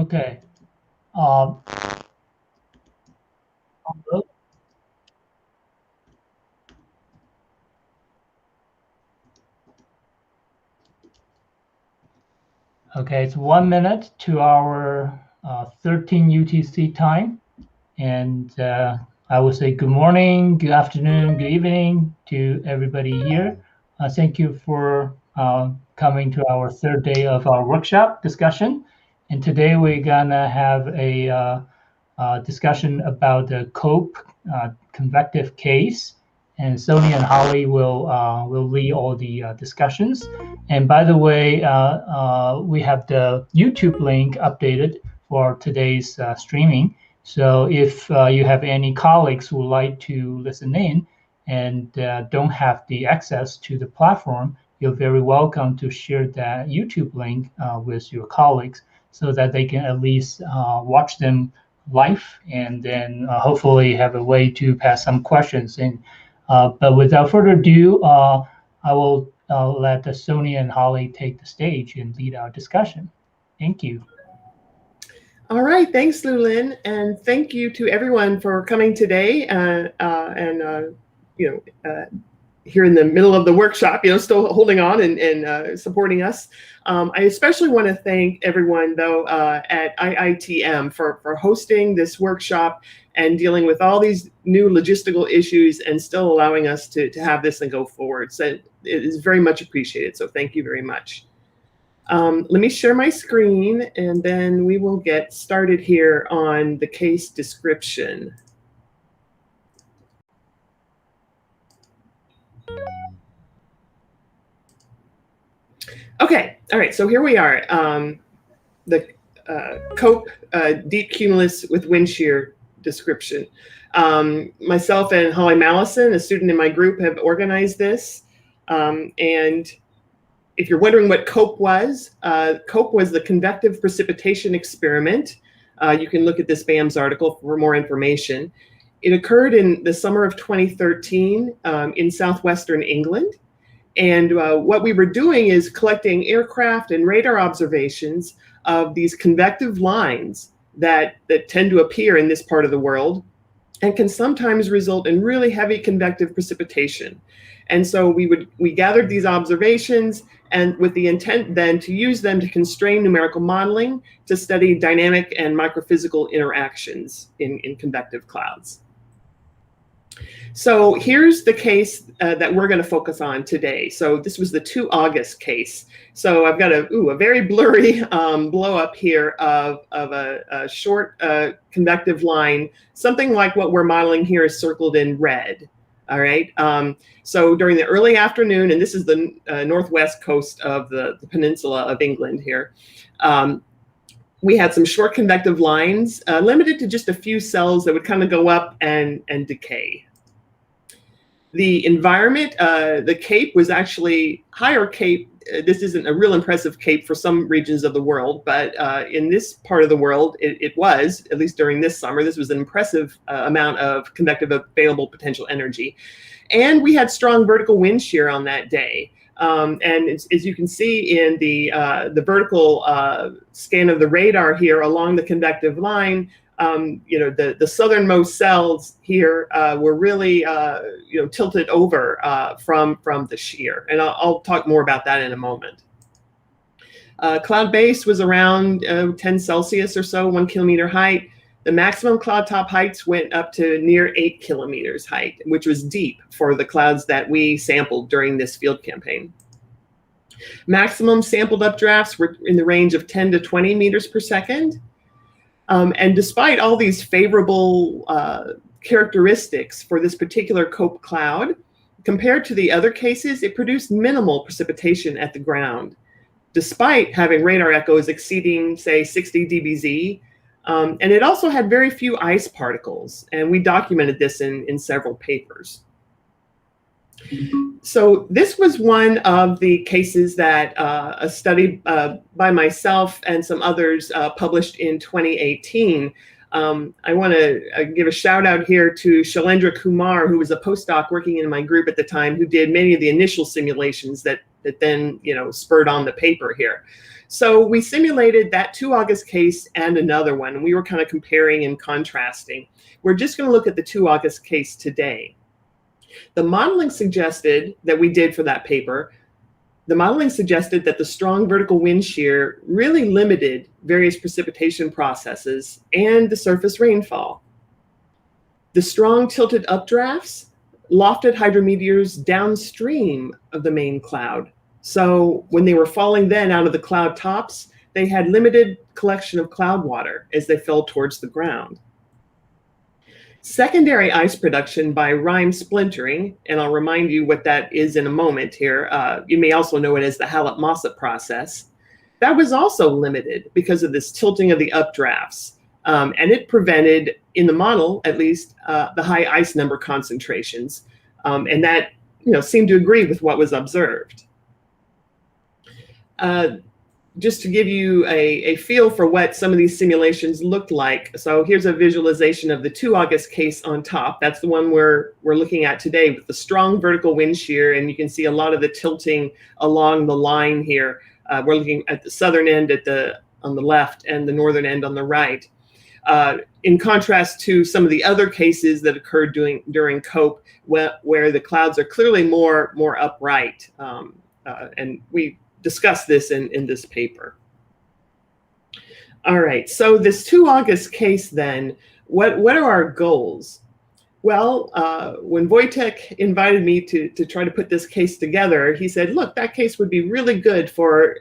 Okay. Um, okay, it's 1 minute to our 13 UTC time. And I will say good morning, good afternoon, good evening to everybody here. Thank you for coming to our third day of our workshop discussion. And today we're gonna have a discussion about the COPE convective case. And Sony and Holly will lead all the discussions. And by the way, we have the YouTube link updated for today's streaming. So if you have any colleagues who would like to listen in and don't have the access to the platform, you're very welcome to share that YouTube link with your colleagues so that they can at least watch them live and then hopefully have a way to pass some questions in. But without further ado, I will let Sonia and Holly take the stage and lead our discussion. Thank you. All right, thanks, Lulin, and thank you to everyone for coming today here in the middle of the workshop, still holding on and supporting us. I especially want to thank everyone, though, at IITM for hosting this workshop and dealing with all these new logistical issues and still allowing us to have this and go forward. So it is very much appreciated, so thank you very much. Let me share my screen and then we will get started here on the case description. Okay, all right, so here we are. The COPE deep cumulus with wind shear description. Myself and Holly Mallison, a student in my group, have organized this. And if you're wondering what COPE was the convective precipitation experiment. You can look at this BAMS article for more information. It occurred in the summer of 2013 in southwestern England. And what we were doing is collecting aircraft and radar observations of these convective lines that tend to appear in this part of the world and can sometimes result in really heavy convective precipitation. And so we gathered these observations and with the intent then to use them to constrain numerical modeling to study dynamic and microphysical interactions in convective clouds. So here's the case that we're going to focus on today. So this was the 2 August case. So I've got a very blurry blow up here of a short convective line. Something like what we're modeling here is circled in red. All right. So during the early afternoon, and this is the northwest coast of the peninsula of England here, we had some short convective lines limited to just a few cells that would kind of go up and decay. The environment, the cape was actually higher cape. This isn't a real impressive cape for some regions of the world, but in this part of the world, it was, at least during this summer, this was an impressive amount of convective available potential energy. And we had strong vertical wind shear on that day. And as you can see in the vertical scan of the radar here along the convective line, the southernmost cells here were really tilted over from the shear, and I'll talk more about that in a moment. Cloud base was around 10 Celsius or so, 1 kilometer height. The maximum cloud top heights went up to near 8 kilometers height, which was deep for the clouds that we sampled during this field campaign. Maximum sampled updrafts were in the range of 10 to 20 meters per second. And despite all these favorable characteristics for this particular COPE cloud, compared to the other cases, it produced minimal precipitation at the ground, despite having radar echoes exceeding, say, 60 dBz. And it also had very few ice particles, and we documented this in several papers. So this was one of the cases that a study by myself and some others published in 2018. I want to give a shout out here to Shailendra Kumar, who was a postdoc working in my group at the time, who did many of the initial simulations that that then, spurred on the paper here. So we simulated that 2 August case and another one, and we were kind of comparing and contrasting. We're just going to look at the 2 August case today. The modeling suggested that we did for that paper, the modeling suggested that the strong vertical wind shear really limited various precipitation processes and the surface rainfall. The strong tilted updrafts lofted hydrometeors downstream of the main cloud. So when they were falling then out of the cloud tops, they had limited collection of cloud water as they fell towards the ground. Secondary ice production by rime splintering, and I'll remind you what that is in a moment here. You may also know it as the Hallett-Mossop process. That was also limited because of this tilting of the updrafts. And it prevented, in the model at least, the high ice number concentrations. And that seemed to agree with what was observed. Just to give you a feel for what some of these simulations looked like. So here's a visualization of the 2 August case on top. That's the one we're looking at today with the strong vertical wind shear. And you can see a lot of the tilting along the line here. We're looking at the southern end on the left and the northern end on the right. In contrast to some of the other cases that occurred during COPE, where the clouds are clearly more upright. And we discuss this in this paper. All right, so this 2 August case then, what are our goals? Well, when Wojtek invited me to try to put this case together, he said, look, that case would be really good for,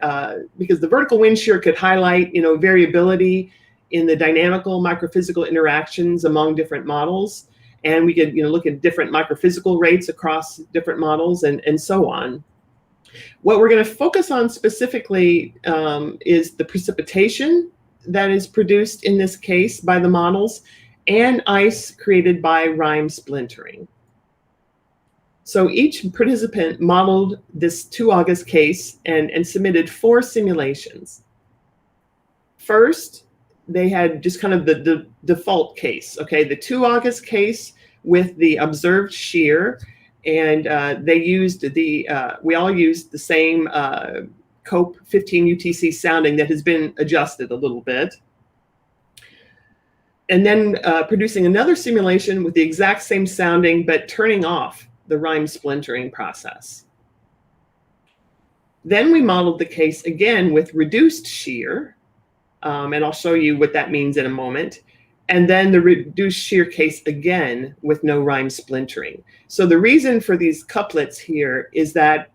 because the vertical wind shear could highlight, variability in the dynamical microphysical interactions among different models. And we could, look at different microphysical rates across different models and so on. What we're going to focus on specifically is the precipitation that is produced in this case by the models and ice created by rime splintering. So each participant modeled this 2 August case and submitted 4 simulations. First, they had just kind of the default case, okay, the 2 August case with the observed shear. And they used we all used the same COPE 15 UTC sounding that has been adjusted a little bit. And then producing another simulation with the exact same sounding, but turning off the rime splintering process. Then we modeled the case again with reduced shear. And I'll show you what that means in a moment. And then the reduced shear case again with no rime splintering. So the reason for these couplets here is that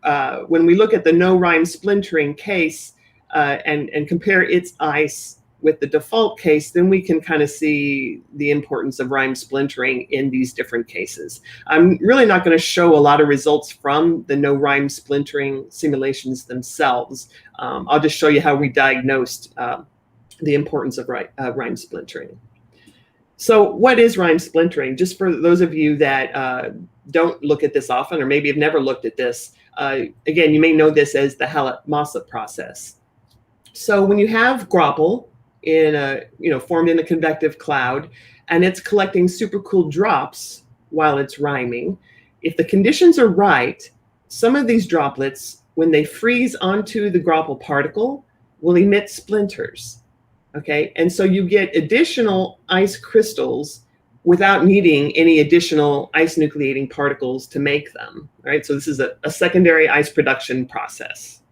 when we look at the no rime splintering case and compare its ice with the default case, then we can kind of see the importance of rime splintering in these different cases. I'm really not going to show a lot of results from the no rime splintering simulations themselves. I'll just show you how we diagnosed the importance of rime splintering. So what is rime splintering? Just for those of you that don't look at this often, or maybe have never looked at this, again, you may know this as the Hallett-Mossop process. So when you have graupel formed in a convective cloud, and it's collecting supercooled drops while it's riming, if the conditions are right, some of these droplets, when they freeze onto the graupel particle, will emit splinters. Okay, and so you get additional ice crystals without needing any additional ice nucleating particles to make them, right? So this is a secondary ice production process.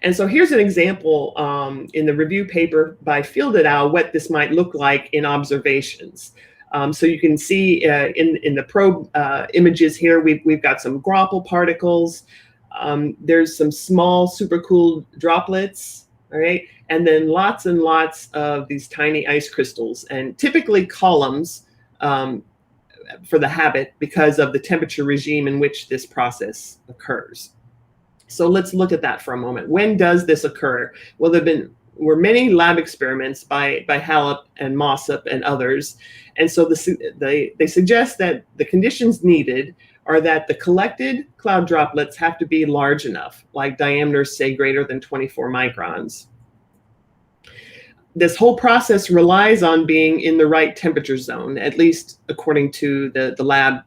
And so here's an example in the review paper by Field et al. What this might look like in observations. So you can see in the probe images here, we've got some graupel particles. There's some small supercooled droplets, all right? And then lots and lots of these tiny ice crystals, and typically columns for the habit because of the temperature regime in which this process occurs. So let's look at that for a moment. When does this occur? Well, were many lab experiments by Hallett and Mossop and others. And so they suggest that the conditions needed are that the collected cloud droplets have to be large enough, like diameters, say, greater than 24 microns. This whole process relies on being in the right temperature zone, at least according to the lab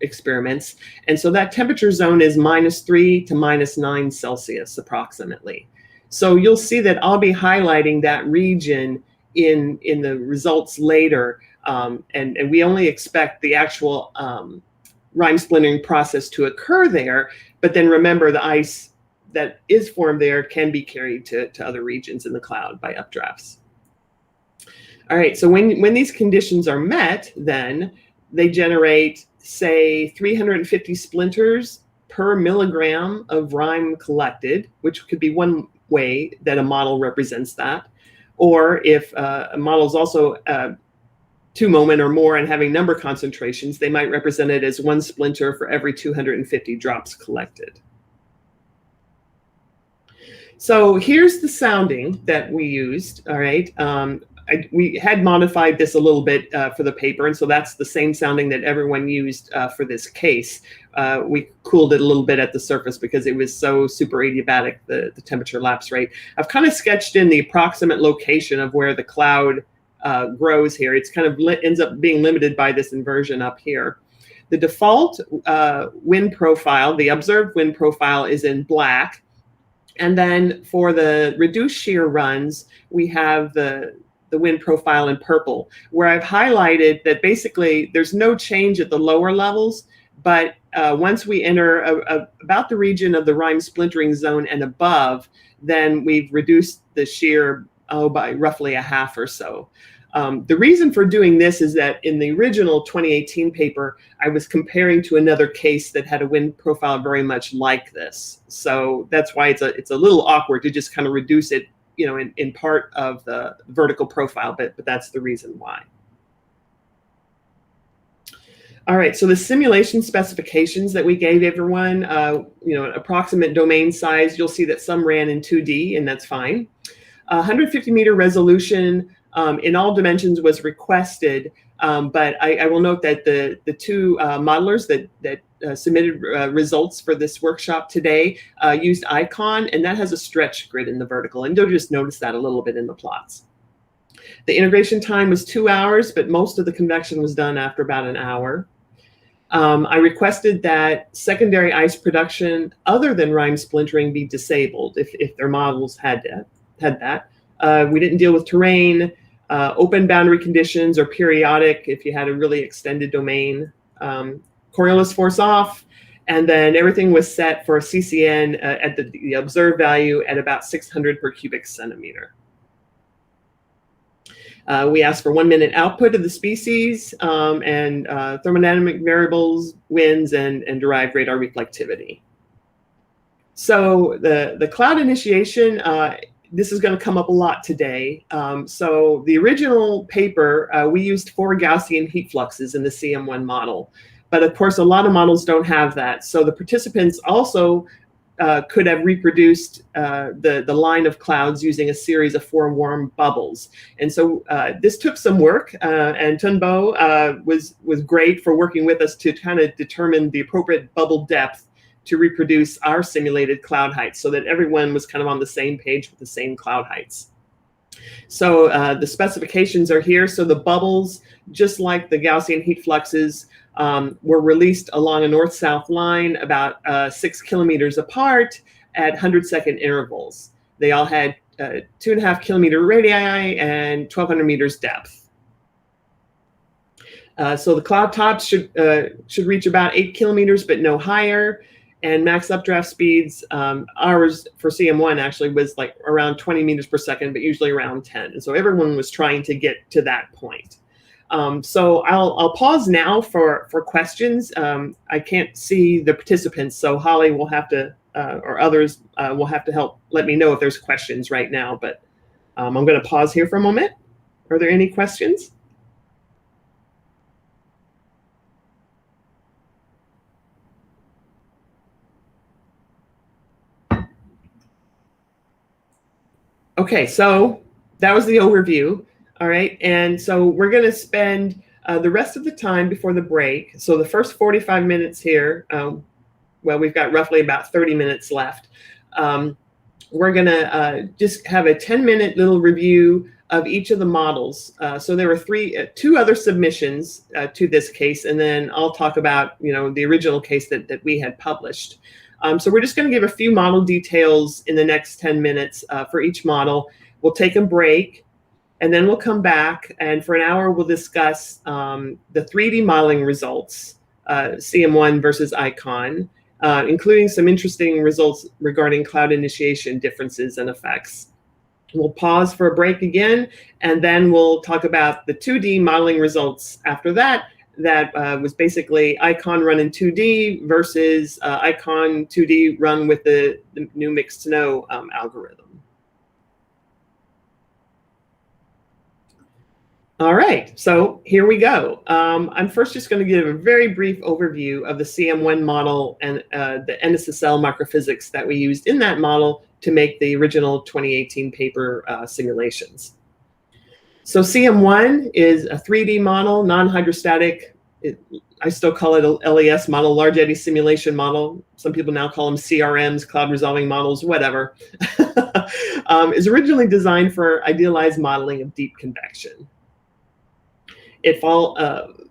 experiments. And so that temperature zone is -3 to -9 Celsius approximately. So you'll see that I'll be highlighting that region in the results later. And we only expect the actual rime splintering process to occur there. But then remember, the ice that is formed there can be carried to other regions in the cloud by updrafts. All right, so when these conditions are met, then they generate, say, 350 splinters per milligram of rime collected, which could be one way that a model represents that. Or if a model is also 2 moment or more and having number concentrations, they might represent it as 1 splinter for every 250 drops collected. So here's the sounding that we used, all right? We had modified this a little bit for the paper, and so that's the same sounding that everyone used for this case. We cooled it a little bit at the surface because it was so super adiabatic, the temperature lapse rate. I've kind of sketched in the approximate location of where the cloud grows here. It's kind of ends up being limited by this inversion up here. The default wind profile, the observed wind profile, is in black. And then for the reduced shear runs, we have the wind profile in purple, where I've highlighted that basically there's no change at the lower levels, but once we enter about the region of the rime splintering zone and above, then we've reduced the shear by roughly a half or so. The reason for doing this is that in the original 2018 paper, I was comparing to another case that had a wind profile very much like this. So that's why it's a little awkward to just kind of reduce it, you know, in part of the vertical profile, but that's the reason why. All right, so the simulation specifications that we gave everyone, you know, an approximate domain size, you'll see that some ran in 2D, and that's fine. 150 meter resolution in all dimensions was requested, but I will note that the two modelers that submitted results for this workshop today used Icon, and that has a stretch grid in the vertical, and you'll just notice that a little bit in the plots. The integration time was 2 hours, but most of the convection was done after about an hour. I requested that secondary ice production other than rime splintering be disabled if their models had that. We didn't deal with terrain, open boundary conditions, or periodic if you had a really extended domain. Coriolis force off, and then everything was set for a CCN at the observed value at about 600 per cubic centimeter. We asked for 1 minute output of the species and thermodynamic variables, winds, and derived radar reflectivity. So the cloud initiation, this is going to come up a lot today. So the original paper, we used 4 Gaussian heat fluxes in the CM1 model. But of course, a lot of models don't have that. So the participants also could have reproduced the line of clouds using a series of 4 warm bubbles. And so this took some work, and Tunbo was great for working with us to kind of determine the appropriate bubble depth to reproduce our simulated cloud heights so that everyone was kind of on the same page with the same cloud heights. So the specifications are here. So the bubbles, just like the Gaussian heat fluxes, were released along a north-south line about 6 kilometers apart at 100-second intervals. They all had 2.5 kilometer radii and 1,200 meters depth. So the cloud tops should reach about 8 kilometers, but no higher. And max updraft speeds, ours for CM1 actually was like around 20 meters per second, but usually around 10. And so everyone was trying to get to that point. So I'll pause now for questions. I can't see the participants, so Holly will have to, or others will have to help let me know if there's questions right now. But I'm going to pause here for a moment. Are there any questions? Okay, so that was the overview. All right, and so we're going to spend the rest of the time before the break. So the first 45 minutes here, well, we've got roughly about 30 minutes left. we're going to just have a 10-minute little review of each of the models. So there were two other submissions to this case, and then I'll talk about the original case that we had published. So we're just going to give a few model details in the next 10 minutes for each model. We'll take a break, and then we'll come back, and for an hour we'll discuss the 3D modeling results, CM1 versus ICON, including some interesting results regarding cloud initiation differences and effects. We'll pause for a break again, and then we'll talk about the 2D modeling results after that. That was basically ICON run in 2D versus ICON 2D run with the new mixed snow algorithm. All right, so here we go. I'm first just going to give a very brief overview of the CM1 model and the NSSL microphysics that we used in that model to make the original 2018 paper simulations. So CM1 is a 3D model, non-hydrostatic. I still call it a LES model, large eddy simulation model. Some people now call them CRMs, cloud resolving models, whatever. Is originally designed for idealized modeling of deep convection. It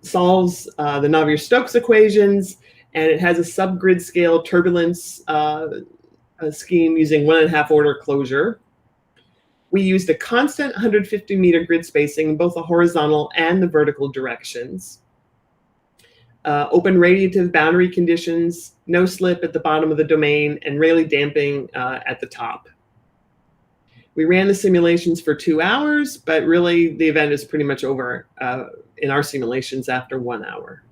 solves the Navier-Stokes equations, and it has a subgrid scale turbulence scheme using 1.5 order closure. We used a constant 150 meter grid spacing in both the horizontal and the vertical directions. Open radiative boundary conditions, no slip at the bottom of the domain, and Rayleigh damping at the top. We ran the simulations for 2 hours, but really the event is pretty much over in our simulations after 1 hour.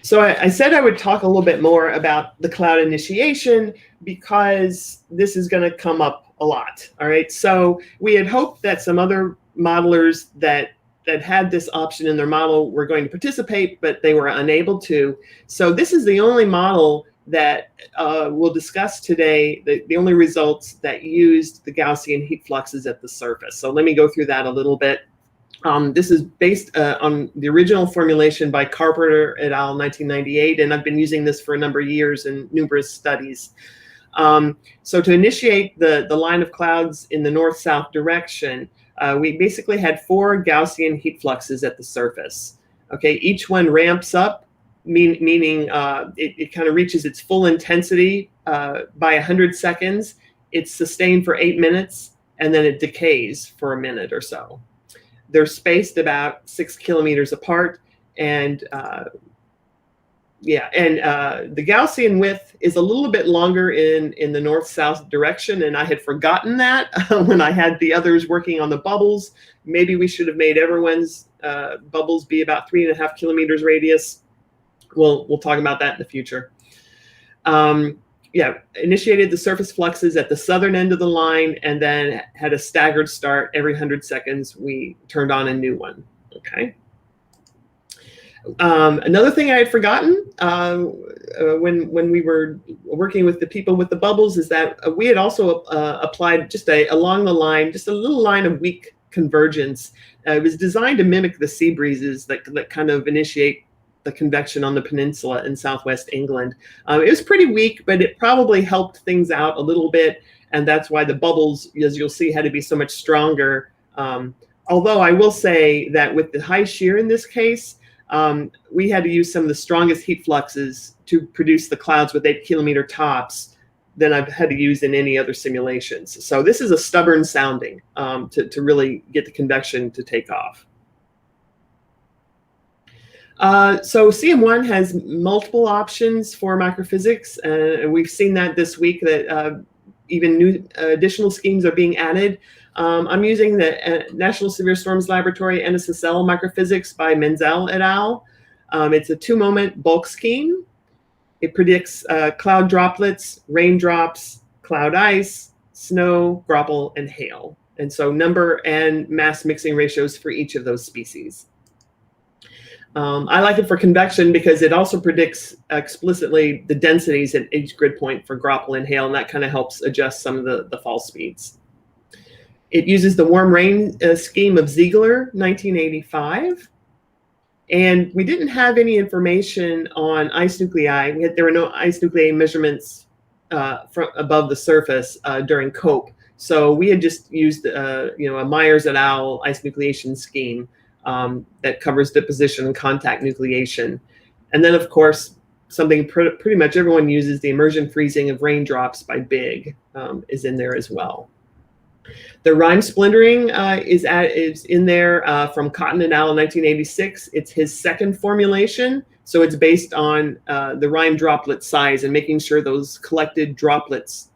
So I said I would talk a little bit more about the cloud initiation because this is going to come up a lot. All right. So we had hoped that some other modelers that had this option in their model were going to participate, but they were unable to. So this is the only model that we'll discuss today, the only results that used the Gaussian heat fluxes at the surface. So let me go through that a little bit. This is based on the original formulation by Carpenter et al. 1998, and I've been using this for a number of years in numerous studies. So to initiate the line of clouds in the north-south direction, we basically had 4 Gaussian heat fluxes at the surface. Okay, each one ramps up, meaning it kind of reaches its full intensity by 100 seconds. It's sustained for 8 minutes, and then it decays for a minute or so. They're spaced about 6 kilometers apart, and the Gaussian width is a little bit longer in the north-south direction, and I had forgotten that when I had the others working on the bubbles. Maybe we should have made everyone's bubbles be about 3.5 kilometers radius. We'll talk about that in the future. Initiated the surface fluxes at the southern end of the line, and then had a staggered start. Every 100 seconds, we turned on a new one. Okay. Another thing I had forgotten when we were working with the people with the bubbles is that we had also applied just along the line, just a little line of weak convergence. It was designed to mimic the sea breezes that kind of initiate the convection on the peninsula in southwest England. It was pretty weak, but it probably helped things out a little bit, and that's why the bubbles, as you'll see, had to be so much stronger. Although I will say that with the high shear in this case, we had to use some of the strongest heat fluxes to produce the clouds with 8 kilometer tops than I've had to use in any other simulations. So this is a stubborn sounding to really get the convection to take off. So CM1 has multiple options for microphysics, and we've seen that this week that even new additional schemes are being added. I'm using the National Severe Storms Laboratory NSSL microphysics by Menzel et al. It's a 2-moment bulk scheme. It predicts cloud droplets, raindrops, cloud ice, snow, graupel, and hail. And so number and mass mixing ratios for each of those species. I like it for convection because it also predicts explicitly the densities at each grid point for graupel and hail, and that kind of helps adjust some of the fall speeds. It uses the warm rain scheme of Ziegler, 1985. And we didn't have any information on ice nuclei. There were no ice nuclei measurements from above the surface during COPE. So we had just used a Myers et al. Isonucleation scheme that covers deposition and contact nucleation. And then, of course, something pretty much everyone uses, the immersion freezing of raindrops by Big is in there as well. The Rime splintering is in there from Cotton et al. In 1986. It's his second formulation. So it's based on the Rime droplet size and making sure those collected droplets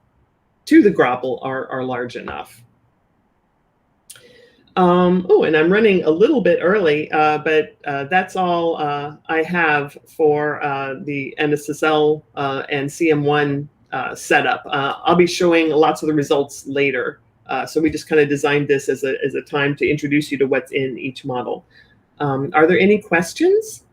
to the grapple are large enough. Oh, and I'm running a little bit early, but that's all I have for the NSSL and CM1 setup. I'll be showing lots of the results later. So we just kind of designed this as a time to introduce you to what's in each model. Are there any questions?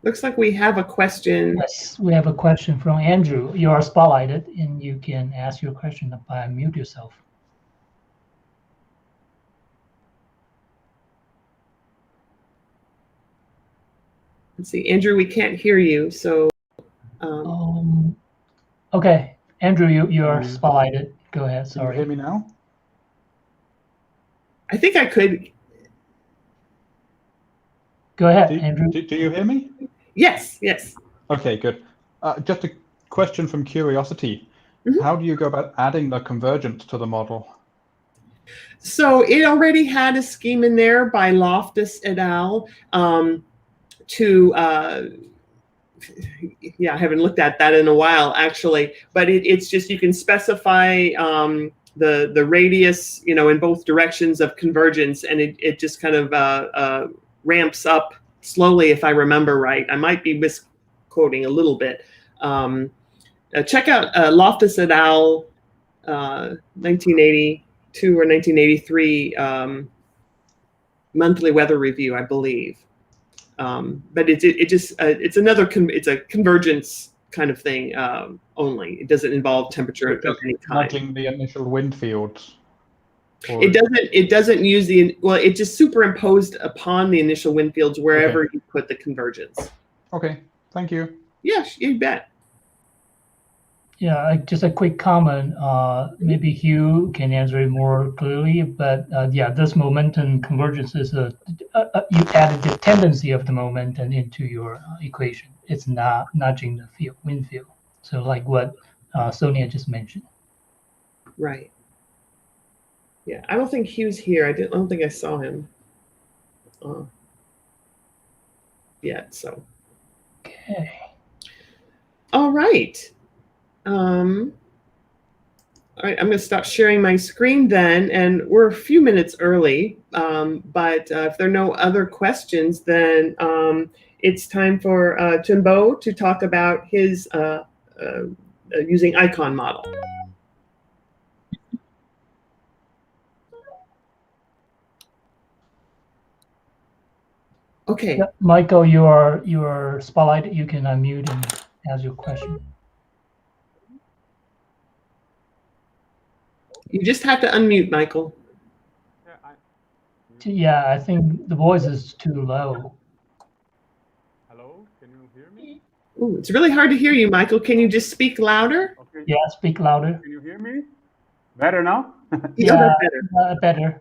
Looks like we have a question. Yes, we have a question from Andrew. You are spotlighted, and you can ask your question by unmute yourself. Let's see, Andrew, we can't hear you, so. Okay, Andrew, you are spotlighted. Go ahead. Sorry. Can you hear me now? I think I could. Go ahead, Andrew. Do you hear me? Yes, yes. Okay, good. Just a question from curiosity. Mm-hmm. How do you go about adding the convergence to the model? So it already had a scheme in there by Loftus et al. Yeah, I haven't looked at that in a while, actually. But it's just you can specify the radius, in both directions of convergence, and it just kind of ramps up slowly, if I remember right. I might be misquoting a little bit. Check out Loftus et al. 1982 or 1983 monthly weather review, I believe. But it's a convergence kind of thing only. It doesn't involve temperature of any kind. Nudging the initial wind fields. It doesn't use it just superimposed upon the initial wind fields wherever you put the convergence. Okay, thank you. Yes, you bet. Yeah, just a quick comment. Maybe Hugh can answer it more clearly, but yeah, this momentum convergence is you added the tendency of the momentum into your equation. It's not nudging the wind field. So like what Sonia just mentioned. Right. Yeah, I don't think Hugh's here. I don't think I saw him yet. So. Okay. All right. All right, I'm going to stop sharing my screen then, and we're a few minutes early, but if there are no other questions, then it's time for Timbo to talk about his using icon model. Okay. Yep. Michael, you are spotlighted. You can unmute and ask your question. You just have to unmute, Michael. Yeah, I think the voice is too low. Hello, can you hear me? Ooh, it's really hard to hear you, Michael. Can you just speak louder? Okay. Yeah, speak louder. Can you hear me? Better now? Yeah, better. Better.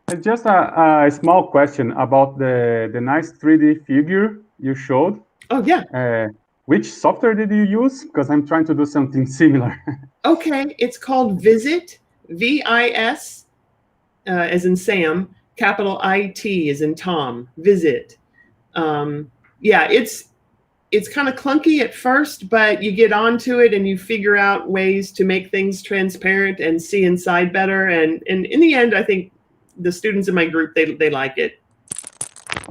It's just a small question about the nice 3D figure you showed. Oh, yeah. Which software did you use? Because I'm trying to do something similar. Okay, it's called Visit, VIS, as in Sam, capital IT as in Tom, Visit. Yeah, it's kind of clunky at first, but you get onto it and you figure out ways to make things transparent and see inside better. And in the end, I think the students in my group, they like it.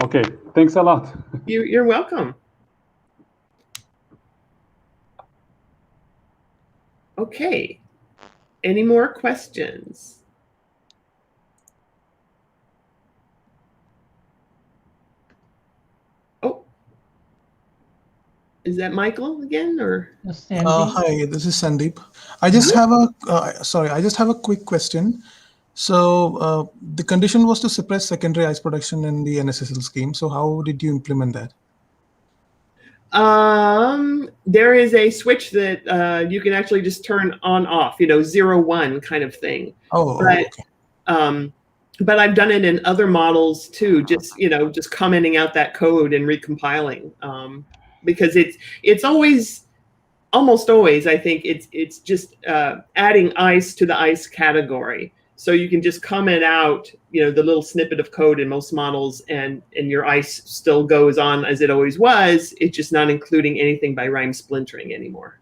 Okay, thanks a lot. You're welcome. Okay, any more questions? Oh, Is that Michael again, or? Sandy? Hi, this is Sandeep. I just have a I just have a quick question. So the condition was to suppress secondary ice production in the NSSL scheme. So how did you implement that? There is a switch that you can actually just turn on off, 0, 1 kind of thing. Oh, okay. But I've done it in other models too, just commenting out that code and recompiling, because it's almost always, I think it's just adding ice to the ice category. So you can just comment out, the little snippet of code in most models, and your ice still goes on as it always was. It's just not including anything by rhyme splintering anymore.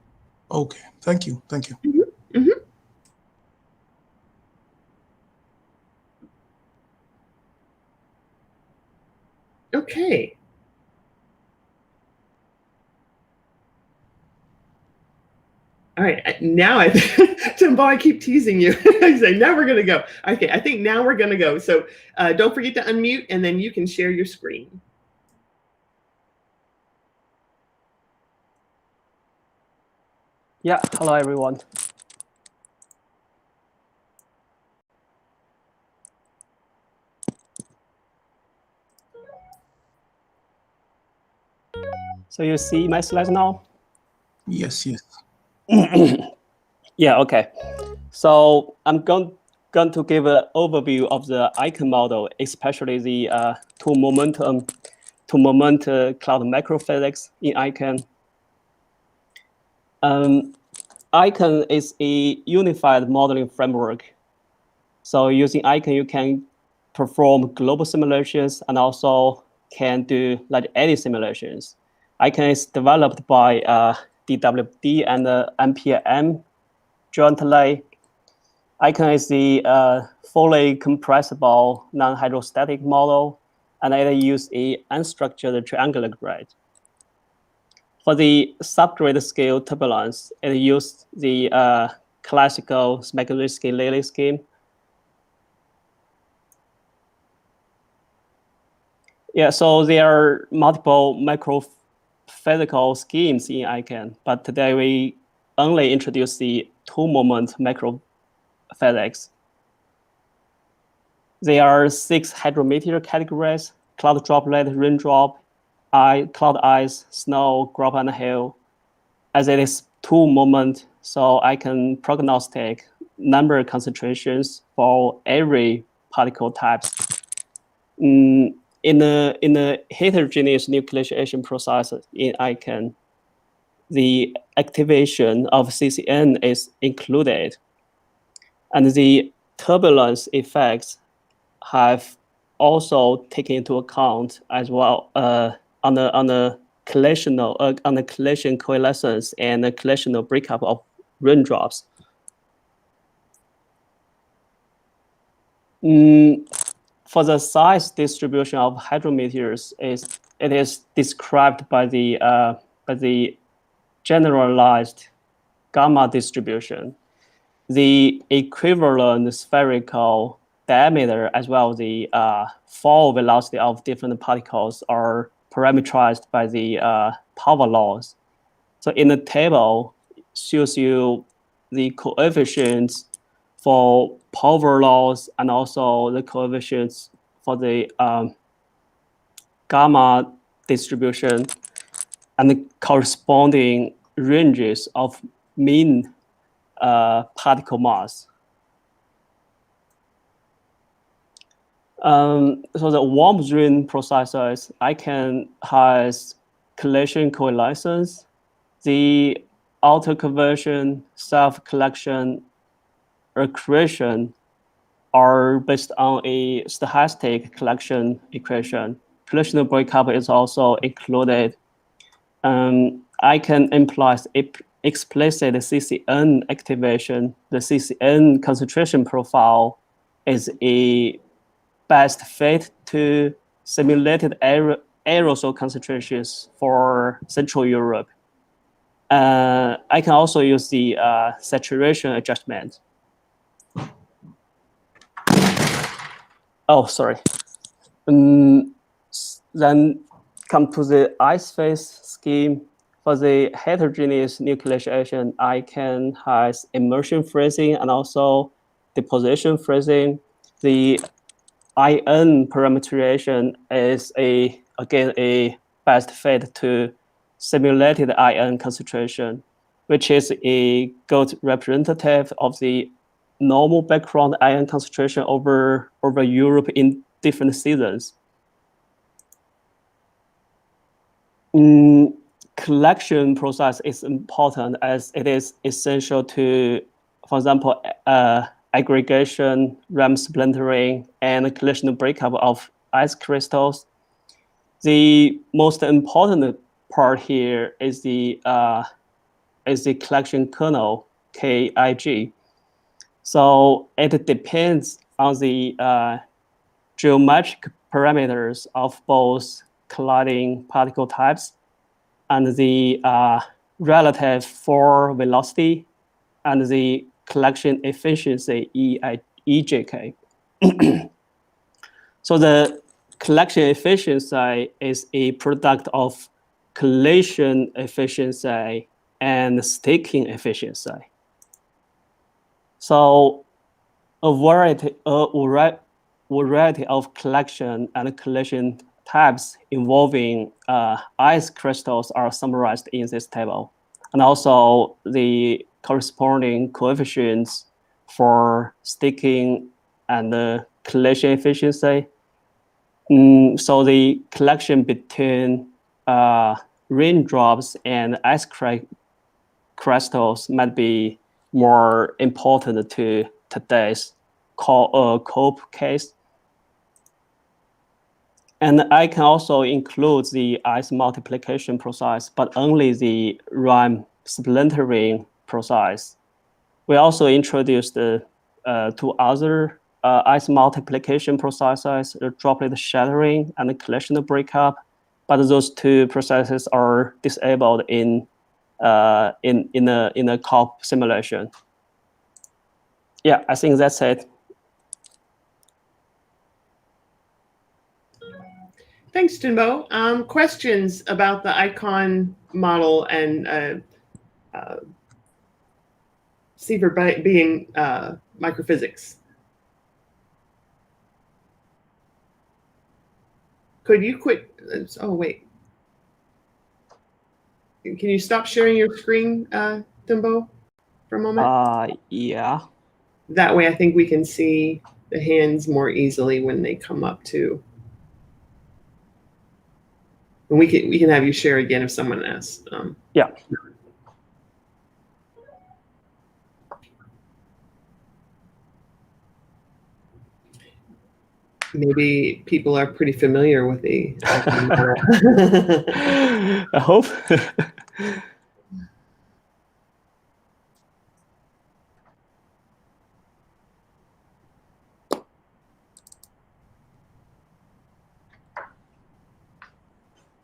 Okay, thank you. Thank you. Mm-hmm. Mm-hmm. Okay. All right, now Timbo, I keep teasing you. I say, now we're going to go. Okay, I think now we're going to go. So don't forget to unmute, and then you can share your screen. Yeah, hello everyone. So you see my slides now? Yes, yes. Yeah, okay. So I'm going to give an overview of the icon model, especially the two-moment cloud macrophysics in icon. Icon is a unified modeling framework. So using icon, you can perform global simulations and also can do like eddy simulations. Icon is developed by DWD and NPM jointly. Icon is the fully compressible non-hydrostatic model, and it uses a unstructured triangular grid. For the subgrid scale turbulence, it used the classical Smagorinsky-Lilly scheme. Yeah, so there are multiple macrophysical schemes in ICANN, but today we only introduce the two-moment macrophysics. There are 6 hydrometeor categories: cloud droplet, raindrop, cloud ice, snow, grub, and hail. As it is two-moment, so I can prognostic number concentrations for every particle types. In the heterogeneous nucleation process in ICANN, the activation of CCN is included, and the turbulence effects have also taken into account as well on the collision coalescence and the collisional breakup of raindrops. For the size distribution of hydrometeors, it is described by the generalized gamma distribution. The equivalent spherical diameter as well as the fall velocity of different particles are parameterized by the power laws. So in the table, shows you the coefficients for power laws and also the coefficients for the gamma distribution and the corresponding ranges of mean particle mass. So the warm zone processors, ICANN has collision coalescence, the auto conversion, self-collection, accretion are based on a stochastic collection equation. Collisional breakup is also included. ICANN implies explicit CCN activation. The CCN concentration profile is a best fit to simulated aerosol concentrations for Central Europe. I can also use the saturation adjustment. Oh, sorry. Then come to the ice phase scheme. For for the heterogeneous nucleation, I can has immersion freezing and also deposition freezing. The ion parameterization is again a best fit to simulated ion concentration, which is a good representative of the normal background ion concentration over Europe in different seasons. Collection process is important as it is essential to, for example, aggregation, RAM splintering, and collision breakup of ice crystals. The most important part here is the collection kernel, KIG. So it depends on the geometric parameters of both colliding particle types and the relative Four velocity and the collection efficiency, EJK. So the collection efficiency is a product of collision efficiency and staking efficiency. So a variety of collection and collision types involving ice crystals are summarized in this table, and also the corresponding coefficients for staking and collision efficiency. So the collection between raindrops and ice crystals might be more important to today's COPE case. And I can also include the ice multiplication process, but only the RAM splintering process. We also introduced two other ice multiplication processes, droplet shattering and collision breakup, but those two processes are disabled in a COP simulation. Yeah, I think that's it. Thanks, Jinbo. Questions about the icon model and Sievert being microphysics? Could you quit? Oh, wait. Can you stop sharing your screen, Jinbo, for a moment? Yeah. That way I think we can see the hands more easily when they come up too. And we can have you share again if someone asks. Yeah. Maybe people are pretty familiar with the I hope.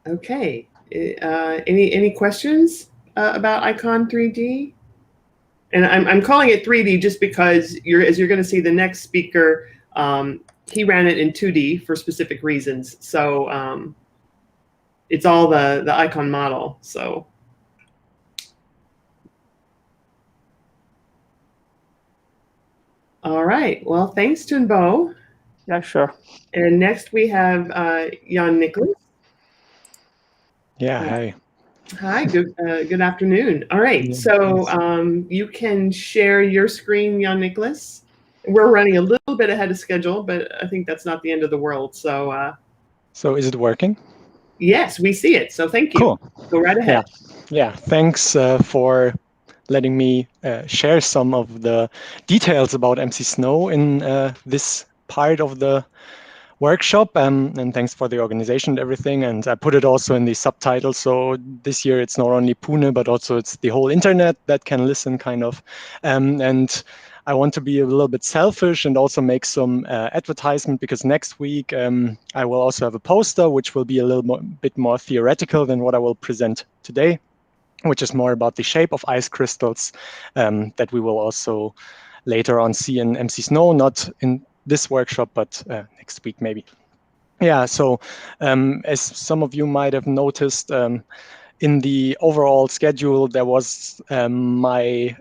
Okay. Any questions about Icon 3D? And I'm calling it 3D just because as you're going to see the next speaker, he ran it in 2D for specific reasons. So it's all the icon model. So. All right. Well, thanks, Jinbo. Yeah, sure. And next we have Jan Nicholas. Yeah, hi. Hi, good afternoon. All right, Yeah, so you can share your screen, Jan Nicholas. We're running a little bit ahead of schedule, but I think that's not the end of the world. So, so is it working? Yes, we see it. So thank you. Cool. Go right ahead. Yeah. Thanks for letting me share some of the details about MC Snow in this part of the workshop, and thanks for the organization and everything. And I put it also in the subtitles. So this year it's not only Pune, but also it's the whole internet that can listen, kind of. And I want to be a little bit selfish and also make some advertisement, because next week I will also have a poster, which will be a little bit more theoretical than what I will present today, which is more about the shape of ice crystals that we will also later on see in MC Snow, not in this workshop, but next week maybe. Yeah, so as some of you might have noticed, in the overall schedule, there was my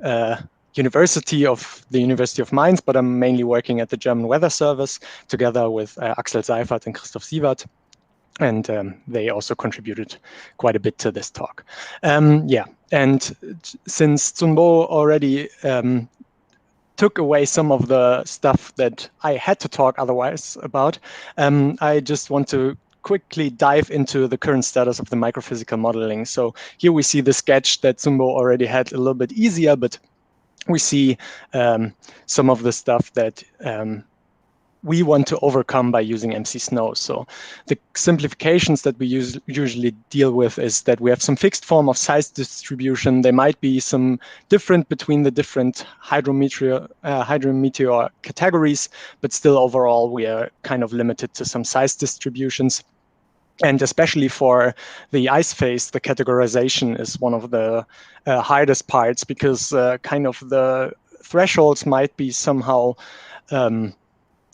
university of the University of Mainz, but I'm mainly working at the German Weather Service together with Axel Seifert and Christoph Sievert. And they also contributed quite a bit to this talk. Yeah, and since Zunbo already took away some of the stuff that I had to talk otherwise about, I just want to quickly dive into the current status of the microphysical modeling. So here we see the sketch that Zunbo already had a little bit easier, but we see some of the stuff that we want to overcome by using MC Snow. So the simplifications that we usually deal with is that we have some fixed form of size distribution. There might be some different between the different hydrometeor categories, but still overall we are kind of limited to some size distributions. And especially for the ice phase, the categorization is one of the hardest parts, because kind of the thresholds might be somehow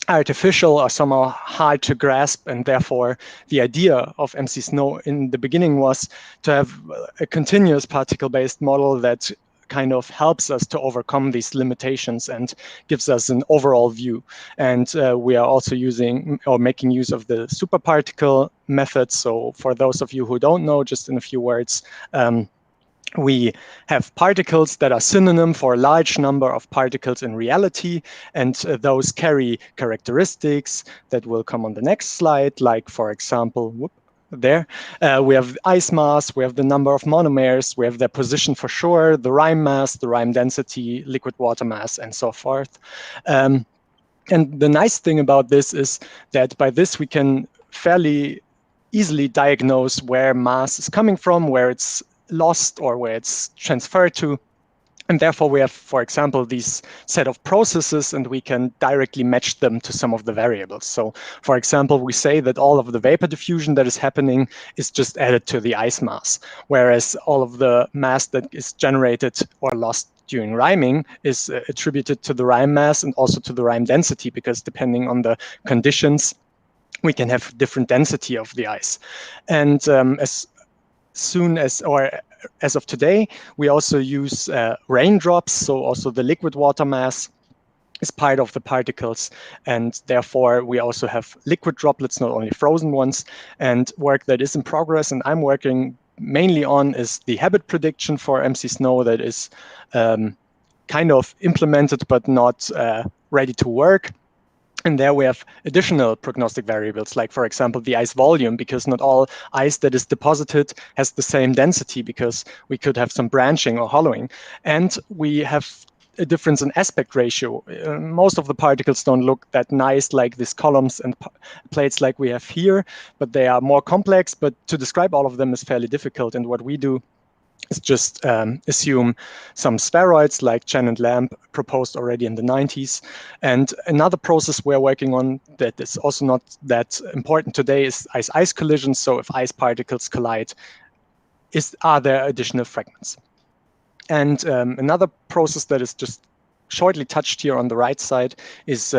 artificial or somehow hard to grasp, and therefore the idea of MC Snow in the beginning was to have a continuous particle-based model that kind of helps us to overcome these limitations and gives us an overall view. And we are also using or making use of the superparticle method. So for those of you who don't know, just in a few words, we have particles that are synonym for a large number of particles in reality, and those carry characteristics that will come on the next slide, like, for example, we have ice mass, we have the number of monomers, we have their position for sure, the Rime mass, the Rime density, liquid water mass, and so forth. And the nice thing about this is that by this we can fairly easily diagnose where mass is coming from, where it's lost or where it's transferred to. And therefore we have, for example, these set of processes, and we can directly match them to some of the variables. So for example, we say that all of the vapor diffusion that is happening is just added to the ice mass, whereas all of the mass that is generated or lost during riming is attributed to the Rime mass and also to the Rime density, because depending on the conditions, we can have different density of the ice. And as of today, we also use raindrops, so also the liquid water mass is part of the particles, and therefore we also have liquid droplets, not only frozen ones. And work that is in progress and I'm working mainly on is the habit prediction for MC Snow, that is kind of implemented but not ready to work. And there we have additional prognostic variables, like, for example, the ice volume, because not all ice that is deposited has the same density, because we could have some branching or hollowing. And we have a difference in aspect ratio. Most of the particles don't look that nice like these columns and plates like we have here, but they are more complex. But to describe all of them is fairly difficult. And what we do is just assume some spheroids like Chen and Lamb proposed already in the 90s. And another process we're working on that is also not that important today is ice-ice collisions. So if ice particles collide, are there additional fragments? And another process that is just shortly touched here on the right side is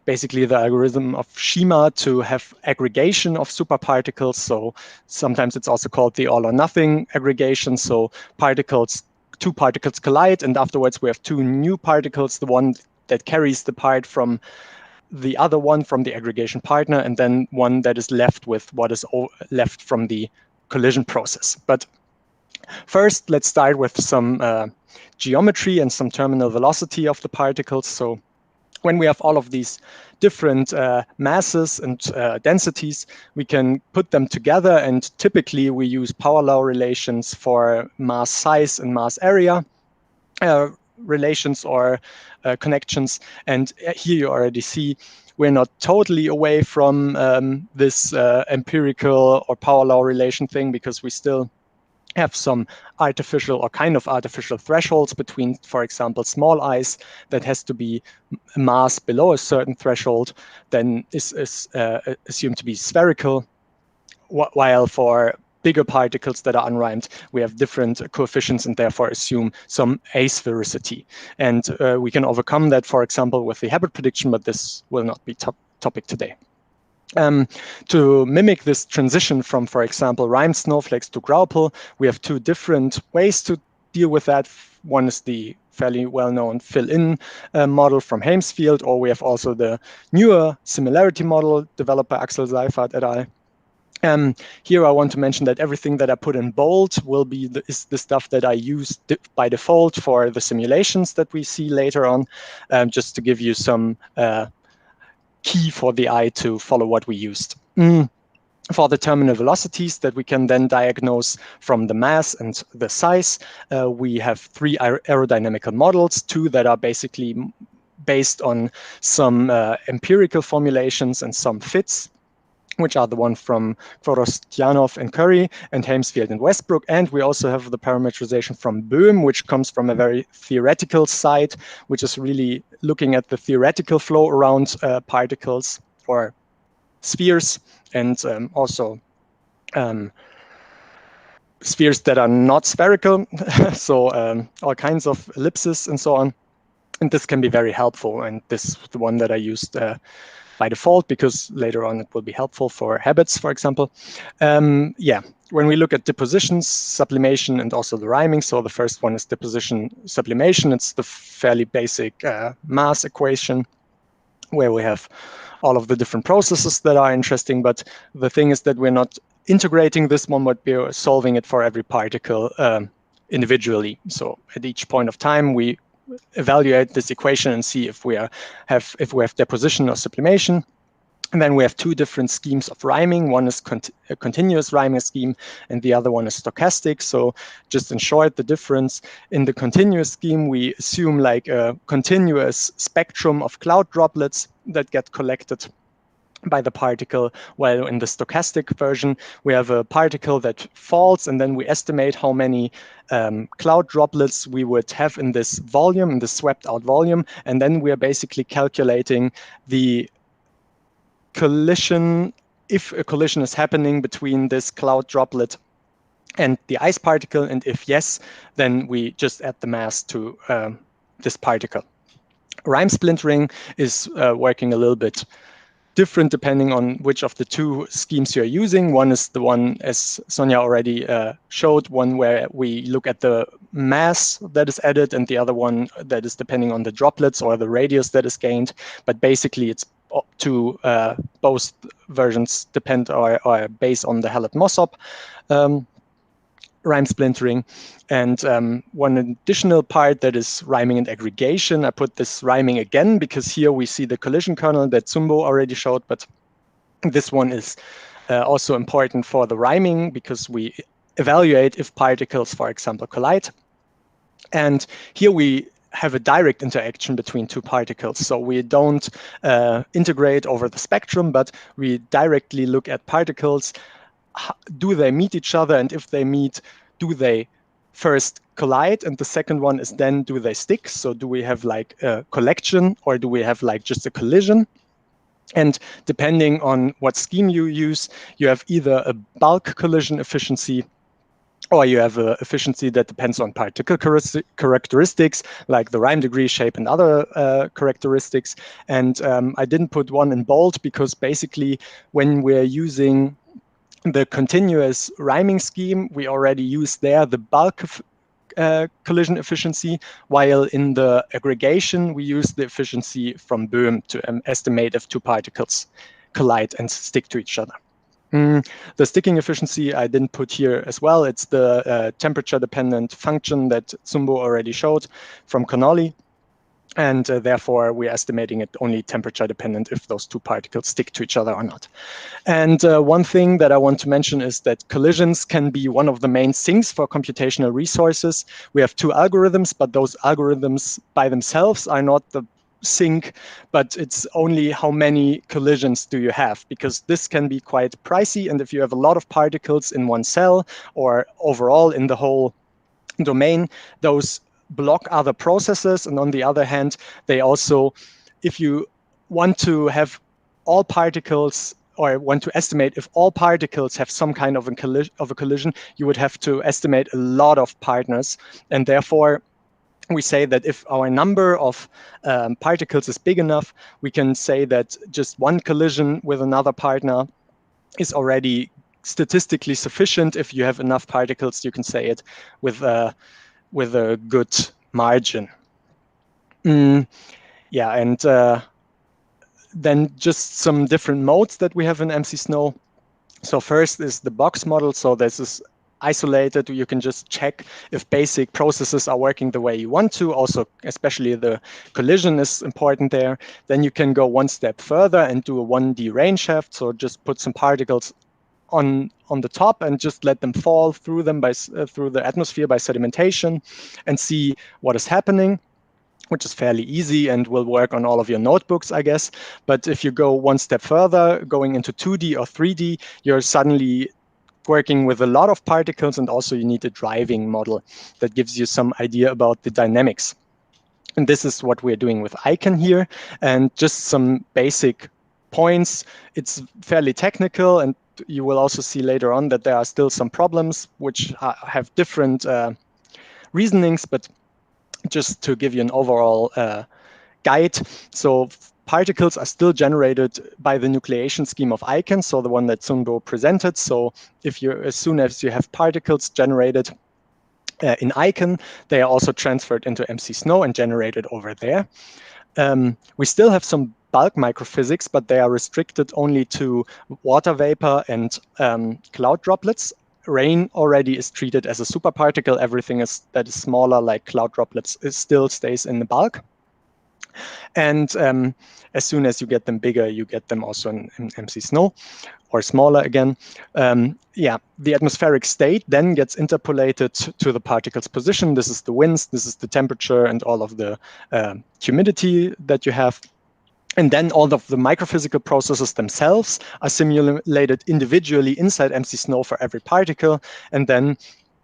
basically the algorithm of Shima to have aggregation of superparticles. So sometimes it's also called the all or nothing aggregation. So two particles collide, and afterwards we have two new particles, the one that carries the part from the other one from the aggregation partner, and then one that is left with what is left from the collision process. But first, let's start with some geometry and some terminal velocity of the particles. So when we have all of these different masses and densities, we can put them together, and typically we use power law relations for mass size and mass area relations or connections. And here you already see we're not totally away from this empirical or power law relation thing, because we still have some artificial or kind of artificial thresholds between, for example, small ice that has to be mass below a certain threshold, then is assumed to be spherical, while for bigger particles that are unrimed, we have different coefficients and therefore assume some asphericity. And we can overcome that, for example, with the habit prediction, but this will not be topic today. To mimic this transition from, for example, rhymed snowflakes to Graupel, we have two different ways to deal with that. One is the fairly well-known fill-in model from Hamesfield, or we have also the newer similarity model developed by Axel Seifert et al. Here I want to mention that everything that I put in bold will be is the stuff that I use by default for the simulations that we see later on, just to give you some key for the eye to follow what we used. For the terminal velocities that we can then diagnose from the mass and the size, we have three aerodynamical models, two that are basically based on some empirical formulations and some fits, which are the one from Kvorostyanov and Curry and Hamesfield and Westbrook. And we also have the parametrization from Böhm, which comes from a very theoretical side, which is really looking at the theoretical flow around particles or spheres, and also spheres that are not spherical, so all kinds of ellipses and so on. And this can be very helpful. And this is the one that I used by default, because later on it will be helpful for habits, for example. Yeah, when we look at depositions, sublimation, and also the rhyming, so the first one is deposition sublimation. It's the fairly basic mass equation where we have all of the different processes that are interesting. But the thing is that we're not integrating this one, but we're solving it for every particle individually. So at each point of time, we evaluate this equation and see if we have deposition or sublimation. And then we have two different schemes of rhyming. One is a continuous rhyming scheme, and the other one is stochastic. So just in short, the difference in the continuous scheme, we assume like a continuous spectrum of cloud droplets that get collected by the particle, while in the stochastic version, we have a particle that falls, and then we estimate how many cloud droplets we would have in this volume, in the swept out volume, and then we are basically calculating the collision, if a collision is happening between this cloud droplet and the ice particle, and if yes, then we just add the mass to this particle. Rhyme splintering is working a little bit different depending on which of the two schemes you're using. One is the one, as Sonja already showed, one where we look at the mass that is added, and the other one that is depending on the droplets or the radius that is gained. But basically, it's both versions depend or are based on the Hallett-Mossop rhyme splintering. And one additional part that is rhyming and aggregation. I put this rhyming again because here we see the collision kernel that Zumbo already showed, but this one is also important for the rhyming because we evaluate if particles, for example, collide. And here we have a direct interaction between two particles. So we don't integrate over the spectrum, but we directly look at particles. Do they meet each other? And if they meet, do they first collide? And the second one is then, do they stick? So do we have like a collection, or do we have like just a collision? And depending on what scheme you use, you have either a bulk collision efficiency, or you have an efficiency that depends on particle characteristics, like the rhyme degree, shape, and other characteristics. And I didn't put one in bold because basically when we're using the continuous rhyming scheme, we already use there the bulk of collision efficiency, while in the aggregation, we use the efficiency from Böhm to estimate if two particles collide and stick to each other. The sticking efficiency I didn't put here as well. It's the temperature-dependent function that Zumbo already showed from Connolly. And therefore, we're estimating it only temperature-dependent if those two particles stick to each other or not. And one thing that I want to mention is that collisions can be one of the main sinks for computational resources. We have two algorithms, but those algorithms by themselves are not the sink, but it's only how many collisions do you have, because this can be quite pricey. And if you have a lot of particles in one cell or overall in the whole domain, those block other processes. And on the other hand, they also, if you want to have all particles, or want to estimate if all particles have some kind of a collision, you would have to estimate a lot of partners. And therefore, we say that if our number of particles is big enough, we can say that just one collision with another partner is already statistically sufficient. If you have enough particles, you can say it with a good margin. Yeah, and then just some different modes that we have in MC Snow. So first is the box model. So this is isolated. You can just check if basic processes are working the way you want to. Also, especially the collision is important there. Then you can go one step further and do a 1D rain shaft. So just put some particles on the top and just let them fall through them through the atmosphere by sedimentation and see what is happening, which is fairly easy and will work on all of your notebooks, I guess. But if you go one step further, going into 2D or 3D, you're suddenly working with a lot of particles, and also you need a driving model that gives you some idea about the dynamics. And this is what we're doing with ICANN here. And just some basic points. It's fairly technical, and you will also see later on that there are still some problems which have different reasonings, but just to give you an overall guide. So particles are still generated by the nucleation scheme of ICANN, so the one that Sunbo presented. So as soon as you have particles generated in ICANN, they are also transferred into MC Snow and generated over there. We still have some bulk microphysics, but they are restricted only to water vapor and cloud droplets. Rain already is treated as a superparticle. Everything that is smaller, like cloud droplets, still stays in the bulk. And as soon as you get them bigger, you get them also in MC Snow, or smaller again. Yeah, the atmospheric state then gets interpolated to the particle's position. This is the winds, this is the temperature, and all of the humidity that you have. And then all of the microphysical processes themselves are simulated individually inside MC Snow for every particle. And then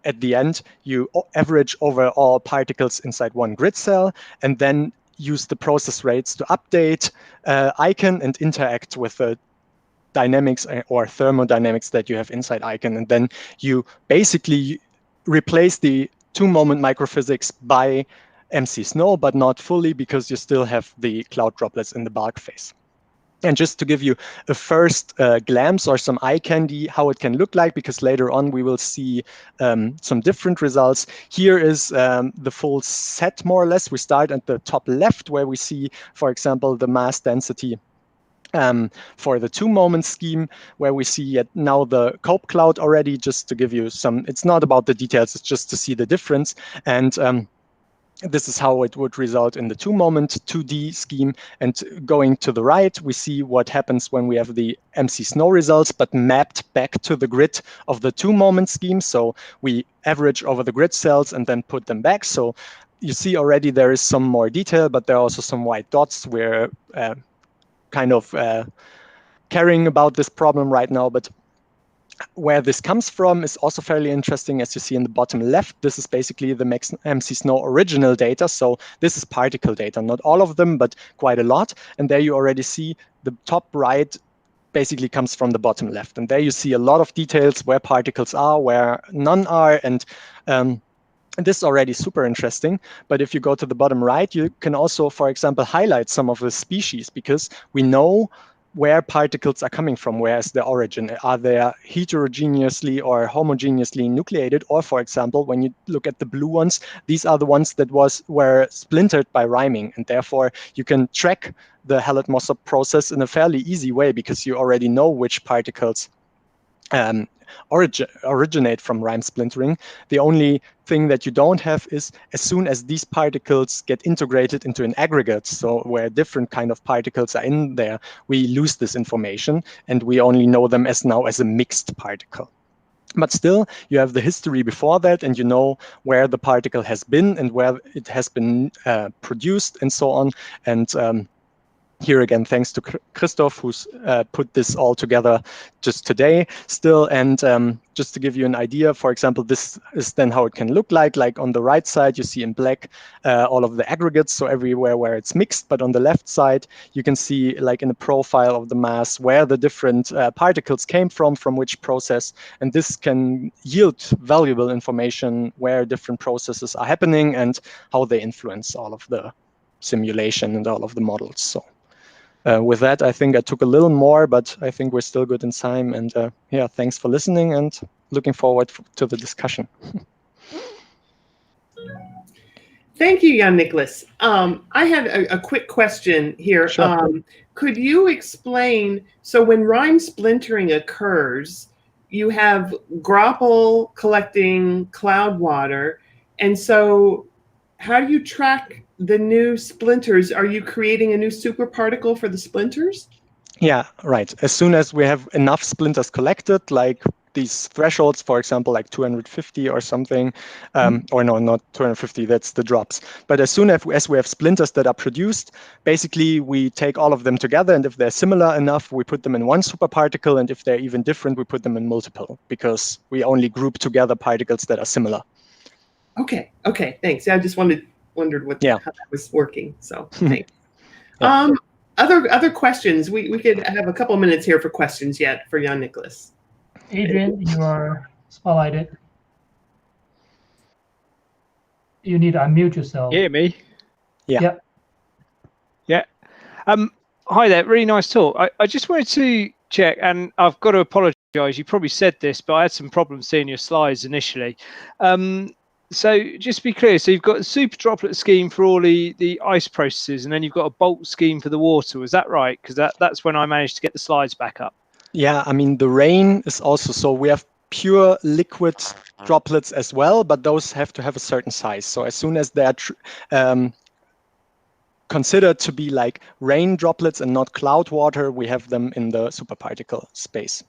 at the end, you average over all particles inside one grid cell, and then use the process rates to update ICANN and interact with the dynamics or thermodynamics that you have inside ICANN. And then you basically replace the two-moment microphysics by MC Snow, but not fully, because you still have the cloud droplets in the bulk phase. And just to give you a first glimpse or some eye candy how it can look like, because later on we will see some different results. Here is the full set, more or less. We start at the top left, where we see, for example, the mass density for the two-moment scheme, where we see now the COPE cloud already, just to give you some, it's not about the details, it's just to see the difference. And this is how it would result in the two-moment 2D scheme. And going to the right, we see what happens when we have the MC Snow results, but mapped back to the grid of the two-moment scheme. So we average over the grid cells and then put them back. So you see already there is some more detail, but there are also some white dots. We're kind of caring about this problem right now, but where this comes from is also fairly interesting. As you see in the bottom left, this is basically the MC Snow original data. So this is particle data, not all of them, but quite a lot. And there you already see the top right basically comes from the bottom left. And there you see a lot of details where particles are, where none are. And this is already super interesting. But if you go to the bottom right, you can also, for example, highlight some of the species, because we know where particles are coming from, where is the origin. Are they heterogeneously or homogeneously nucleated? Or, for example, when you look at the blue ones, these are the ones that were splintered by riming, and therefore you can track the Hallett-Mossop process in a fairly easy way, because you already know which particles originate from rime splintering. The only thing that you don't have is, as soon as these particles get integrated into an aggregate, so where different kind of particles are in there, we lose this information, and we only know them now as a mixed particle. But still, you have the history before that, and you know where the particle has been and where it has been produced and so on. And here again, thanks to Christoph, who's put this all together just today still. And just to give you an idea, for example, this is then how it can look like. Like on the right side, you see in black all of the aggregates, so everywhere where it's mixed. But on the left side, you can see like in the profile of the mass where the different particles came from which process. And this can yield valuable information where different processes are happening and how they influence all of the simulation and all of the models. So with that, I think I took a little more, but I think we're still good in time. And yeah, thanks for listening and looking forward to the discussion. Thank you, Jan Nicholas. I had a quick question here. Sure. Could you explain, so when rime splintering occurs, you have grapple collecting cloud water, and so how do you track the new splinters? Are you creating a new superparticle for the splinters? Yeah, right. As soon as we have enough splinters collected, like these thresholds, for example, like 250 or something, or no, not 250, that's the drops. But as soon as we have splinters that are produced, basically we take all of them together, and if they're similar enough, we put them in one superparticle, and if they're even different, we put them in multiple, because we only group together particles that are similar. Okay, thanks. I just wondered how that was working, so thanks. Yeah. Other questions? We could have a couple minutes here for questions yet for Jan Nicholas. Adrian, you are spotlighted. You need to unmute yourself. Hear me? Yeah. Yep. Yeah. Hi there. Really nice talk. I just wanted to check, and I've got to apologise. You probably said this, but I had some problems seeing your slides initially. So just to be clear, so you've got a super droplet scheme for all the ice processes, and then you've got a bulk scheme for the water. Was that right? Because that's when I managed to get the slides back up. Yeah, I mean, the rain is also, so we have pure liquid droplets as well, but those have to have a certain size. So as soon as they are considered to be like rain droplets and not cloud water, we have them in the superparticle space.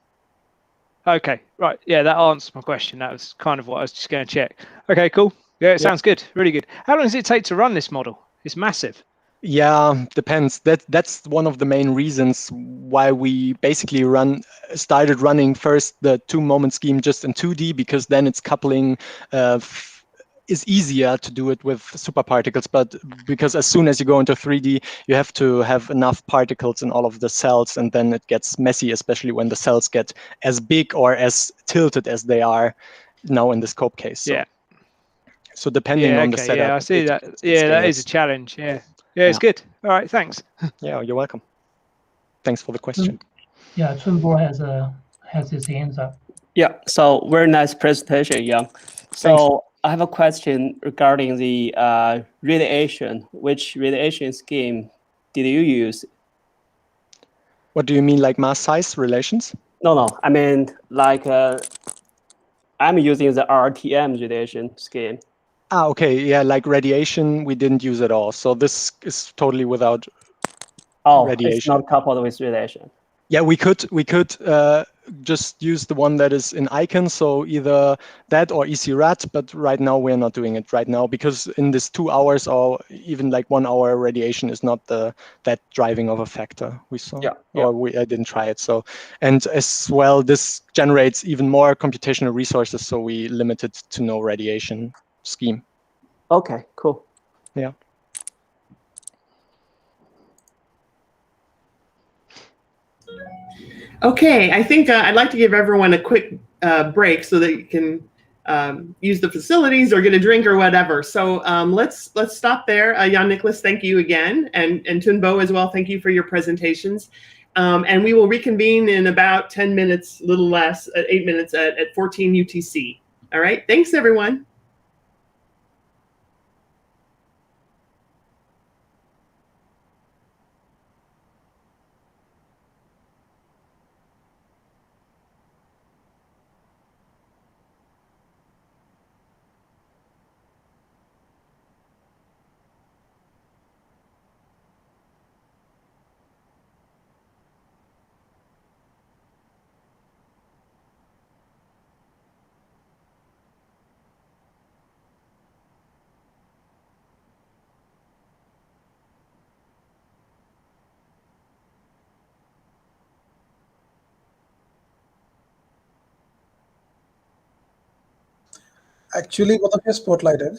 Okay, right. Yeah, that answers my question. That was kind of what I was just going to check. Okay, cool. Yeah, it sounds good. Really good. How long does it take to run this model? It's massive. Yeah, depends. That's one of the main reasons why we basically started running first the 2-moment scheme just in 2D, because then its coupling is easier to do it with superparticles. But because as soon as you go into 3D, you have to have enough particles in all of the cells, and then it gets messy, especially when the cells get as big or as tilted as they are now in the scope case. So. Yeah. So depending on the setup. Yeah, I see that. Yeah, that is a challenge. Yeah, it's good. All right, thanks. Yeah, you're welcome. Thanks for the question. Yeah, Chunbo has his hands up. Yeah, so very nice presentation, Yang. So Thanks. I have a question regarding the radiation. Which radiation scheme did you use? What do you mean, like mass size relations? No, I mean like I'm using the RTM radiation scheme. Okay, yeah, like radiation, we didn't use at all. So this is totally without radiation. It's not coupled with radiation. Yeah, we could just use the one that is in icon, so either that or ECRAT, but right now we're not doing it right now, because in this 2 hours or even like 1 hour, radiation is not that driving of a factor we saw. Or I didn't try it. So, and as well, this generates even more computational resources, so we limit it to no radiation scheme. Okay, cool. Yeah. Okay, I think I'd like to give everyone a quick break so that you can use the facilities or get a drink or whatever. So let's stop there. Jan Nicholas, thank you again, and Tunbo as well. Thank you for your presentations. And we will reconvene in about 10 minutes, a little less, 8 minutes at 14 UTC. All right, thanks everyone. Actually, both of you are spotlighted.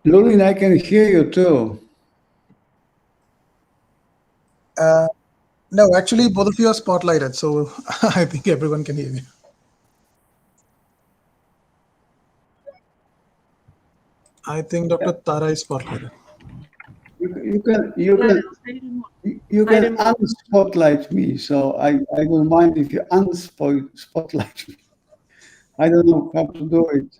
Lulin, I can hear you too. No, actually, both of you are spotlighted, so I think everyone can hear you. I think Dr. Tara is spotlighted. You can unspotlight me, so I don't mind if you unspotlight me. I don't know how to do it.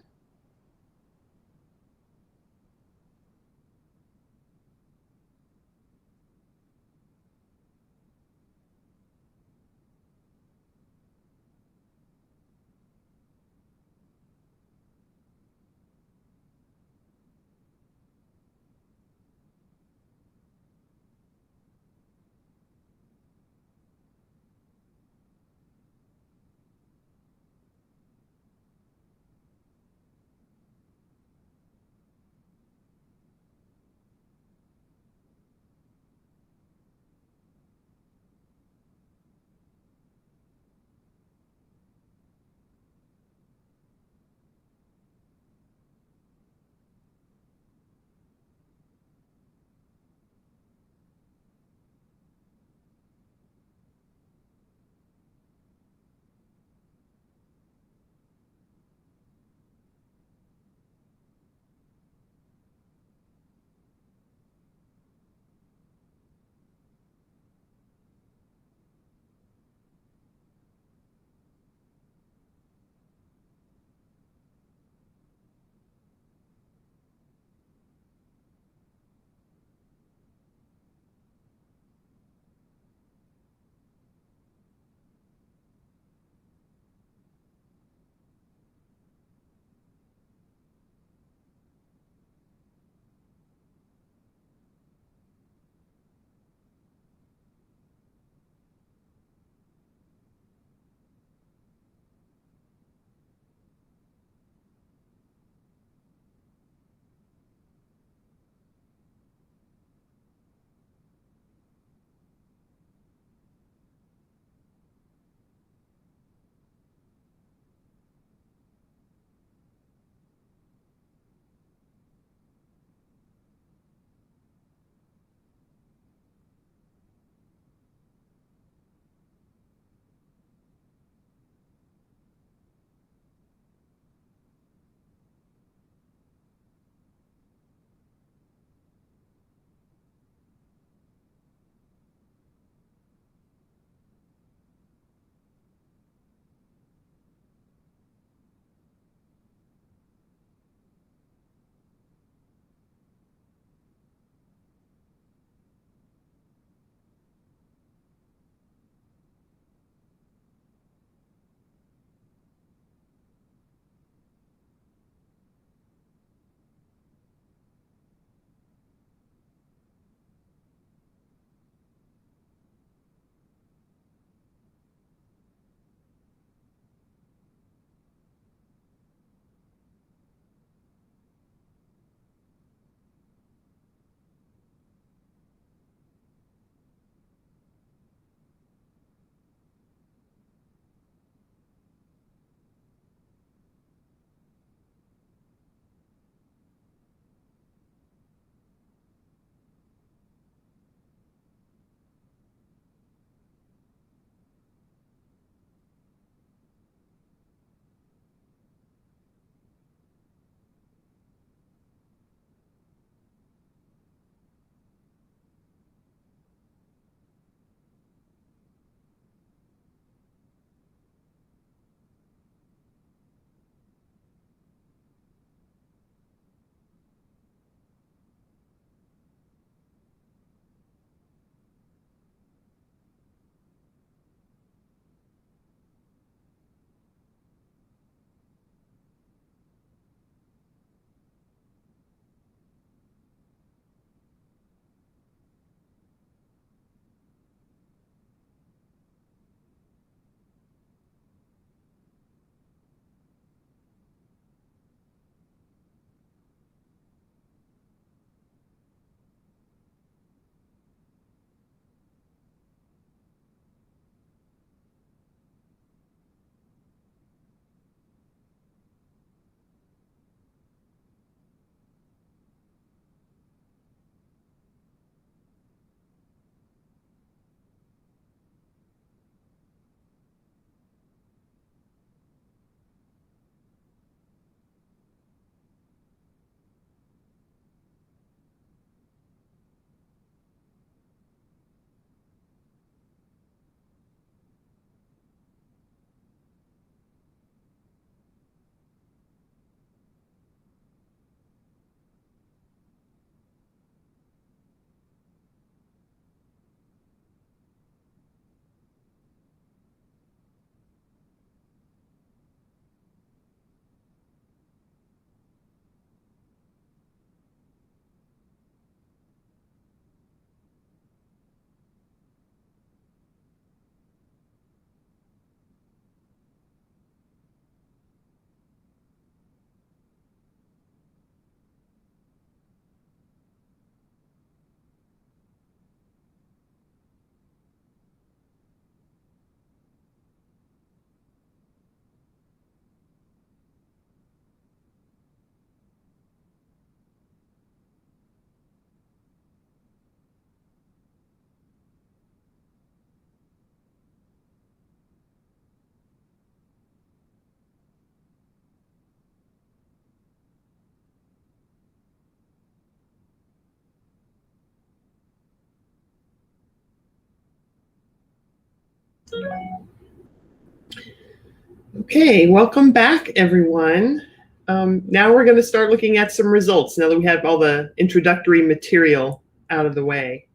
Okay, welcome back, everyone. Now we're going to start looking at some results now that we have all the introductory material out of the way.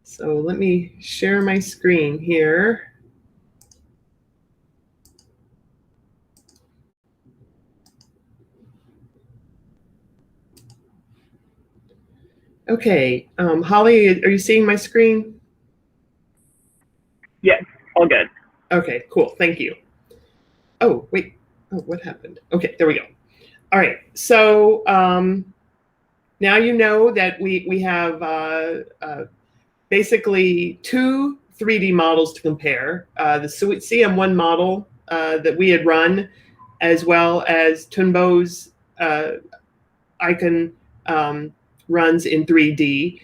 So let me share my screen here. Okay, Holly, are you seeing my screen? Yes, all good. Okay, cool, thank you. Oh, wait, oh, what happened? Okay, there we go. All right, so now you know that we have basically two 3D models to compare. The CM1 model that we had run, as well as Tunbo's icon runs in 3D.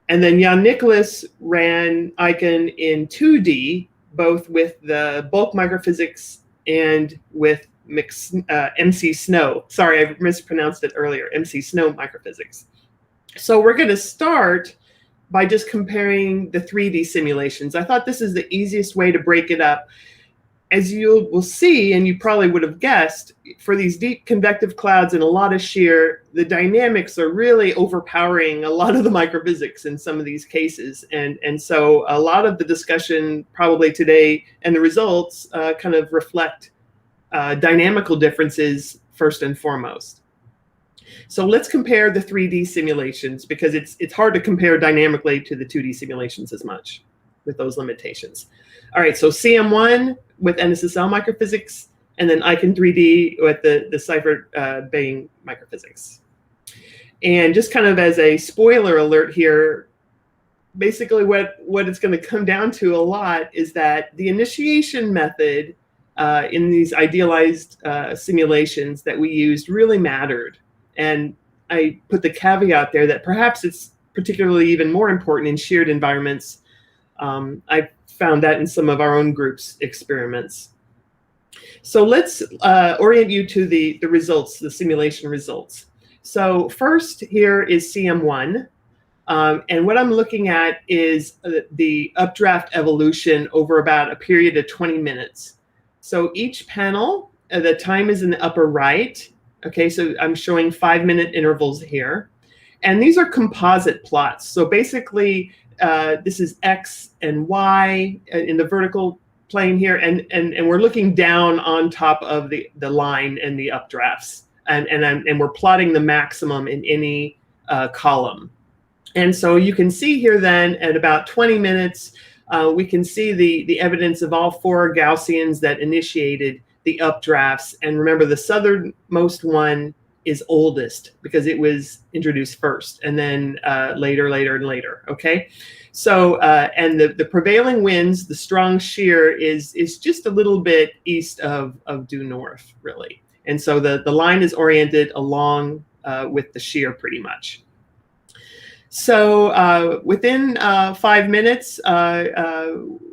And then Jan Nicholas ran icon in 2D, both with the bulk microphysics and with MC Snow. Sorry, I mispronounced it earlier, MC Snow microphysics. So we're going to start by just comparing the 3D simulations. I thought this is the easiest way to break it up. As you will see, and you probably would have guessed, for these deep convective clouds and a lot of shear, the dynamics are really overpowering a lot of the microphysics in some of these cases. And so a lot of the discussion probably today and the results kind of reflect dynamical differences first and foremost. So let's compare the 3D simulations, because it's hard to compare dynamically to the 2D simulations as much with those limitations. All right, so CM1 with NSSL microphysics, and then icon 3D with the Seifert Bayes microphysics. And just kind of as a spoiler alert here, basically what it's going to come down to a lot is that the initiation method in these idealized simulations that we used really mattered. And I put the caveat there that perhaps it's particularly even more important in sheared environments. I found that in some of our own group's experiments. So let's orient you to the results, the simulation results. So first here is CM1. And what I'm looking at is the updraft evolution over about a period of 20 minutes. So each panel, the time is in the upper right. Okay, so I'm showing 5-minute intervals here. And these are composite plots. So basically, this is X and Y in the vertical plane here, and we're looking down on top of the line and the updrafts. And we're plotting the maximum in any column. And so you can see here then at about 20 minutes, we can see the evidence of all 4 Gaussians that initiated the updrafts. And remember, the southernmost one is oldest because it was introduced first, and then later, and later, okay? So, and the prevailing winds, the strong shear is just a little bit east of due north, really. And so the line is oriented along with the shear pretty much. So within 5 minutes,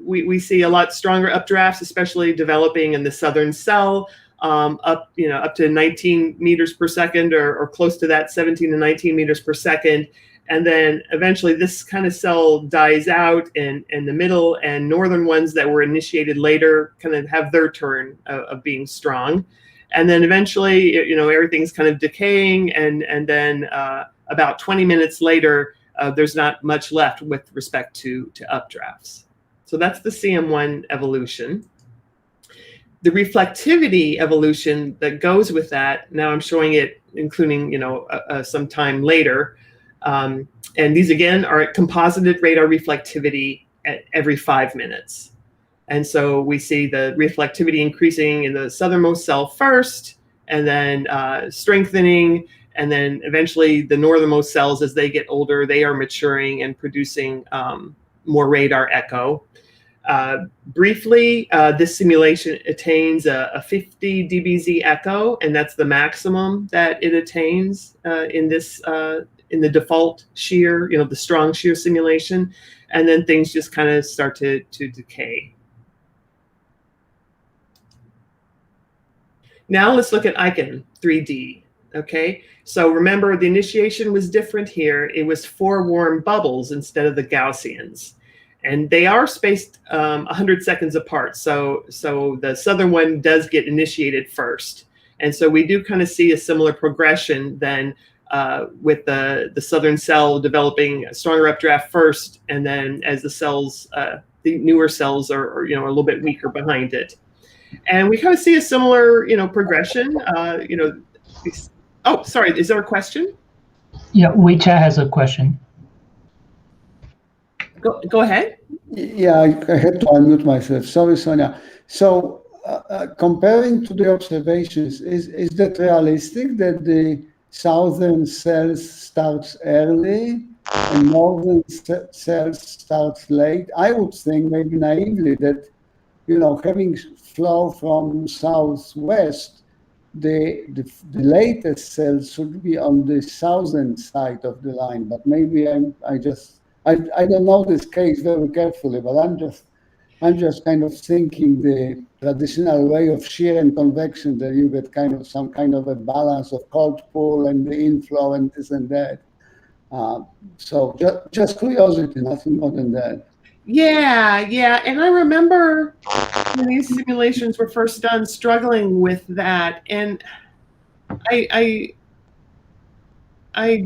we see a lot stronger updrafts, especially developing in the southern cell, up to 19 meters per second, or close to that, 17 to 19 meters per second. And then eventually this kind of cell dies out, and the middle and northern ones that were initiated later kind of have their turn of being strong. And then eventually, everything's kind of decaying, and then about 20 minutes later, there's not much left with respect to updrafts. So that's the CM1 evolution. The reflectivity evolution that goes with that, now I'm showing it including some time later. And these again are at composited radar reflectivity at every 5 minutes. And so we see the reflectivity increasing in the southernmost cell first, and then strengthening, and then eventually the northernmost cells, as they get older, they are maturing and producing more radar echo. Briefly, this simulation attains a 50 dBz echo, and that's the maximum that it attains in this in the default shear, the strong shear simulation, and then things just kind of start to decay. Now let's look at icon 3D. Okay, so remember the initiation was different here. It was 4 warm bubbles instead of the Gaussians. And they are spaced 100 seconds apart. So the southern one does get initiated first. And so we do kind of see a similar progression then with the southern cell developing a stronger updraft first, and then as the cells, the newer cells are a little bit weaker behind it. And we kind of see a similar progression. Oh, sorry, is there a question? Yeah, WeChat has a question. Go ahead. Yeah, I had to unmute myself. Sorry, Sonia. So comparing to the observations, is that realistic that the southern cells starts early and northern cells starts late? I would think maybe naively that, having flow from southwest, the latest cells should be on the southern side of the line, but maybe I don't know this case very carefully, but I'm just kind of thinking the traditional way of shear and convection, that you get some kind of a balance of cold pull and the inflow and this and that. So just curiosity, nothing more than that. Yeah. And I remember when these simulations were first done, struggling with that. And I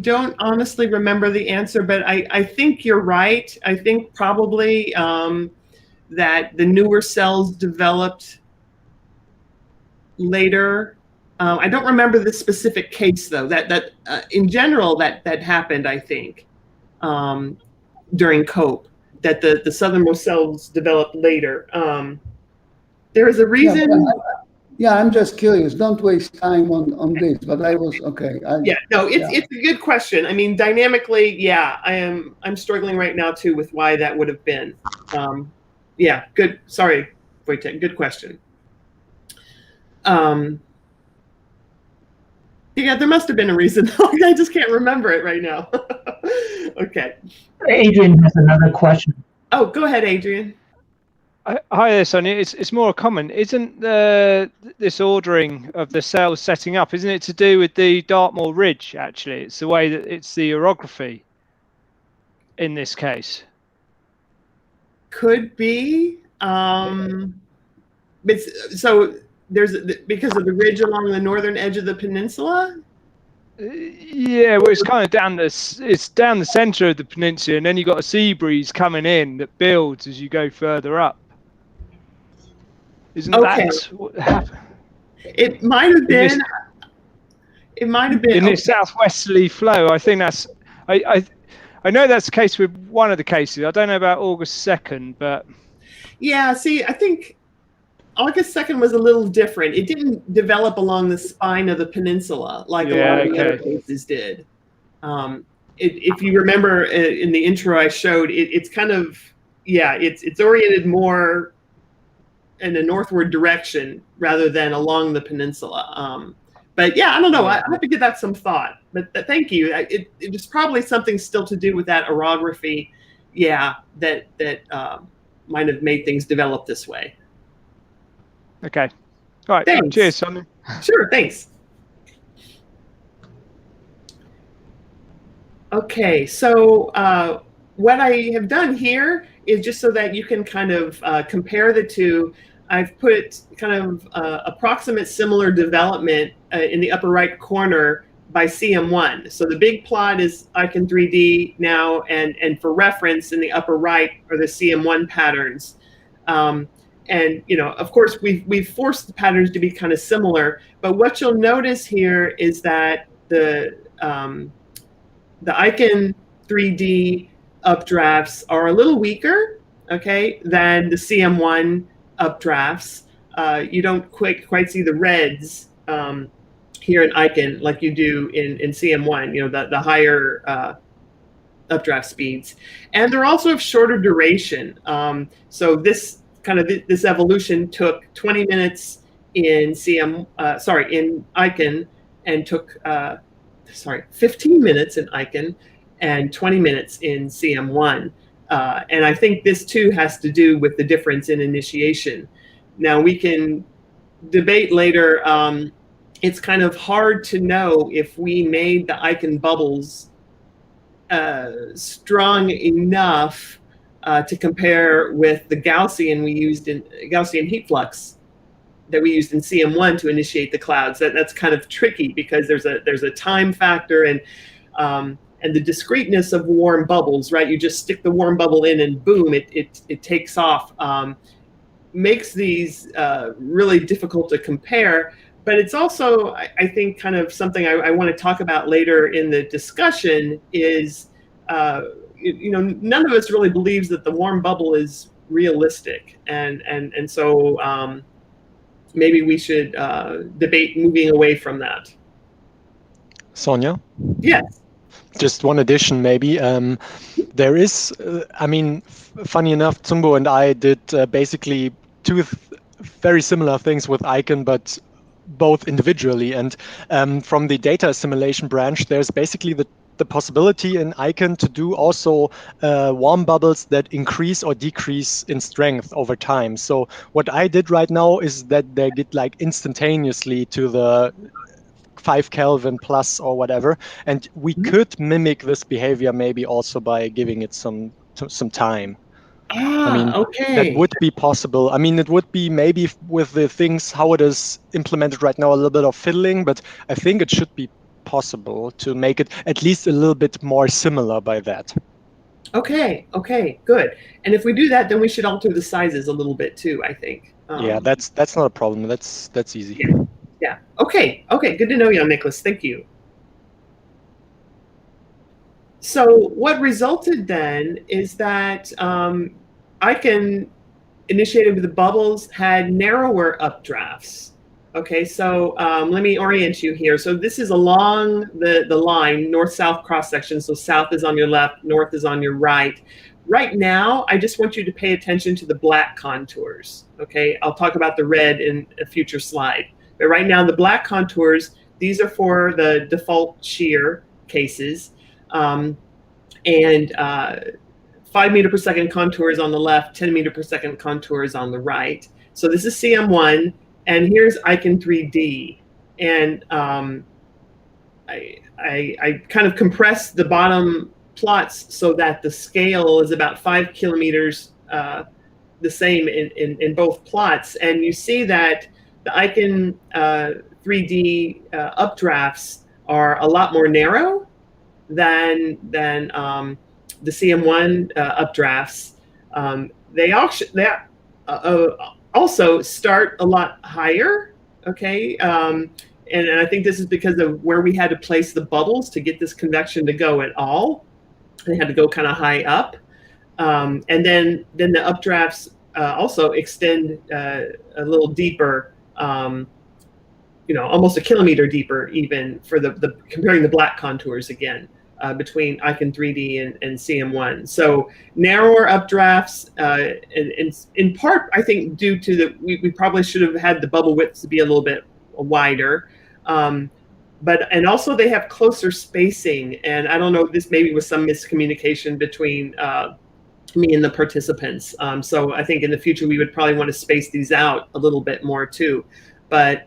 don't honestly remember the answer, but I think you're right. I think probably that the newer cells developed later. I don't remember the specific case though. That in general that happened. I think during COPE, that the southernmost cells developed later. There is a reason. Yeah, I'm just curious. Don't waste time on this. But I was okay. It's a good question. I mean, dynamically, yeah, I'm struggling right now too with why that would have been. Yeah, good. Sorry, Wojtek. Good question. Yeah, there must have been a reason. I just can't remember it right now. Okay. Adrian has another question. Oh, go ahead, Adrian. Hi there, Sonia. It's more a comment. Isn't this ordering of the cells setting up, isn't it to do with the Dartmoor Ridge, actually? It's the way that it's the orography in this case. Could be. So there's because of the ridge along the northern edge of the peninsula. Yeah, well, it's kind of down the center of the peninsula, and then you've got a sea breeze coming in that builds as you go further up. Isn't that what happened? It might have been. It might have been in this southwesterly flow. I think that's. I know that's the case with one of the cases. I don't know about August 2nd, but yeah. See, I think August 2nd was a little different. It didn't develop along the spine of the peninsula like a lot of the other cases did. If you remember in the intro I showed, it's kind of it's oriented more in a northward direction rather than along the peninsula. But yeah, I don't know. I have to give that some thought. But thank you. It is probably something still to do with that orography. Yeah, that might have made things develop this way. Okay. All right. Thanks. Cheers, Sonny. Sure. Thanks. Okay. So what I have done here is just so that you can kind of compare the two. I've put kind of approximate similar development in the upper right corner by CM1. So the big plot is Icon 3D now, and for reference in the upper right are the CM1 patterns. And of course, we've forced the patterns to be kind of similar. But what you'll notice here is that the Icon 3D updrafts are a little weaker, okay, than the CM1 updrafts. You don't quite see the reds here in Icon like you do in CM1. The higher updraft speeds, and they're also of shorter duration. So this evolution took 20 minutes in in Icon, and took 15 minutes in Icon and 20 minutes in CM1. And I think this too has to do with the difference in initiation. Now we can debate later. It's kind of hard to know if we made the Icon bubbles strong enough to compare with the Gaussian Gaussian heat flux that we used in CM1 to initiate the clouds. That's kind of tricky because there's a time factor and the discreteness of warm bubbles, right? You just stick the warm bubble in and boom, it takes off. Makes these really difficult to compare. But it's also, I think, kind of something I want to talk about later in the discussion is, none of us really believes that the warm bubble is realistic. And so maybe we should debate moving away from that. Sonia? Yes. Just one addition, maybe. There is, funny enough, Tsumbo and I did basically two very similar things with Icon, but both individually. And from the data assimilation branch, there's basically the possibility in Icon to do also warm bubbles that increase or decrease in strength over time. So what I did right now is that they get like instantaneously to the 5 Kelvin plus or whatever, and we could mimic this behavior maybe also by giving it some time. Okay. That would be possible. It would be maybe with the things how it is implemented right now a little bit of fiddling, but I think it should be possible to make it at least a little bit more similar by that. Okay, good. And if we do that, then we should alter the sizes a little bit too, I think. Yeah, that's not a problem. That's easy. Yeah. Okay. Good to know, Jan Nicholas. Thank you. So what resulted then is that Icon initiated with the bubbles had narrower updrafts. Okay, so let me orient you here. So this is along the line, north-south cross-section. So south is on your left, north is on your right. Right now, I just want you to pay attention to the black contours. Okay, I'll talk about the red in a future slide. But right now, the black contours, these are for the default shear cases. 5 meter per second contours on the left, 10 meter per second contours on the right. So this is CM1, and here's Icon 3D. And I kind of compressed the bottom plots so that the scale is about 5 kilometers the same in both plots. And you see that the Icon 3D updrafts are a lot more narrow than the CM1 updrafts. They also start a lot higher, okay? And I think this is because of where we had to place the bubbles to get this convection to go at all. They had to go kind of high up. And then the updrafts also extend a little deeper, almost a kilometer deeper even for the comparing the black contours again. Between Icon 3D and CM1. So narrower updrafts, and in part, I think due to we probably should have had the bubble widths to be a little bit wider. And also they have closer spacing. And I don't know, this maybe was some miscommunication between me and the participants. So I think in the future, we would probably want to space these out a little bit more too. But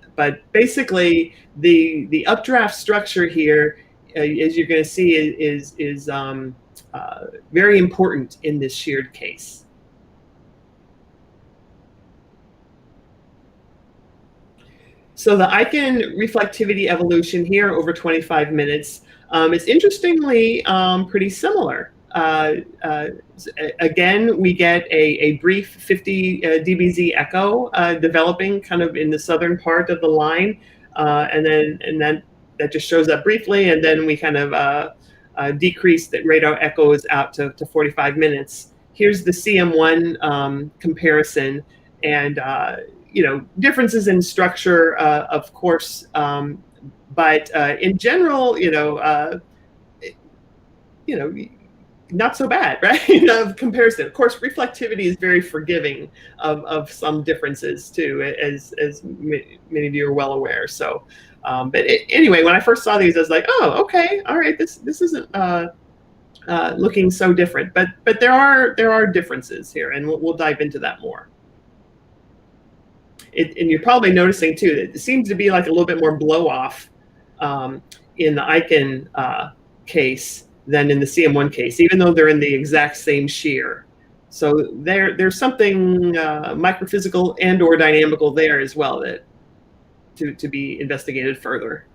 basically the updraft structure here, as you're going to see, is very important in this sheared case. So the Icon reflectivity evolution here over 25 minutes is interestingly pretty similar. Again, we get a brief 50 dBz echo developing kind of in the southern part of the line, and then that just shows up briefly, and then we kind of decrease that radar echoes out to 45 minutes. Here's the CM1 comparison, and differences in structure, of course, but in general, not so bad, right? Of comparison. Of course, reflectivity is very forgiving of some differences too, as many of you are well aware. So. But anyway, when I first saw these, I was like, "Oh, okay, all right. This isn't looking so different." But there are differences here, and we'll dive into that more. And you're probably noticing too that it seems to be like a little bit more blow off in the Icon case than in the CM1 case, even though they're in the exact same shear. So there's something microphysical and or dynamical there as well that to be investigated further.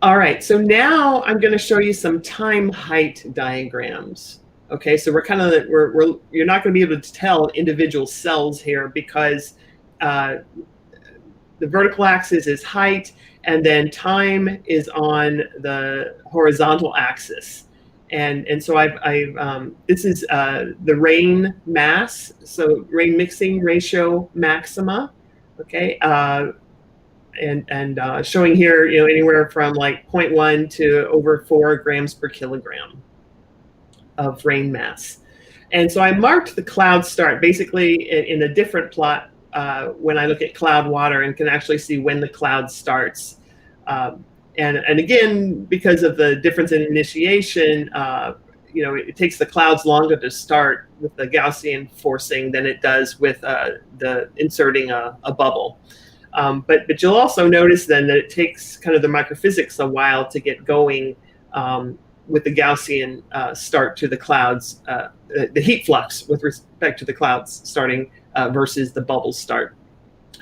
All right, so now I'm going to show you some time height diagrams. Okay, so you're not going to be able to tell individual cells here because the vertical axis is height, and then time is on the horizontal axis. And so this is the rain mass, so rain mixing ratio maxima. Okay. And showing here, anywhere from like 0.1 to over 4 grams per kilogram of rain mass. And so I marked the cloud start basically in a different plot when I look at cloud water and can actually see when the cloud starts. And again, because of the difference in initiation, it takes the clouds longer to start with the Gaussian forcing than it does with the inserting a bubble. But you'll also notice then that it takes kind of the microphysics a while to get going with the Gaussian start to the clouds, the heat flux with respect to the clouds starting versus the bubble start.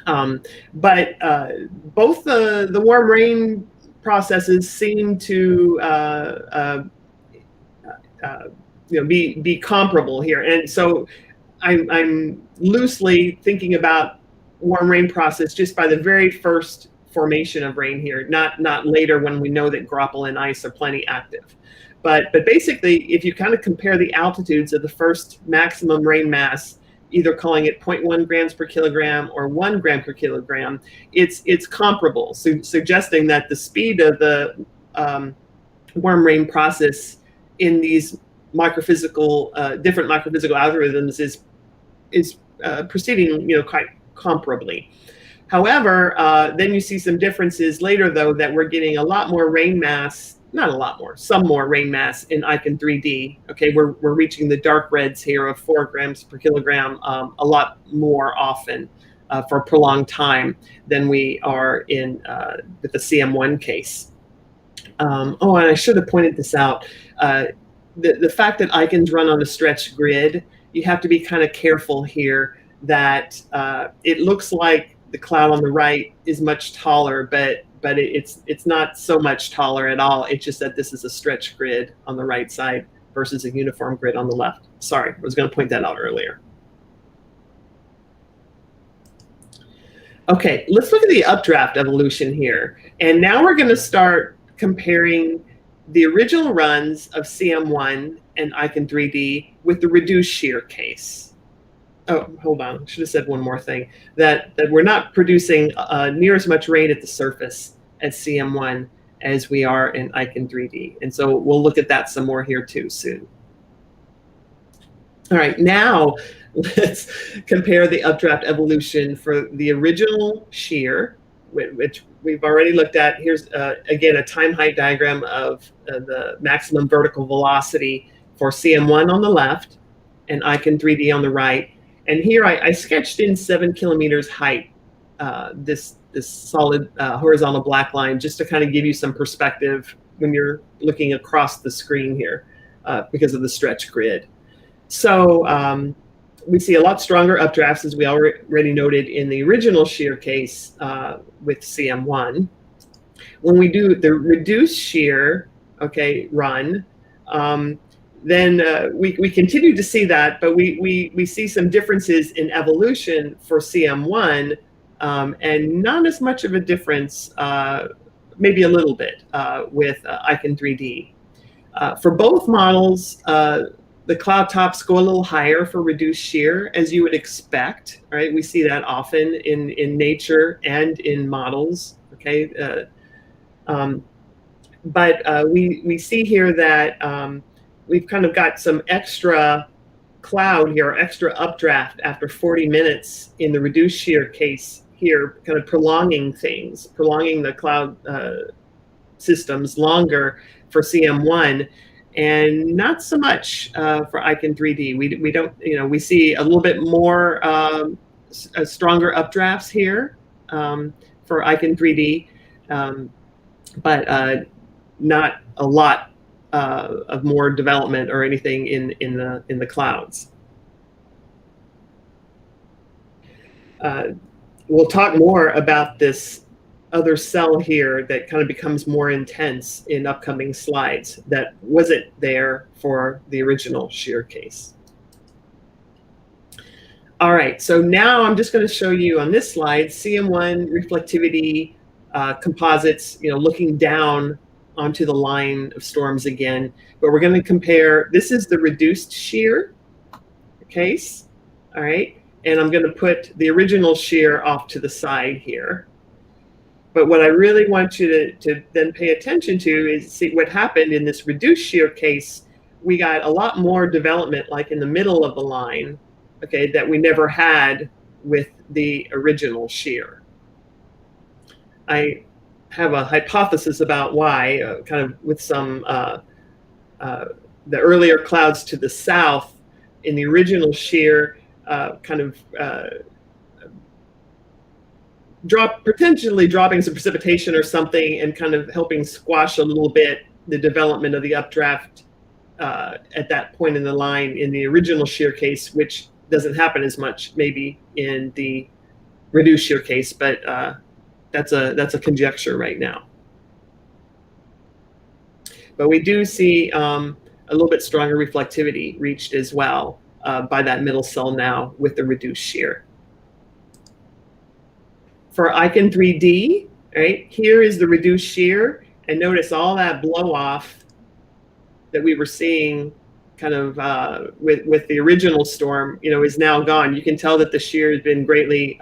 But both the warm rain processes seem to be comparable here. And so I'm loosely thinking about warm rain process just by the very first formation of rain here, not later when we know that graupel and ice are plenty active. But basically, if you kind of compare the altitudes of the first maximum rain mass, either calling it 0.1 grams per kilogram or 1 gram per kilogram, it's comparable, suggesting that the speed of the warm rain process in these different microphysical algorithms is proceeding quite comparably. However, then you see some differences later, though, that we're getting a lot more rain mass, not a lot more, some more rain mass in ICON 3D. Okay, we're reaching the dark reds here of 4 grams per kilogram a lot more often for a prolonged time than we are in with the CM1 case. And I should have pointed this out. The fact that icons run on a stretched grid, you have to be kind of careful here that it looks like the cloud on the right is much taller, but it's not so much taller at all. It's just that this is a stretched grid on the right side versus a uniform grid on the left. Sorry, I was going to point that out earlier. Okay, let's look at the updraft evolution here. And now we're going to start comparing the original runs of CM1 and ICON 3D with the reduced shear case. Oh, hold on. I should have said one more thing, that we're not producing near as much rain at the surface as CM1 as we are in ICON 3D. And so we'll look at that some more here too soon. All right, now let's compare the updraft evolution for the original shear, which we've already looked at. Here's, again, a time height diagram of the maximum vertical velocity for CM1 on the left and ICON 3D on the right. And here I sketched in 7 kilometers height, this solid horizontal black line, just to kind of give you some perspective when you're looking across the screen here because of the stretch grid. So we see a lot stronger updrafts, as we already noted in the original shear case with CM1. When we do the reduced shear, run, then we continue to see that, but we see some differences in evolution for CM1 and not as much of a difference, maybe a little bit with ICON 3D. For both models, the cloud tops go a little higher for reduced shear, as you would expect, right? We see that often in nature and in models, okay? But we see here that we've kind of got some extra cloud here, extra updraft after 40 minutes in the reduced shear case here, kind of prolonging things, prolonging the cloud systems longer for CM1, and not so much for ICON 3D. We don't, we see a little bit more stronger updrafts here for ICON 3D, but not a lot more development or anything in the clouds. We'll talk more about this other cell here that kind of becomes more intense in upcoming slides that wasn't there for the original shear case. All right, so now I'm just going to show you on this slide CM1 reflectivity composites, looking down onto the line of storms again. But we're going to compare, this is the reduced shear case, all right? And I'm going to put the original shear off to the side here. But what I really want you to then pay attention to is see what happened in this reduced shear case. We got a lot more development like in the middle of the line, okay, that we never had with the original shear. I have a hypothesis about why, kind of with some, the earlier clouds to the south in the original shear potentially dropping some precipitation or something and kind of helping squash a little bit the development of the updraft at that point in the line in the original shear case, which doesn't happen as much maybe in the reduced shear case, but that's a conjecture right now. But we do see a little bit stronger reflectivity reached as well by that middle cell now with the reduced shear. For Icon 3D, right, here is the reduced shear, and notice all that blow off that we were seeing kind of with the original storm, is now gone. You can tell that the shear has been greatly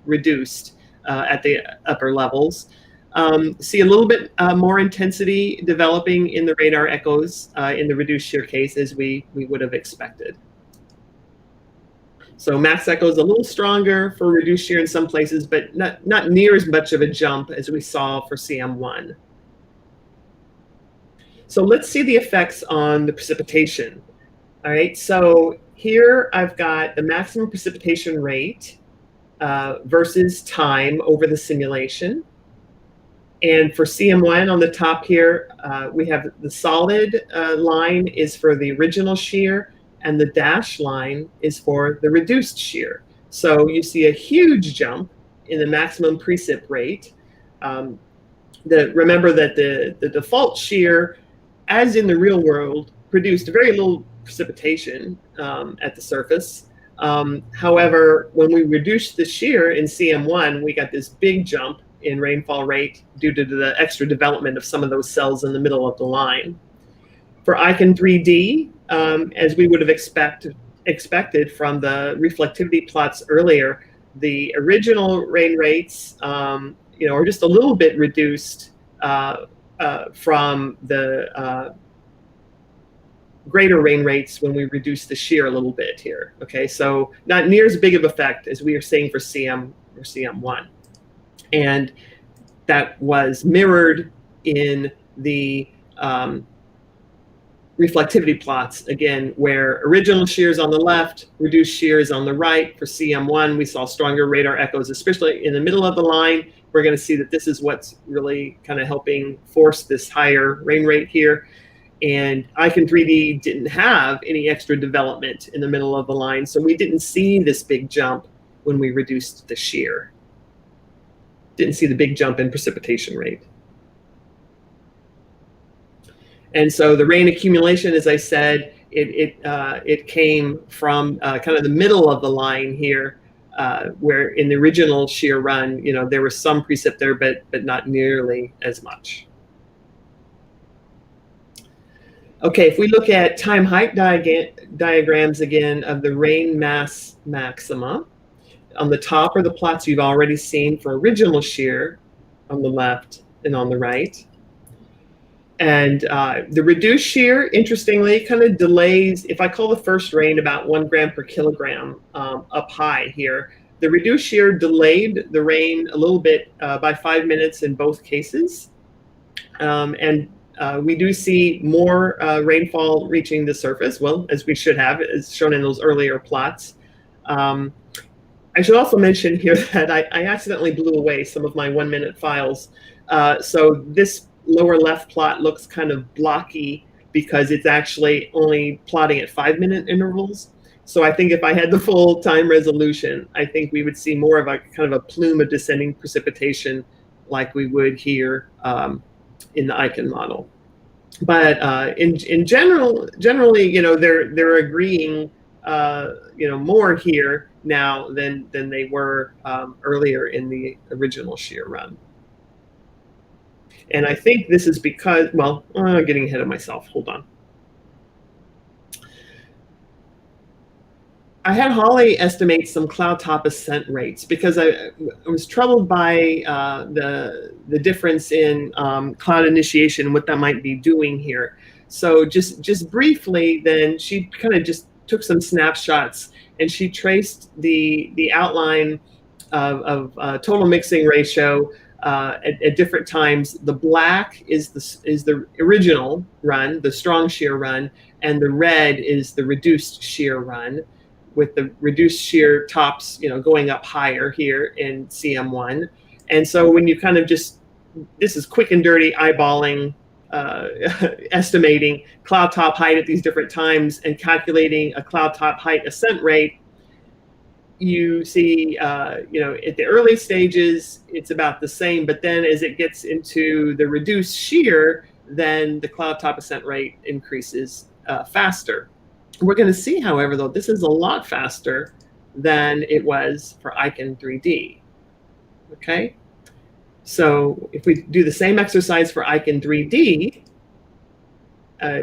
reduced at the upper levels. See a little bit more intensity developing in the radar echoes in the reduced shear case as we would have expected. So max echo is a little stronger for reduced shear in some places, but not near as much of a jump as we saw for CM1. So let's see the effects on the precipitation. All right, so here I've got the maximum precipitation rate versus time over the simulation. And for CM1 on the top here, we have the solid line is for the original shear, and the dashed line is for the reduced shear. So you see a huge jump in the maximum precip rate. Remember that the default shear, as in the real world, produced very little precipitation at the surface. However, when we reduced the shear in CM1, we got this big jump in rainfall rate due to the extra development of some of those cells in the middle of the line. For Icon 3D, as we would have expected from the reflectivity plots earlier, the original rain rates, are just a little bit reduced from the greater rain rates when we reduce the shear a little bit here. Okay, so not near as big of effect as we are seeing for CM or CM1, and that was mirrored in the reflectivity plots, again, where original shear is on the left, reduced shear is on the right. For CM1, we saw stronger radar echoes, especially in the middle of the line. We're going to see that this is what's really kind of helping force this higher rain rate here. And Icon 3D didn't have any extra development in the middle of the line, so we didn't see this big jump when we reduced the shear. Didn't see the big jump in precipitation rate. And so the rain accumulation, as I said, it came from kind of the middle of the line here, where in the original shear run, there was some precip there, but not nearly as much. Okay, if we look at time height diagrams again of the rain mass maxima, on the top are the plots you've already seen for original shear on the left and on the right. And the reduced shear, interestingly, kind of delays, if I call the first rain about 1 gram per kilogram up high here, the reduced shear delayed the rain a little bit by 5 minutes in both cases. And we do see more rainfall reaching the surface, well, as we should have, as shown in those earlier plots. I should also mention here that I accidentally blew away some of my 1-minute files. So this lower left plot looks kind of blocky because it's actually only plotting at 5-minute intervals. So I think if I had the full time resolution, I think we would see more of a kind of a plume of descending precipitation like we would here in the Icahn model. But in generally, you know, they're agreeing, you know, more here now than they were earlier in the original shear run. And I think this is because, well, I'm getting ahead of myself. Hold on. I had Holly estimate some cloud top ascent rates because I was troubled by the difference in cloud initiation, what that might be doing here. So just briefly, then she kind of just took some snapshots and she traced the outline of total mixing ratio at different times. The black is the original run, the strong shear run, and the red is the reduced shear run, with the reduced shear tops, you know, going up higher here in CM1. And so when you kind of just, this is quick and dirty eyeballing, estimating cloud top height at these different times and calculating a cloud top height ascent rate, you see, you know, at the early stages, it's about the same, but then as it gets into the reduced shear, then the cloud top ascent rate increases faster. We're going to see, however, though, this is a lot faster than it was for Icahn 3D. Okay, so if we do the same exercise for Icahn 3D,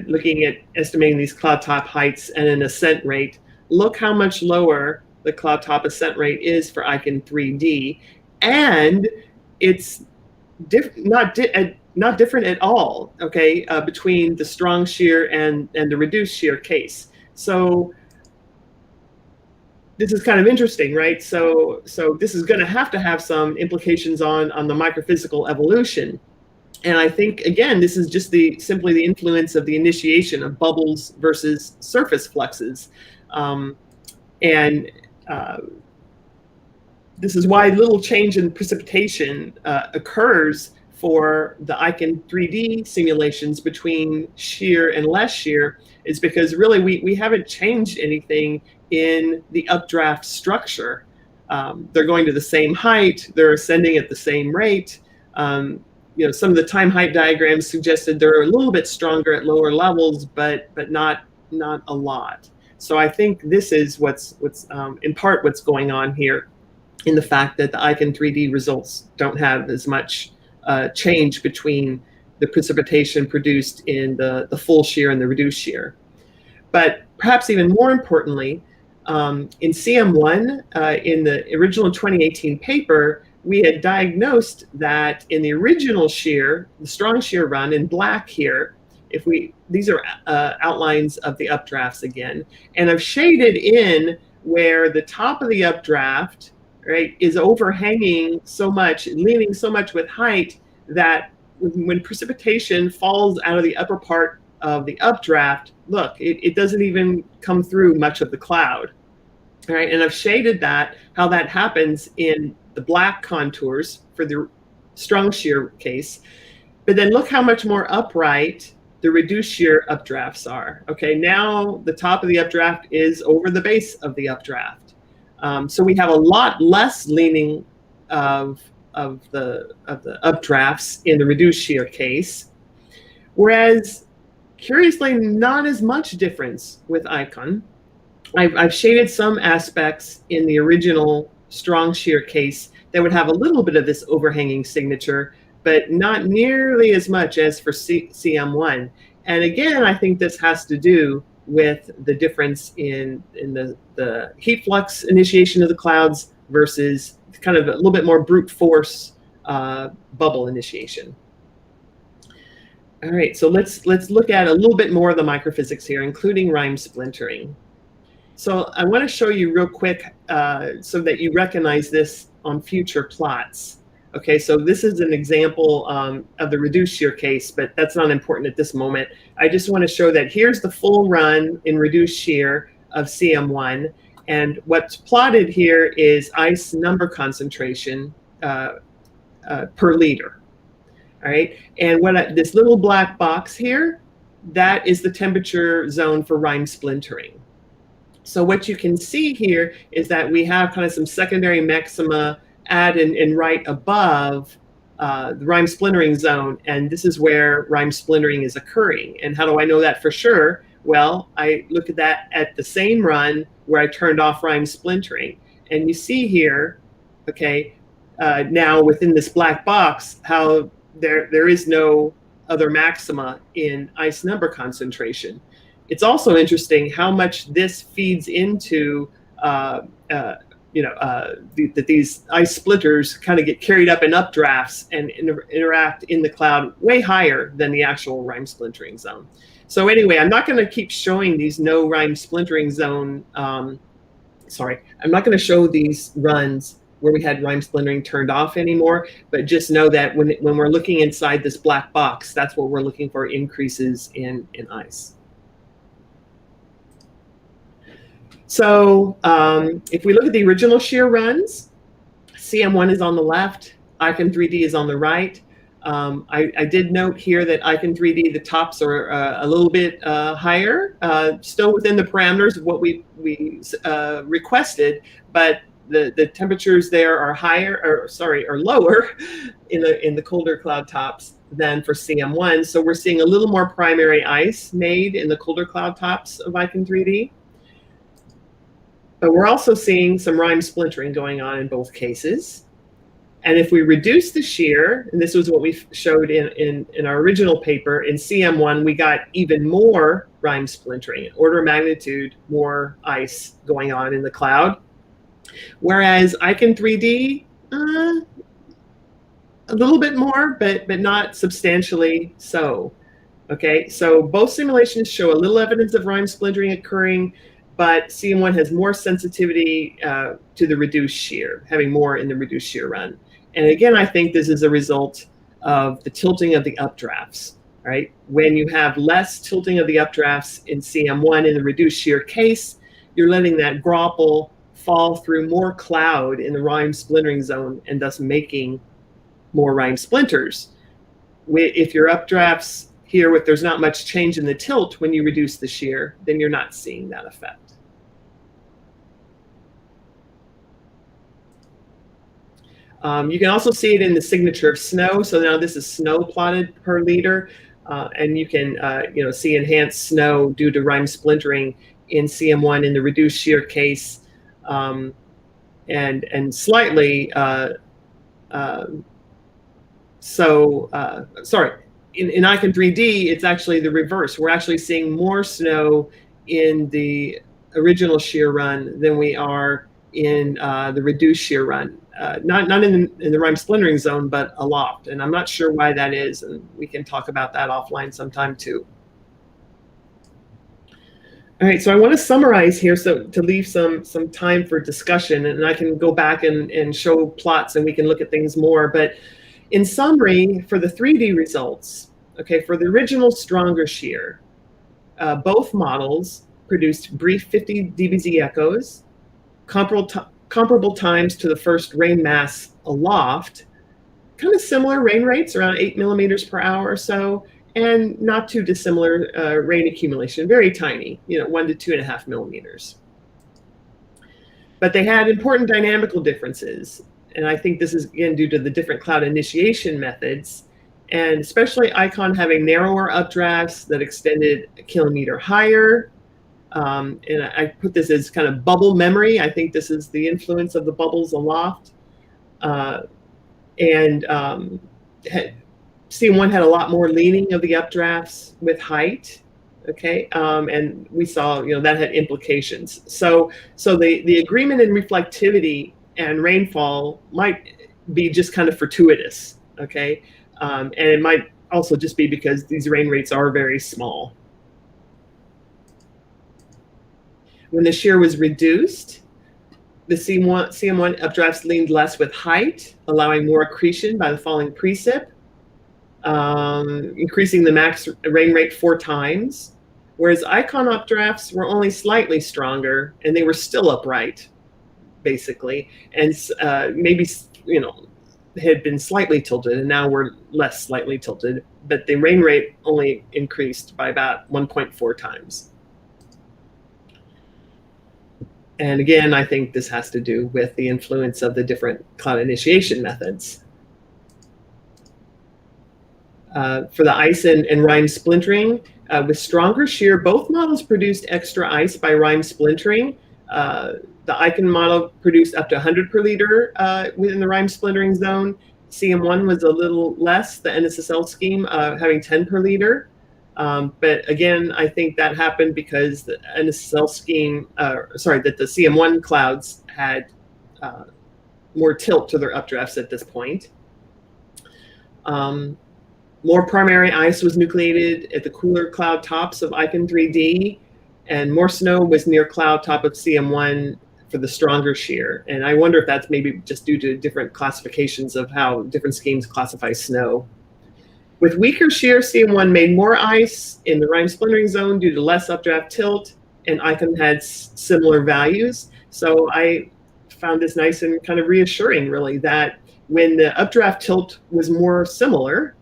looking at estimating these cloud top heights and an ascent rate, look how much lower the cloud top ascent rate is for Icahn 3D, and it's not different at all. Okay, between the strong shear and the reduced shear case. So this is kind of interesting, right? So this is going to have some implications on the microphysical evolution. And I think, again, this is just simply the influence of the initiation of bubbles versus surface fluxes. This is why little change in precipitation occurs for the Icahn 3D simulations between shear and less shear, is because really we haven't changed anything in the updraft structure. They're going to the same height, they're ascending at the same rate. You know, some of the time height diagrams suggested they're a little bit stronger at lower levels, but not a lot. So I think this is what's in part what's going on here, in the fact that the Icahn 3D results don't have as much change between the precipitation produced in the full shear and the reduced shear. But perhaps even more importantly, in CM1, in the original 2018 paper, we had diagnosed that in the original shear, the strong shear run in black here, these are outlines of the updrafts again, and I've shaded in where the top of the updraft, right, is overhanging so much, leaning so much with height that when precipitation falls out of the upper part of the updraft, look, it doesn't even come through much of the cloud. All right, and I've shaded that, how that happens in the black contours for the strong shear case. But then look how much more upright the reduced shear updrafts are. Okay, now the top of the updraft is over the base of the updraft. So we have a lot less leaning of the updrafts in the reduced shear case, whereas curiously not as much difference with Icahn. I've shaded some aspects in the original strong shear case that would have a little bit of this overhanging signature, but not nearly as much as for CM1. And again, I think this has to do with the difference in the heat flux initiation of the clouds versus kind of a little bit more brute force bubble initiation. All right, so let's look at a little bit more of the microphysics here, including Rime splintering. So I want to show you real quick so that you recognize this on future plots. Okay, so this is an example of the reduced shear case, but that's not important at this moment. I just want to show that here's the full run in reduced shear of CM1, and what's plotted here is ice number concentration per liter. All right, and this little black box here that is the temperature zone for rime splintering. So what you can see here is that we have kind of some secondary maxima at and right above the rime splintering zone, and this is where rime splintering is occurring. And how do I know that for sure? Well, I look at that at the same run where I turned off rime splintering, and you see here, okay, now within this black box, how there is no other maxima in ice number concentration. It's also interesting how much this feeds into that these ice splitters kind of get carried up in updrafts and interact in the cloud way higher than the actual rime splintering zone. So anyway, I'm not going to keep showing these no rime splintering zone. I'm not going to show these runs where we had rime splintering turned off anymore, but just know that when we're looking inside this black box, that's what we're looking for, increases in ice. So if we look at the original shear runs, CM1 is on the left, Icon 3D is on the right. I did note here that Icon 3D, the tops are a little bit higher, still within the parameters of what we requested, but the temperatures there are lower in the colder cloud tops than for CM1. So we're seeing a little more primary ice made in the colder cloud tops of Icon 3D. But we're also seeing some rime splintering going on in both cases. And if we reduce the shear, and this was what we showed in our original paper, in CM1, we got even more rime splintering, order of magnitude more ice going on in the cloud. Whereas Icon 3D, a little bit more, but not substantially so. Okay, so both simulations show a little evidence of rime splintering occurring, but CM1 has more sensitivity to the reduced shear, having more in the reduced shear run. And again, I think this is a result of the tilting of the updrafts, right? When you have less tilting of the updrafts in CM1 in the reduced shear case, you're letting that grapple fall through more cloud in the rime splintering zone and thus making more rime splinters. If your updrafts here, if there's not much change in the tilt when you reduce the shear, then you're not seeing that effect. You can also see it in the signature of snow. So now this is snow plotted per liter, and you can see enhanced snow due to rime splintering in CM1 in the reduced shear case, and slightly in Icon 3D, it's actually the reverse. We're actually seeing more snow in the original shear run than we are in the reduced shear run. Not in the rime splintering zone, but aloft. And I'm not sure why that is, and we can talk about that offline sometime too. All right, so I want to summarize here so to leave some time for discussion, and I can go back and show plots and we can look at things more. But in summary, for the 3D results, okay, for the original stronger shear, both models produced brief 50 dBz echoes, comparable times to the first rain mass aloft, kind of similar rain rates, around 8 millimeters per hour or so, and not too dissimilar rain accumulation, very tiny, 1 to 2.5 millimeters. But they had important dynamical differences. And I think this is, again, due to the different cloud initiation methods, and especially Icon having narrower updrafts that extended a kilometer higher. And I put this as kind of bubble memory. I think this is the influence of the bubbles aloft. CM1 had a lot more leaning of the updrafts with height. Okay, and we saw, that had implications. So the agreement in reflectivity and rainfall might be just kind of fortuitous, okay? And it might also just be because these rain rates are very small. When the shear was reduced, the CM1 updrafts leaned less with height, allowing more accretion by the falling precip, increasing the max rain rate 4 times, whereas Icon updrafts were only slightly stronger, and they were still upright, basically, and maybe had been slightly tilted, and now we're less slightly tilted, but the rain rate only increased by about 1.4 times. And again, I think this has to do with the influence of the different cloud initiation methods. For the ice and rime splintering, with stronger shear, both models produced extra ice by rime splintering. The Icon model produced up to 100 per liter within the rime splintering zone. CM1 was a little less, the NSSL scheme having 10 per liter. But again, I think that happened because the NSSL scheme, that the CM1 clouds had more tilt to their updrafts at this point. More primary ice was nucleated at the cooler cloud tops of Icon 3D, and more snow was near cloud top of CM1 for the stronger shear. And I wonder if that's maybe just due to different classifications of how different schemes classify snow. With weaker shear, CM1 made more ice in the rime splintering zone due to less updraft tilt, and Icon had similar values. So I found this nice and kind of reassuring, really, that when the updraft tilt was more similar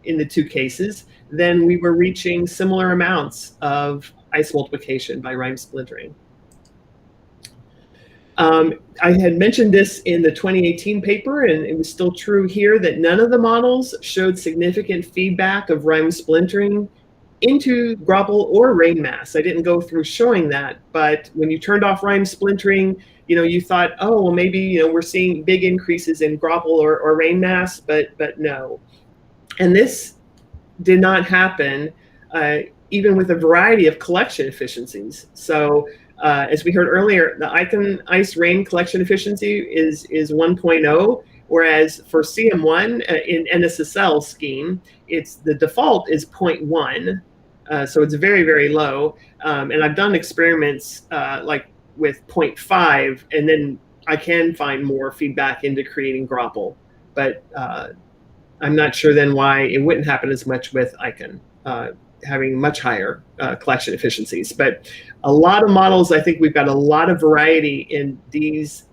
in the two cases, then we were reaching similar amounts of ice multiplication by rime splintering. I had mentioned this in the 2018 paper, and it was still true here, that none of the models showed significant feedback of rime splintering into Grapple or rain mass. I didn't go through showing that, but when you turned off rime splintering, you thought, oh, well, maybe we're seeing big increases in Grapple or rain mass, but no. And this did not happen even with a variety of collection efficiencies. So as we heard earlier, the Icon ice rain collection efficiency is 1.0, whereas for CM1 in NSSL scheme, the default is 0.1. So it's very, very low. And I've done experiments like with 0.5, and then I can find more feedback into creating Grapple. But I'm not sure then why it wouldn't happen as much with Icon, having much higher collection efficiencies. But a lot of models, I think we've got a lot of variety in these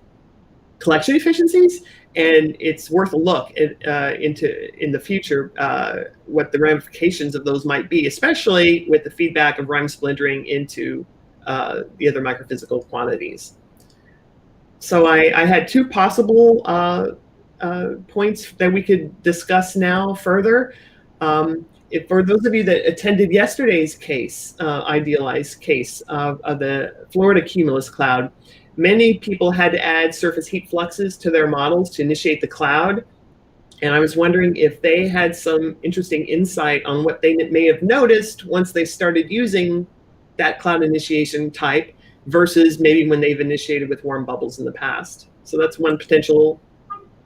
collection efficiencies, and it's worth a look at, in the future what the ramifications of those might be, especially with the feedback of rime splintering into the other microphysical quantities. So I had two possible points that we could discuss now further. For those of you that attended yesterday's case, idealized case of the Florida cumulus cloud, many people had to add surface heat fluxes to their models to initiate the cloud. And I was wondering if they had some interesting insight on what they may have noticed once they started using that cloud initiation type versus maybe when they've initiated with warm bubbles in the past. So that's one potential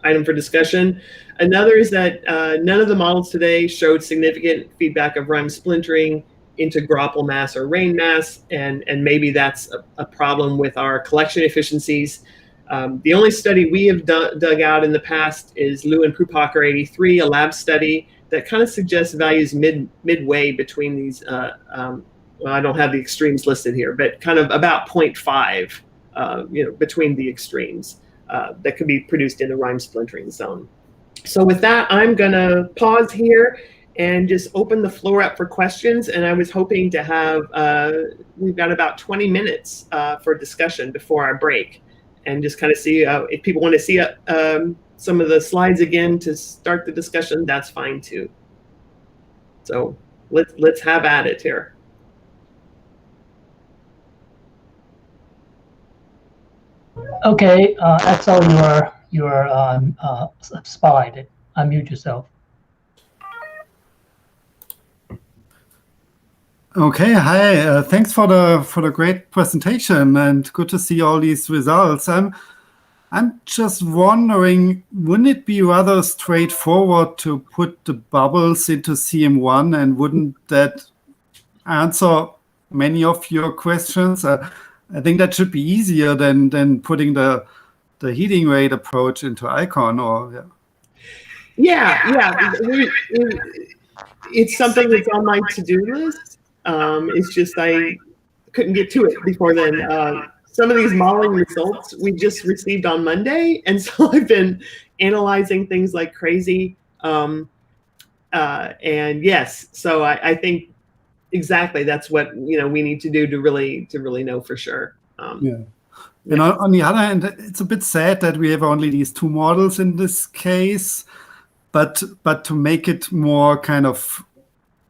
item for discussion. Another is that none of the models today showed significant feedback of rime splintering into Grapple mass or rain mass, and maybe that's a problem with our collection efficiencies. The only study we have dug out in the past is Liu and Prupacher 83, a lab study that kind of suggests values midway between these, well, I don't have the extremes listed here, but kind of about 0.5, between the extremes. That could be produced in the rime splintering zone. So with that, I'm going to pause here and just open the floor up for questions. And I was hoping to have, we've got about 20 minutes for discussion before our break, and just kind of see if people want to see some of the slides again to start the discussion, that's fine too. So let's have at it here. Okay, Axel, you're spotlighted. Unmute yourself. Okay, hi. Thanks for the great presentation, and good to see all these results. I'm just wondering, wouldn't it be rather straightforward to put the bubbles into CM1, and wouldn't that answer many of your questions? I think that should be easier than putting the heating rate approach into Icon, or yeah. It's something that's on my to-do list. It's just I couldn't get to it before then. Some of these modeling results we just received on Monday, and so I've been analyzing things like crazy. And yes, so I think exactly that's what we need to do to really know for sure. Yeah. And on the other hand, it's a bit sad that we have only these two models in this case, but to make it more kind of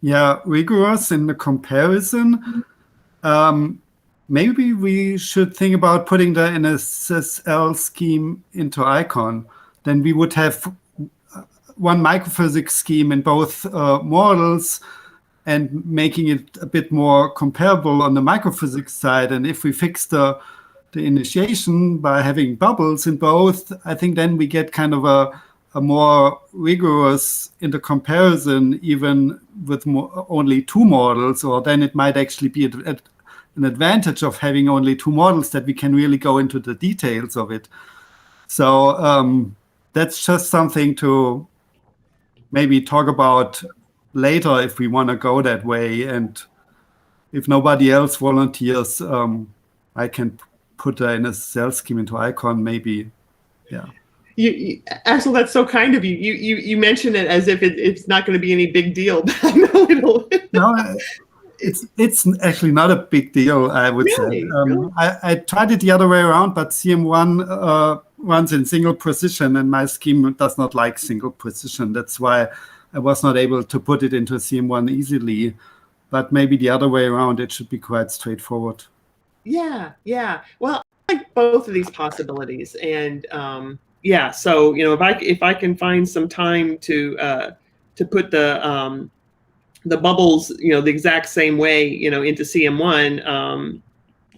rigorous in the comparison, maybe we should think about putting the NSSL scheme into ICON. Then we would have one microphysics scheme in both models and making it a bit more comparable on the microphysics side. And if we fix the initiation by having bubbles in both, I think then we get kind of a more rigorous in the comparison, even with only two models, or then it might actually be an advantage of having only two models, that we can really go into the details of it. So that's just something to maybe talk about later if we want to go that way. And if nobody else volunteers, I can put in a cell scheme into ICON, maybe. Yeah. Axel, that's so kind of you. You mention it as if it's not going to be any big deal. But I know it'll. No, it's actually not a big deal, I would say. Really? I tried it the other way around, but CM1 runs in single precision, and my scheme does not like single precision. That's why I was not able to put it into CM1 easily. But maybe the other way around, it should be quite straightforward. Yeah. Well, I like both of these possibilities, and so if I can find some time to put the bubbles, the exact same way, into CM1,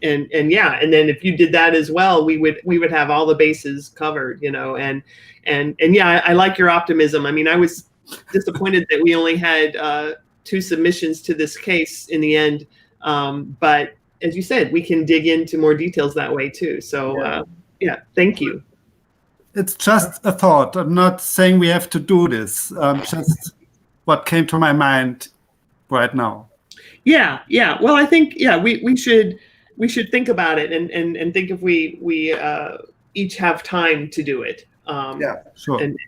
and then if you did that as well, we would have all the bases covered, and I like your optimism. I mean, I was disappointed that we only had 2 submissions to this case in the end, but as you said, we can dig into more details that way too. So thank you. It's just a thought. I'm not saying we have to do this. Just what came to my mind right now. Yeah. Well, I think we should think about it and think if we each have time to do it. Yeah, sure. And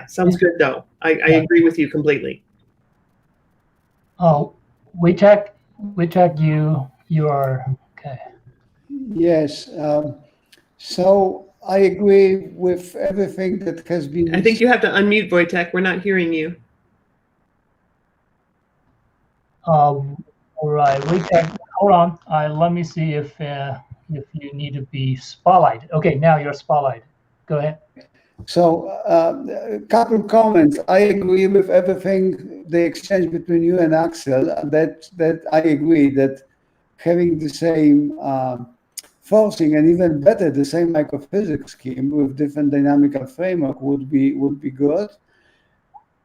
sounds good though. I agree with you completely. Oh, we check you are okay. Yes. So I agree with everything that has been. I think you have to unmute, Wojtek. We're not hearing you. All right, hold on. Let me see if you need to be spotlighted. Okay, now you're spotlighted. Go ahead. So a couple of comments. I agree with everything, the exchange between you and Axel. That I agree that having the same forcing, and even better, the same microphysics scheme with different dynamical framework would be good.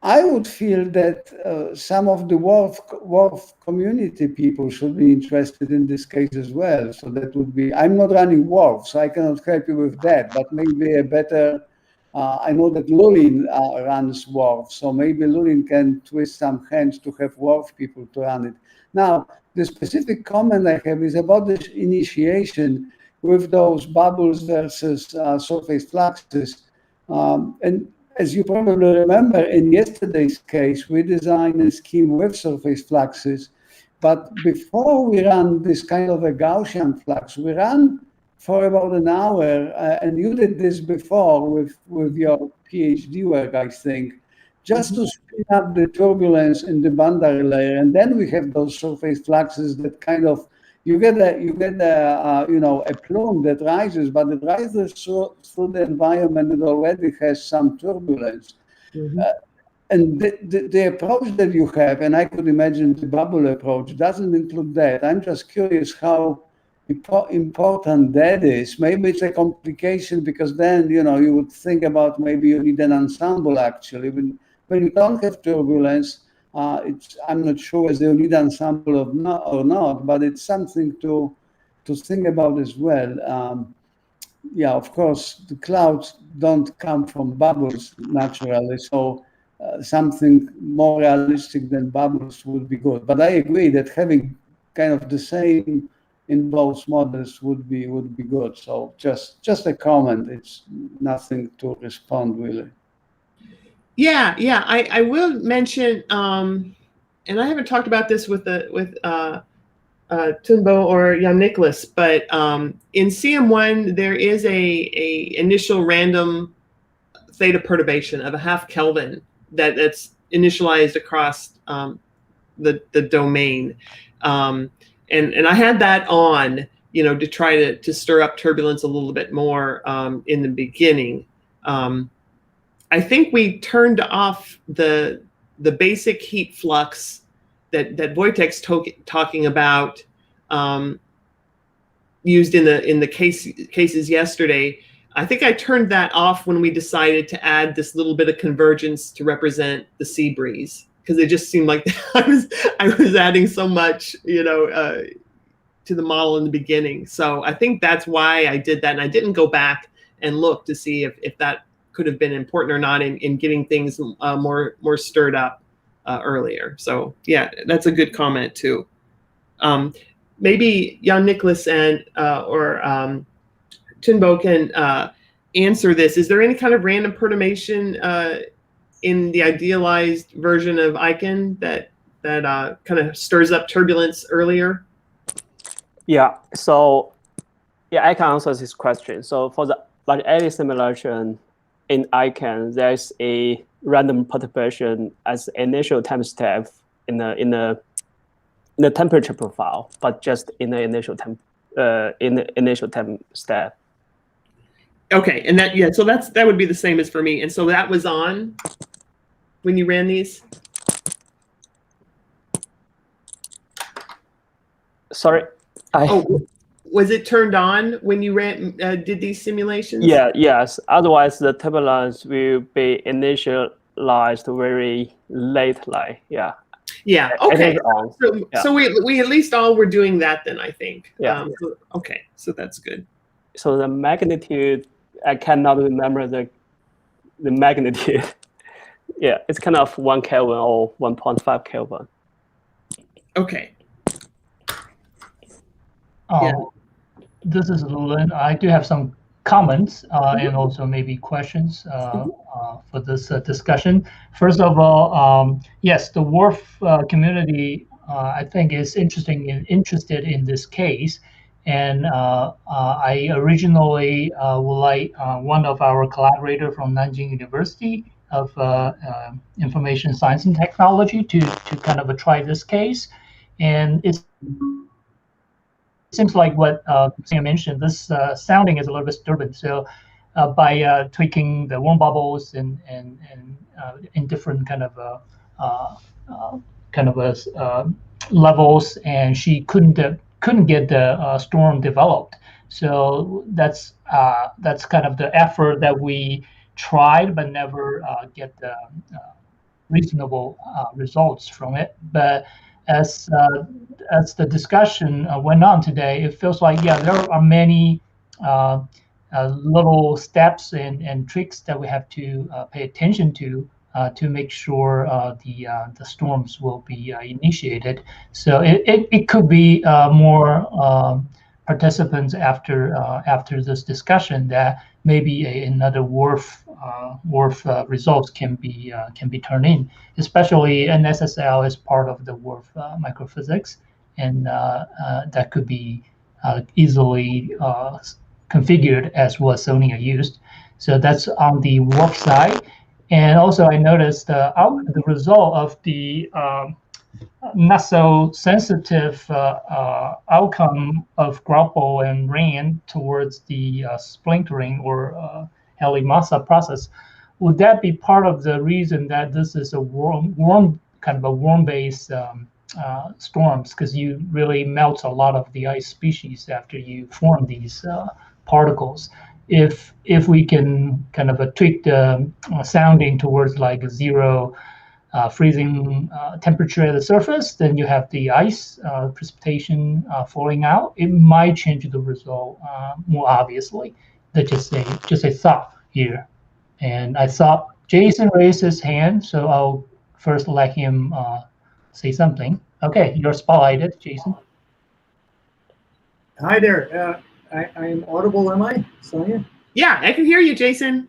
I would feel that some of the WRF community people should be interested in this case as well. So that would be, I'm not running WRF, so I cannot help you with that, but maybe a better, I know that Lulin runs WRF, so maybe Lulin can twist some hands to have WRF people to run it. Now, the specific comment I have is about the initiation with those bubbles versus surface fluxes. And as you probably remember, in yesterday's case, we designed a scheme with surface fluxes. But before we ran this kind of a Gaussian flux, we ran for about an hour, and you did this before with your PhD work, I think, just to speed up the turbulence in the boundary layer. And then we have those surface fluxes that kind of, you get a plume that rises, but it rises through the environment that already has some turbulence. Mm-hmm. And the approach that you have, and I could imagine the bubble approach, doesn't include that. I'm just curious how important that is. Maybe it's a complication because then, you would think about maybe you need an ensemble actually. When you don't have turbulence, I'm not sure whether you need ensemble or not, but it's something to think about as well. Of course, the clouds don't come from bubbles naturally, so something more realistic than bubbles would be good. But I agree that having kind of the same in both models would be good. So just a comment. It's nothing to respond really. Yeah, I will mention, and I haven't talked about this with Tunbo or Jan Nicholas, but in CM1 there is a initial random theta perturbation of a half Kelvin that's initialized across the domain, and I had that on, to try to stir up turbulence a little bit more in the beginning. I think we turned off the basic heat flux that Wojtek's talking about, used in the cases yesterday. I think I turned that off when we decided to add this little bit of convergence to represent the sea breeze, because it just seemed like I was adding so much, to the model in the beginning. So I think that's why I did that, and I didn't go back and look to see if that could have been important or not in getting things more stirred up earlier. So yeah, that's a good comment too. Maybe Jan Nicholas and or Tunbo can answer this. Is there any kind of random perturbation in the idealized version of Icon that kind of stirs up turbulence earlier? Yeah. So yeah, I can answer this question. So for the large eddy simulation in ICANN, there's a random perturbation as initial time step in the temperature profile, but just in the initial time step. Okay, and so that would be the same as for me. And so that was on when you ran these? Sorry. Was it turned on when you did these simulations? Yeah, yes. Otherwise, the turbulence will be initialized very late, yeah. Yeah. Okay. Yeah. So we at least all were doing that then, I think. Yeah. Okay. So that's good. So the magnitude, I cannot remember the magnitude. Yeah, it's kind of 1 Kelvin or 1.5 Kelvin. Okay. This is Lulan. I do have some comments and also maybe questions for this discussion. First of all, yes, the WRF community I think is interested in this case, and I originally would like one of our collaborators from Nanjing University of Information Science and Technology to kind of try this case, and it seems like what Sam mentioned, this sounding is a little bit disturbing. So by tweaking the warm bubbles and in different kind of levels, and she couldn't get the storm developed. So that's kind of the effort that we tried, but never get the reasonable results from it. But as the discussion went on today, it feels like, yeah, there are many little steps and tricks that we have to pay attention to make sure the storms will be initiated. So it could be more participants after this discussion that maybe another WRF results can be turned in, especially NSSL is part of the WRF microphysics, and that could be easily configured as what Sonia used. So that's on the WRF side. And also I noticed the result of the not so sensitive outcome of grapple and rain towards the splintering or Heli-Massa process. Would that be part of the reason that this is a worm-based storms, because you really melt a lot of the ice species after you form these particles? If we can kind of tweak the sounding towards like a zero freezing temperature at the surface, then you have the ice precipitation falling out. It might change the result more obviously. That's just a thought here. And I saw Jason raise his hand, so I'll first let him say something. Okay, you're spotlighted, Jason. Hi there. I'm audible, am I, Sonia? Yeah, I can hear you, Jason.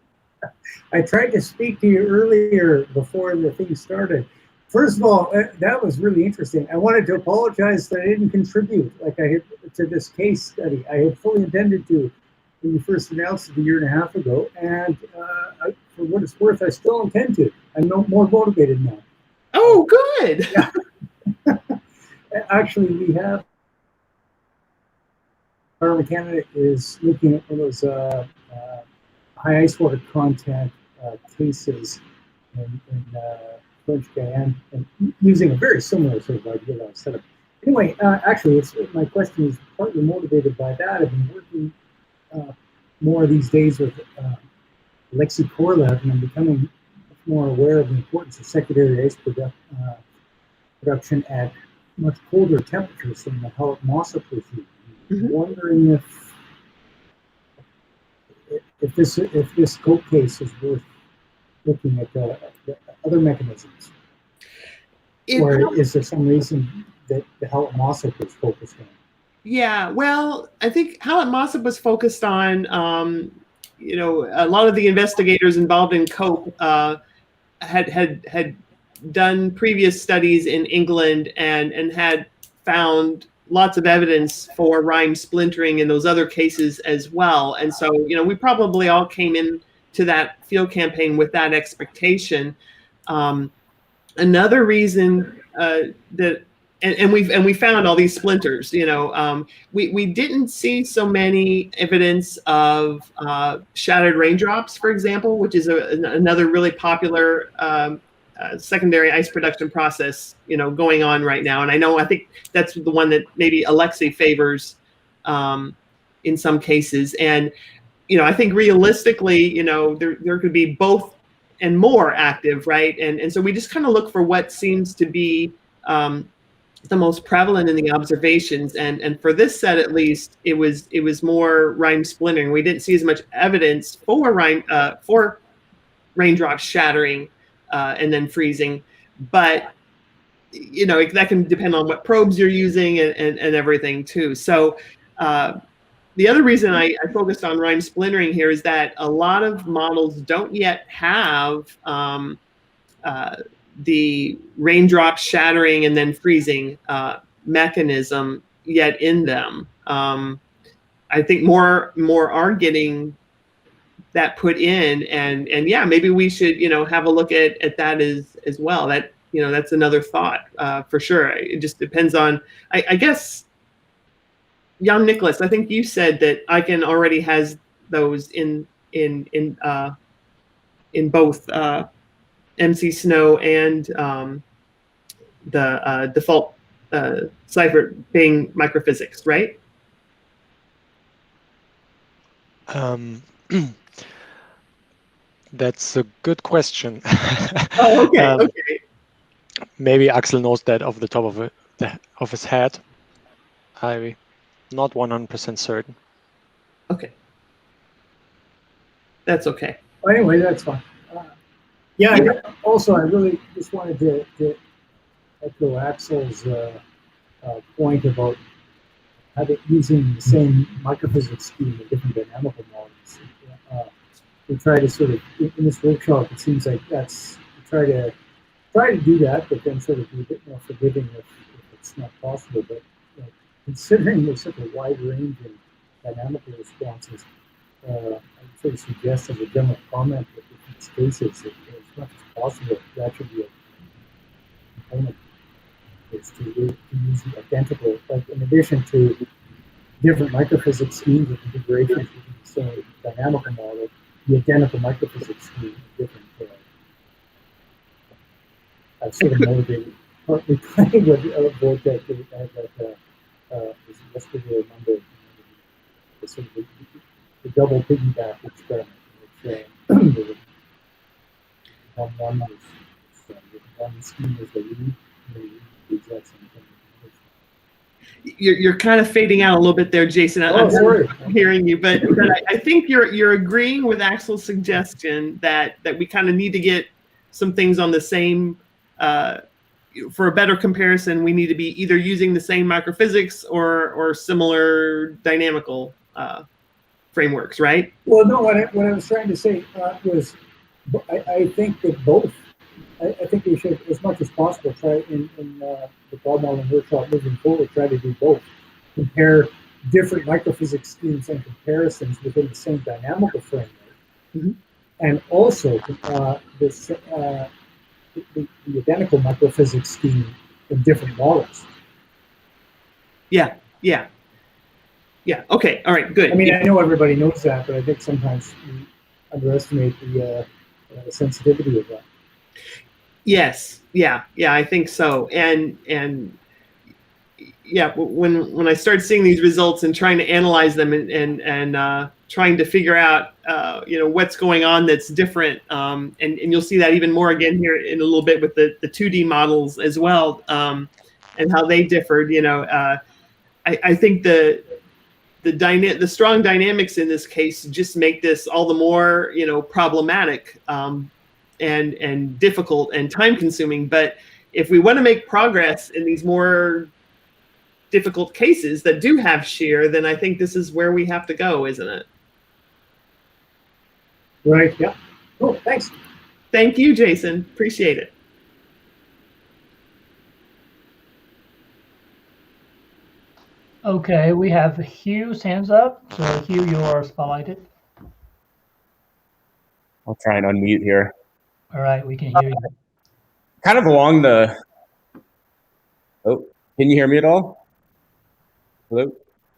I tried to speak to you earlier before the thing started. First of all, that was really interesting. I wanted to apologize that I didn't contribute like I had to this case study. I had fully intended to when you first announced it a year and a half ago, and for what it's worth, I still intend to. I'm more motivated now. Oh, good. Yeah. Actually, we have Parliament Canada is looking at those high ice water content cases in French Guyana, and using a very similar sort of idealized setup. Anyway, actually, my question is partly motivated by that. I've been working more these days with Alexei Korlev, and I'm becoming much more aware of the importance of secondary ice production at much colder temperatures than the Hallett-Mossop regime. I'm wondering if this court case is worth looking at the other mechanisms, or is there some reason that the Hallett-Mossop was focused on? Yeah, well, I think Hallett-Mossop was focused on, you know, a lot of the investigators involved in COPE had done previous studies in England and had found lots of evidence for rime splintering in those other cases as well. And so, you know, we probably all came in to that field campaign with that expectation. Another reason that we found all these splinters. You know, we didn't see so many evidence of shattered raindrops, for example, which is another really popular secondary ice production process, you know, going on right now. And I think that's the one that maybe Alexei favors in some cases. And you know, I think realistically, you know, there could be both and more active, right? And so we just kind of look for what seems to be the most prevalent in the observations. And for this set, at least, it was more rime splintering. We didn't see as much evidence for raindrops shattering and then freezing, but you know, that can depend on what probes you're using and everything too. So the other reason I focused on rime splintering here is that a lot of models don't yet have the raindrop shattering and then freezing mechanism yet in them. I think more are getting that put in, and yeah, maybe we should, you know, have a look at that as well. That, you know, that's another thought for sure. It just depends on, I guess. Jan Nicholas, I think you said that ICANN already has those in both MC Snow and the default cipher being microphysics, right? That's a good question. Oh, okay, okay. Maybe Axel knows that off the top of his head. I'm not 100% certain. Okay. That's okay. Well, anyway, that's fine. Yeah. Also, I really just wanted to echo Axel's point about using the same microphysics scheme in different dynamical models. We try to sort of, in this workshop, it seems like that's, we try to do that, but then sort of be a bit more forgiving if it's not possible. But you know, considering there's such a wide range in dynamical responses, I would sort of suggest as a general comment that in these cases, as much as possible, that should be a component, is to use the identical, like in addition to different microphysics schemes of integrations within the same dynamical model, the identical microphysics scheme of different sort of motivated, partly playing with Vortex that was yesterday or Monday, the sort of the double piggyback experiment, which one scheme is the lead, and the exact same thing. You're kind of fading out a little bit there, Jason. I'm sorry. Hearing you, but I think you're agreeing with Axel's suggestion that we kind of need to get some things on the same for a better comparison, we need to be either using the same microphysics or similar dynamical frameworks, right? Well, no, what I was trying to say was, I think that both. I think we should, as much as possible, try in the ball modeling workshop moving forward, try to do both. Compare different microphysics schemes and comparisons within the same dynamical framework, and also the identical microphysics scheme in different models. Yeah. Okay. All right. Good. I mean, I know everybody knows that, but I think sometimes we underestimate the sensitivity of that. Yes. Yeah. I think so. And yeah, when I started seeing these results and trying to analyze them and trying to figure out what's going on that's different, and you'll see that even more again here in a little bit with the 2D models as well, and how they differed. I think the strong dynamics in this case just make this all the more problematic and difficult and time consuming. But if we want to make progress in these more difficult cases that do have shear, then I think this is where we have to go, isn't it? Right. Yeah. Cool. Thanks. Thank you, Jason. Appreciate it. Okay, we have Hugh's hands up. So Hugh, you are spotlighted. I'll try and unmute here. All right, we can hear you. Kind of along the... Oh, can you hear me at all? Hello?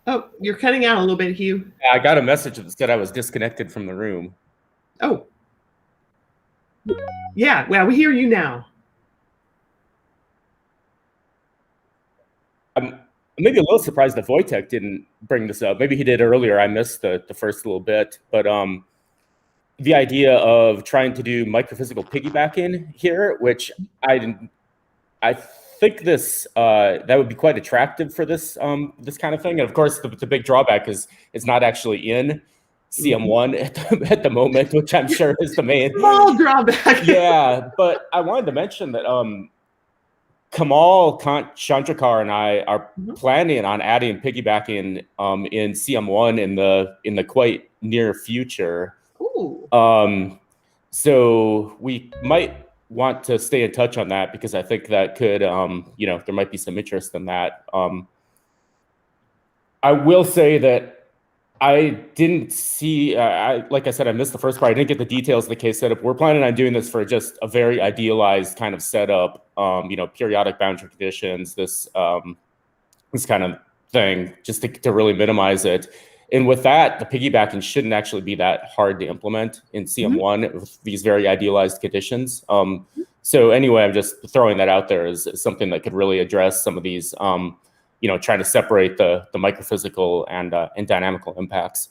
Oh, you're cutting out a little bit, Hugh. Yeah, I got a message that said I was disconnected from the room. Oh. Yeah, well, we hear you now. I'm maybe a little surprised that Wojtek didn't bring this up. Maybe he did earlier. I missed the first little bit. But the idea of trying to do microphysical piggybacking here, which I think this that would be quite attractive for this this kind of thing. And of course, the big drawback is it's not actually in CM1 at the moment, which I'm sure is the main small drawback. Yeah, but I wanted to mention that Kamal Chandrakar and I are planning on adding piggybacking in CM1 in the quite near future. Ooh. So we might want to stay in touch on that because I think that could, there might be some interest in that. I will say that I didn't see, like I said, I missed the first part. I didn't get the details of the case setup. We're planning on doing this for just a very idealized kind of setup, periodic boundary conditions, this kind of thing, just to really minimize it. And with that, the piggybacking shouldn't actually be that hard to implement in CM1 with these very idealized conditions. So anyway, I'm just throwing that out there as something that could really address some of these, trying to separate the microphysical and dynamical impacts.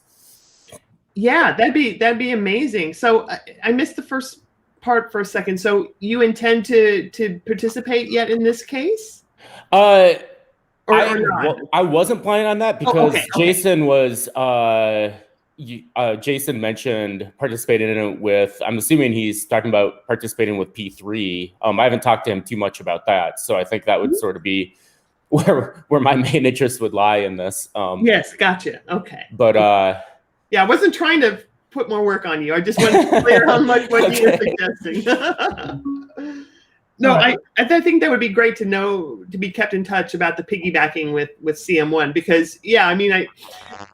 Yeah, that'd be amazing. So I missed the first part for a second. So you intend to participate yet in this case? I wasn't planning on that because Jason was Jason mentioned participating in it with, I'm assuming he's talking about participating with P3. I haven't talked to him too much about that, so I think that would sort of be where my main interest would lie in this. Yes, gotcha. Okay. But yeah, I wasn't trying to put more work on you. I just wanted to be clear how much what you were suggesting. No, I think that would be great to know, to be kept in touch about the piggybacking with CM1 because, yeah, I mean,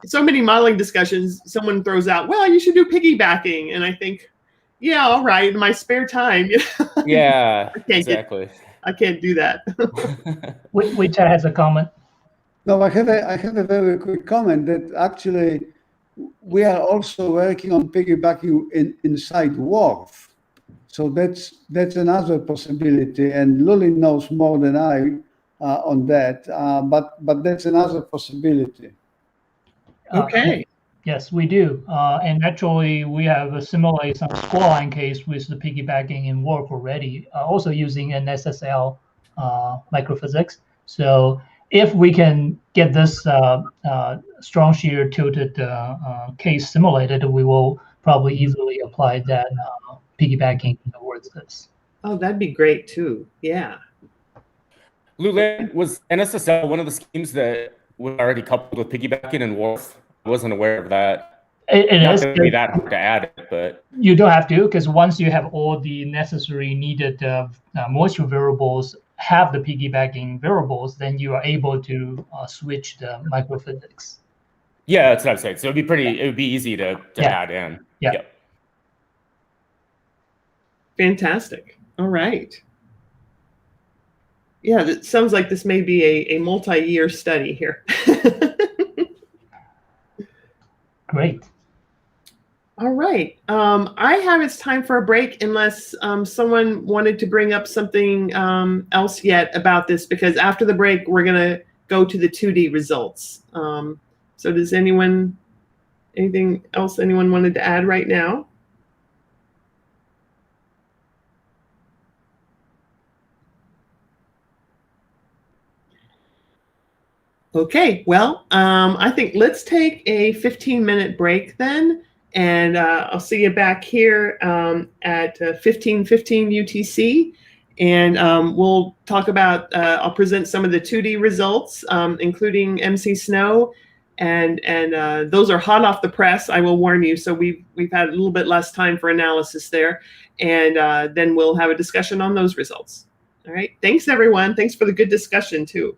so many modeling discussions, someone throws out, well, you should do piggybacking. And I think, yeah, all right, in my spare time. Yeah, exactly. I can't do that. Which has a comment. No, I have a very quick comment that actually we are also working on piggybacking inside WRF. So that's another possibility, and Luli knows more than I on that. But that's another possibility. Okay. Yes, we do. And actually, we have simulated some score line case with the piggybacking in WRF already, also using an SSL microphysics. So if we can get this strong shear tilted case simulated, we will probably easily apply that piggybacking towards this. Oh, that'd be great too. Yeah. Lulan, was NSSL one of the schemes that was already coupled with piggybacking and Wharf? I wasn't aware of that. It Not is. that it'd be that hard to add it, but You don't have to, because once you have all the necessary needed moisture variables, have the piggybacking variables, then you are able to switch the microphysics. yeah, that's what I'm saying. So it'd be pretty. It would be easy to add in. Yeah. Yep. Fantastic. All right. Yeah, it sounds like this may be a multi-year study here. Great. All right. I have it's time for a break unless someone wanted to bring up something else yet about this, because after the break, we're going to go to the 2D results. So does anything else anyone wanted to add right now? Okay, well, I think let's take a 15-minute break then, and I'll see you back here at 15:15 UTC, and we'll talk about, I'll present some of the 2D results, including MC Snow, and those are hot off the press, I will warn you, so we've had a little bit less time for analysis there, and then we'll have a discussion on those results. All right, thanks everyone, thanks for the good discussion too.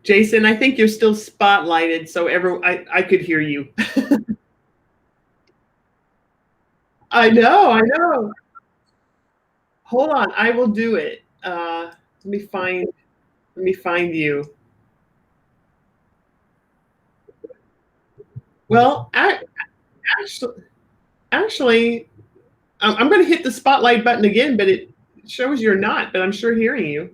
Jason, I think you're still spotlighted, so I could hear you. I know. Hold on, I will do it. Let me find you. Well, actually, I'm going to hit the spotlight button again, but it shows you're not. But I'm sure hearing you.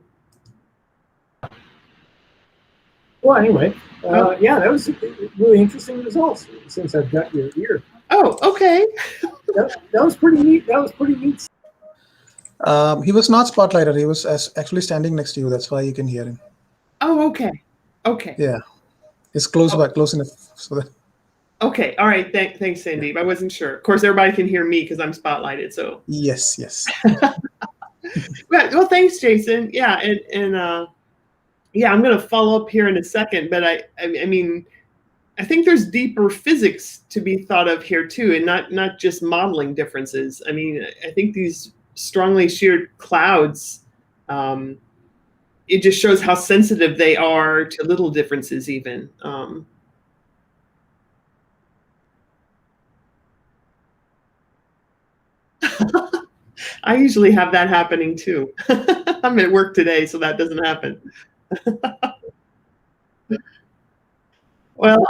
Well, anyway, yeah, that was really interesting results. Since I've got your ear. Oh, okay. That was pretty neat. That was pretty neat. He was not spotlighted. He was actually standing next to you. That's why you can hear him. Oh, okay. Okay. Yeah, it's close by, close enough so that. Okay. All right. Thanks, Sandeep. I wasn't sure. Of course, everybody can hear me because I'm spotlighted. So. Yes. Well, thanks, Jason. Yeah, and yeah, I'm going to follow up here in a second, but I mean, I think there's deeper physics to be thought of here too, and not just modeling differences. I mean, I think these strongly sheared clouds, it just shows how sensitive they are to little differences even. I usually have that happening too. I'm at work today, so that doesn't happen. Well,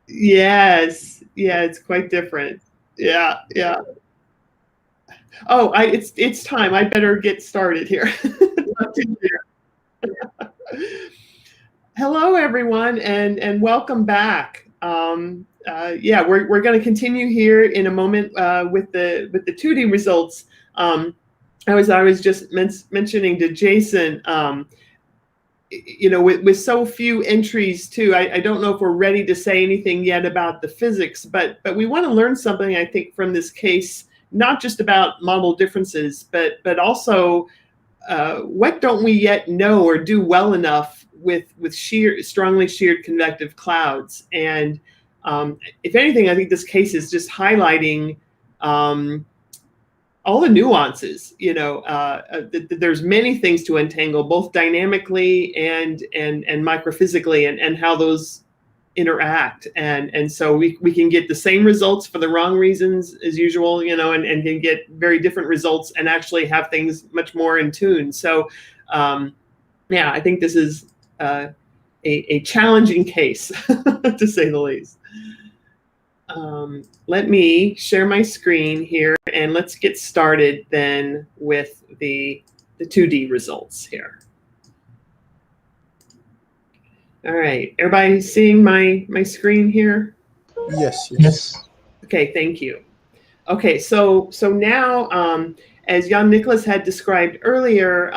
yes, yeah, it's quite different. Yeah. Oh, it's time. I better get started here. Hello, everyone, and welcome back. Yeah, we're going to continue here in a moment with the 2D results. I was just mentioning to Jason, you know, with so few entries too, I don't know if we're ready to say anything yet about the physics, but we want to learn something, I think, from this case, not just about model differences, but also what don't we yet know or do well enough with strongly sheared convective clouds. And if anything, I think this case is just highlighting all the nuances. You know, there's many things to untangle, both dynamically and microphysically, and how those interact. And so we can get the same results for the wrong reasons as usual, you know, and can get very different results and actually have things much more in tune. So yeah, I think this is a challenging case to say the least. Let me share my screen here and let's get started then with the 2D results here. All right, everybody seeing my screen here? Yes. Okay, thank you. Okay, so now, as Jan Nicholas had described earlier,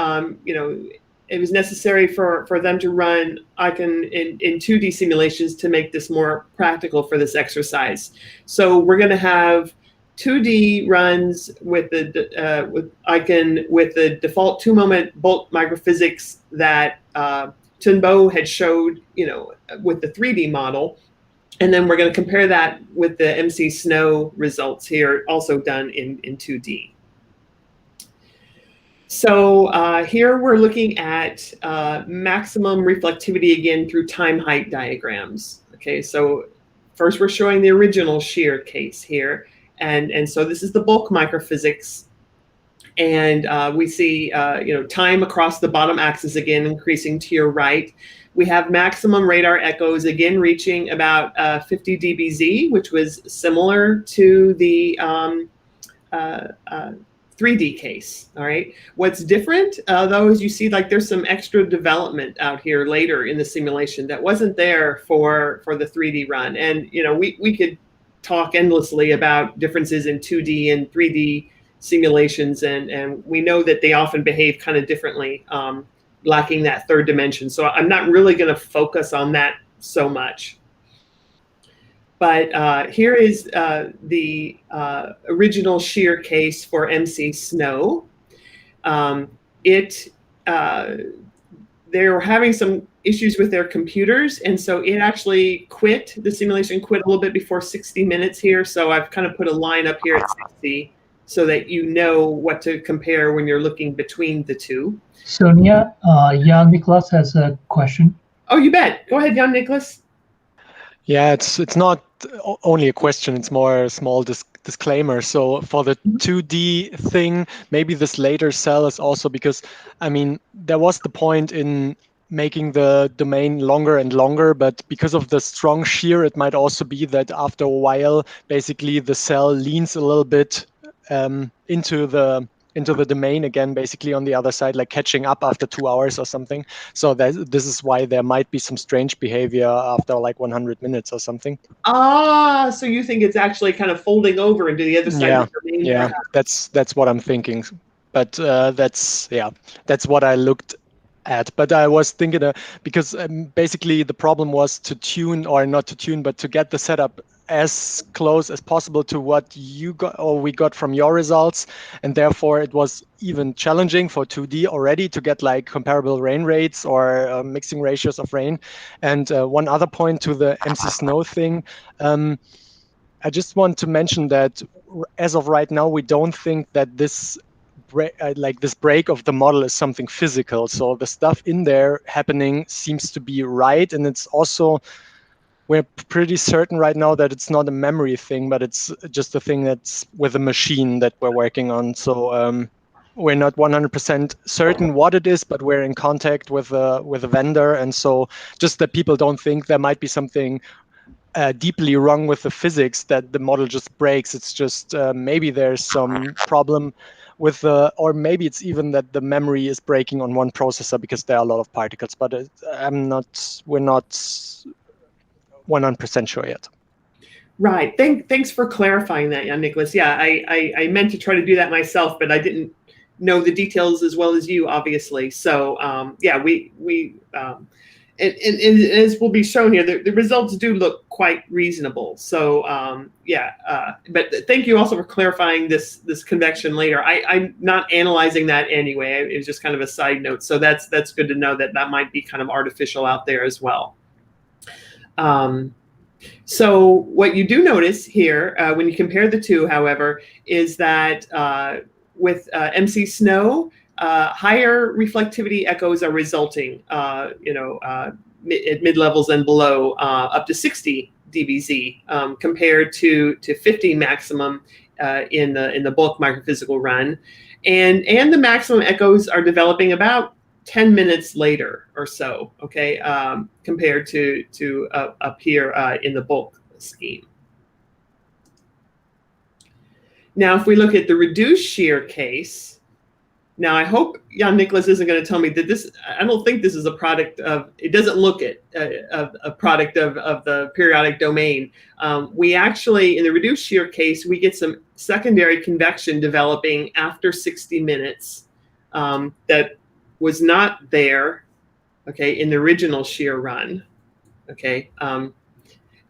you know, it was necessary for them to run ICON in 2D simulations to make this more practical for this exercise. So we're going to have 2D runs with the with ICON with the default 2-moment bulk microphysics that Tunbo had showed, you know, with the 3D model. And then we're going to compare that with the MC Snow results here, also done in 2D. So here we're looking at maximum reflectivity again through time height diagrams. Okay, so first we're showing the original shear case here. And so this is the bulk microphysics. And we see, you know, time across the bottom axis again, increasing to your right. We have maximum radar echoes again reaching about 50 dBz, which was similar to the 3D case. All right. What's different, though, is you see like there's some extra development out here later in the simulation that wasn't there for the 3D run. And you know, we could talk endlessly about differences in 2D and 3D simulations, and we know that they often behave kind of differently, lacking that third dimension. So I'm not really going to focus on that so much. But here is the original shear case for MC Snow. They were having some issues with their computers, and so it actually quit. The simulation quit a little bit before 60 minutes here. So I've kind of put a line up here at so that you know what to compare when you're looking between the two. Sonia, Jan Nicholas has a question. Oh, you bet. Go ahead, Jan Nicholas. Yeah, it's not only a question, it's more a small disclaimer. So for the 2D thing, maybe this later cell is also because, I mean, there was the point in making the domain longer and longer, but because of the strong shear, it might also be that after a while, basically the cell leans a little bit into the domain again, basically on the other side, like catching up after 2 hours or something. So this is why there might be some strange behavior after like 100 minutes or something. Ah, so you think it's actually kind of folding over into the other side of the domain? Yeah, that's what I'm thinking. But that's what I looked at. But I was thinking because basically the problem was to tune, or not to tune, but to get the setup as close as possible to what you got or we got from your results, and therefore it was even challenging for 2D already to get like comparable rain rates or mixing ratios of rain. And one other point to the MC Snow thing, I just want to mention that as of right now, we don't think that this break of the model is something physical. So the stuff in there happening seems to be right, and it's also, we're pretty certain right now that it's not a memory thing, but it's just a thing that's with a machine that we're working on. So we're not 100% certain what it is, but we're in contact with a vendor, and so just that people don't think there might be something deeply wrong with the physics, that the model just breaks. It's just maybe there's some problem with or maybe it's even that the memory is breaking on one processor because there are a lot of particles. But we're not 100% sure yet. Right. Thanks for clarifying that, Jan Nicholas. Yeah, I meant to try to do that myself, but I didn't know the details as well as you, obviously. So yeah, and as will be shown here, the results do look quite reasonable. So yeah, but thank you also for clarifying this convection later. I'm not analyzing that anyway. It was just kind of a side note. So that's good to know that might be kind of artificial out there as well. So what you do notice here when you compare the two, however, is that with MC Snow, higher reflectivity echoes are resulting, at mid levels and below, up to 60 dBz, compared to 50 maximum in the bulk microphysical run, and the maximum echoes are developing about 10 minutes later or so, okay, compared to up here in the bulk scheme. Now, if we look at the reduced shear case, now I hope Jan Nicholas isn't going to tell me that this, I don't think this is a product of, it doesn't look at a product of the periodic domain. We actually, in the reduced shear case, we get some secondary convection developing after 60 minutes that was not there, okay, in the original shear run, okay,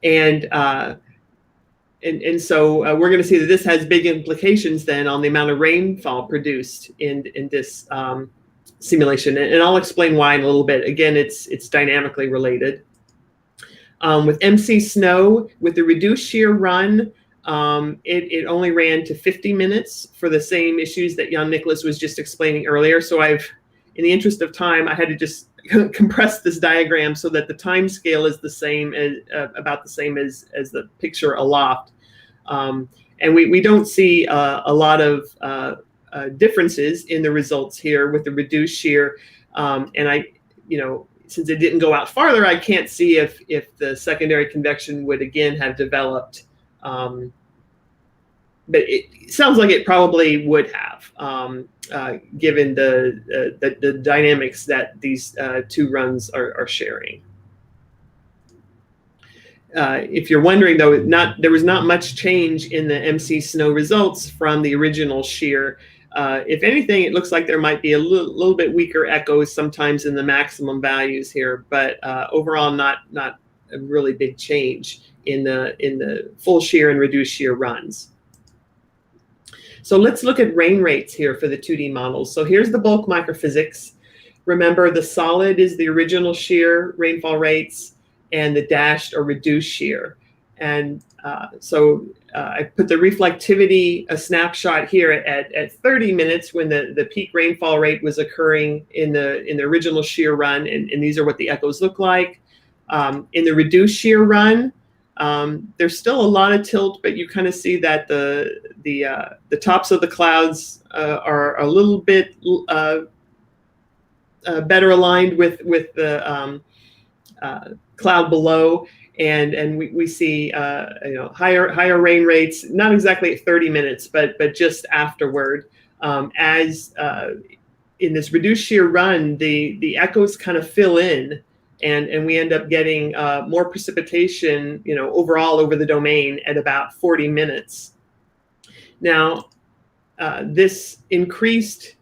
and so we're going to see that this has big implications then on the amount of rainfall produced in this simulation, and I'll explain why in a little bit. Again, it's dynamically related. With MC Snow, with the reduced shear run, it only ran to 50 minutes for the same issues that Jan Nicholas was just explaining earlier. So in the interest of time, I had to just compress this diagram so that the time scale is the same, as about the same as the picture aloft. And we don't see a lot of differences in the results here with the reduced shear. And since it didn't go out farther, I can't see if the secondary convection would again have developed. But it sounds like it probably would have, given the dynamics that these two runs are sharing. If you're wondering, though, there was not much change in the MC Snow results from the original shear. If anything, it looks like there might be a little bit weaker echoes sometimes in the maximum values here, but overall not a really big change in the full shear and reduced shear runs. So let's look at rain rates here for the 2D models. So here's the bulk microphysics. Remember, the solid is the original shear rainfall rates, and the dashed or reduced shear. And so I put the reflectivity, a snapshot here at 30 minutes when the peak rainfall rate was occurring in the original shear run, and these are what the echoes look like. In the reduced shear run, there's still a lot of tilt, but you kind of see that the tops of the clouds are a little bit better aligned with the cloud below, and we see higher rain rates, not exactly at 30 minutes, but just afterward. As in this reduced shear run, the echoes kind of fill in, and we end up getting more precipitation, overall over the domain at about 40 minutes. Now, this increased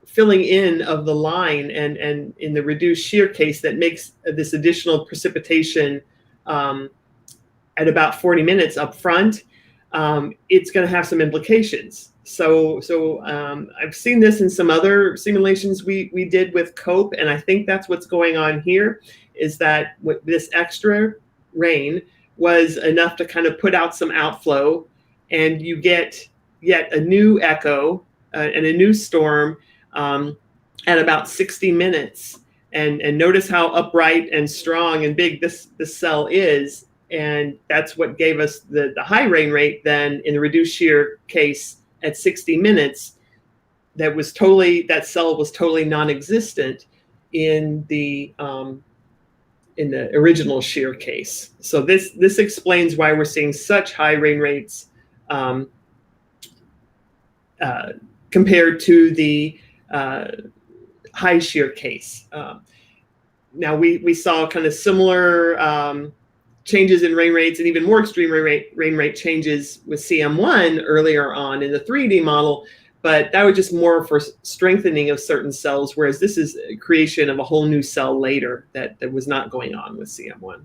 filling in of the line and in the reduced shear case that makes this additional precipitation at about 40 minutes up front, it's going to have some implications. So I've seen this in some other simulations we did with COPE, and I think that's what's going on here, is that this extra rain was enough to kind of put out some outflow, and you get yet a new echo and a new storm at about 60 minutes. And notice how upright and strong and big this cell is. And that's what gave us the high rain rate then in the reduced shear case at 60 minutes. That cell was totally non-existent in the original shear case. So this explains why we're seeing such high rain rates compared to the high shear case. Now we saw kind of similar changes in rain rates and even more extreme rain rate changes with CM1 earlier on in the 3D model, but that was just more for strengthening of certain cells, whereas this is a creation of a whole new cell later that was not going on with CM1.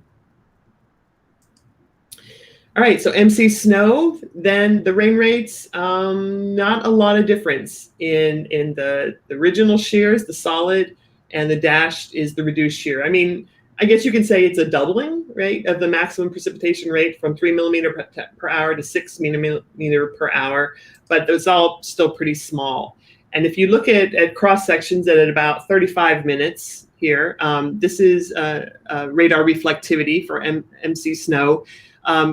All right, so MC snow, then the rain rates, not a lot of difference in the original shears, the solid, and the dashed is the reduced shear. I mean, I guess you can say it's a doubling, right, of the maximum precipitation rate from 3 millimeter per hour to 6 millimeter per hour, but it's all still pretty small. And if you look at cross sections at about 35 minutes here, this is radar reflectivity for MC snow.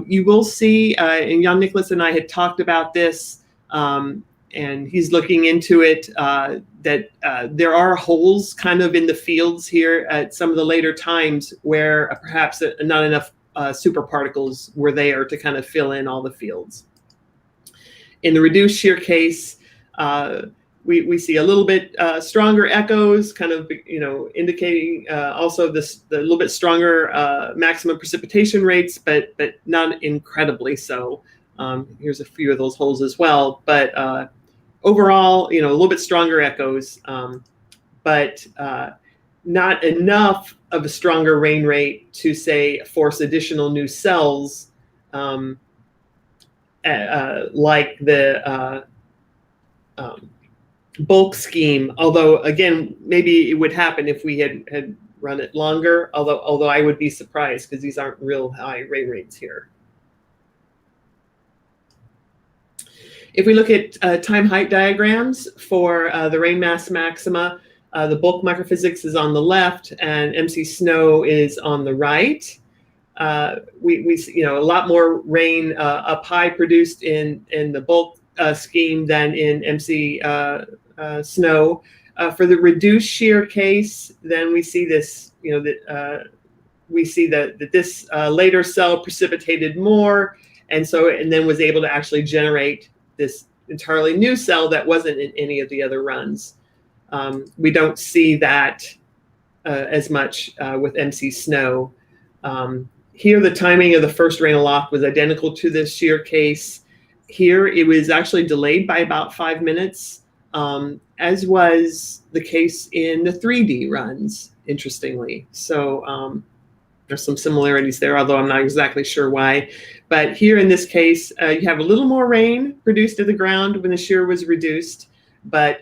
You will see, and Jan Nicholas and I had talked about this, and he's looking into it, that there are holes kind of in the fields here at some of the later times where perhaps not enough superparticles were there to kind of fill in all the fields. In the reduced shear case, we see a little bit stronger echoes, kind of indicating also the little bit stronger maximum precipitation rates, but not incredibly so. Here's a few of those holes as well, but overall, a little bit stronger echoes, but not enough of a stronger rain rate to say force additional new cells like the bulk scheme, although again, maybe it would happen if we had run it longer, although I would be surprised because these aren't real high rain rates here. If we look at time height diagrams for the rain mass maxima, the bulk microphysics is on the left and MC snow is on the right. We see a lot more rain up high produced in the bulk scheme than in MC snow. For the reduced shear case, then we see this, we see that this later cell precipitated more, and then was able to actually generate this entirely new cell that wasn't in any of the other runs. We don't see that as much with MC snow. Here, the timing of the first rain aloft was identical to this shear case. Here, it was actually delayed by about 5 minutes, as was the case in the 3D runs, interestingly. So there's some similarities there, although I'm not exactly sure why. But here in this case, you have a little more rain produced to the ground when the shear was reduced, but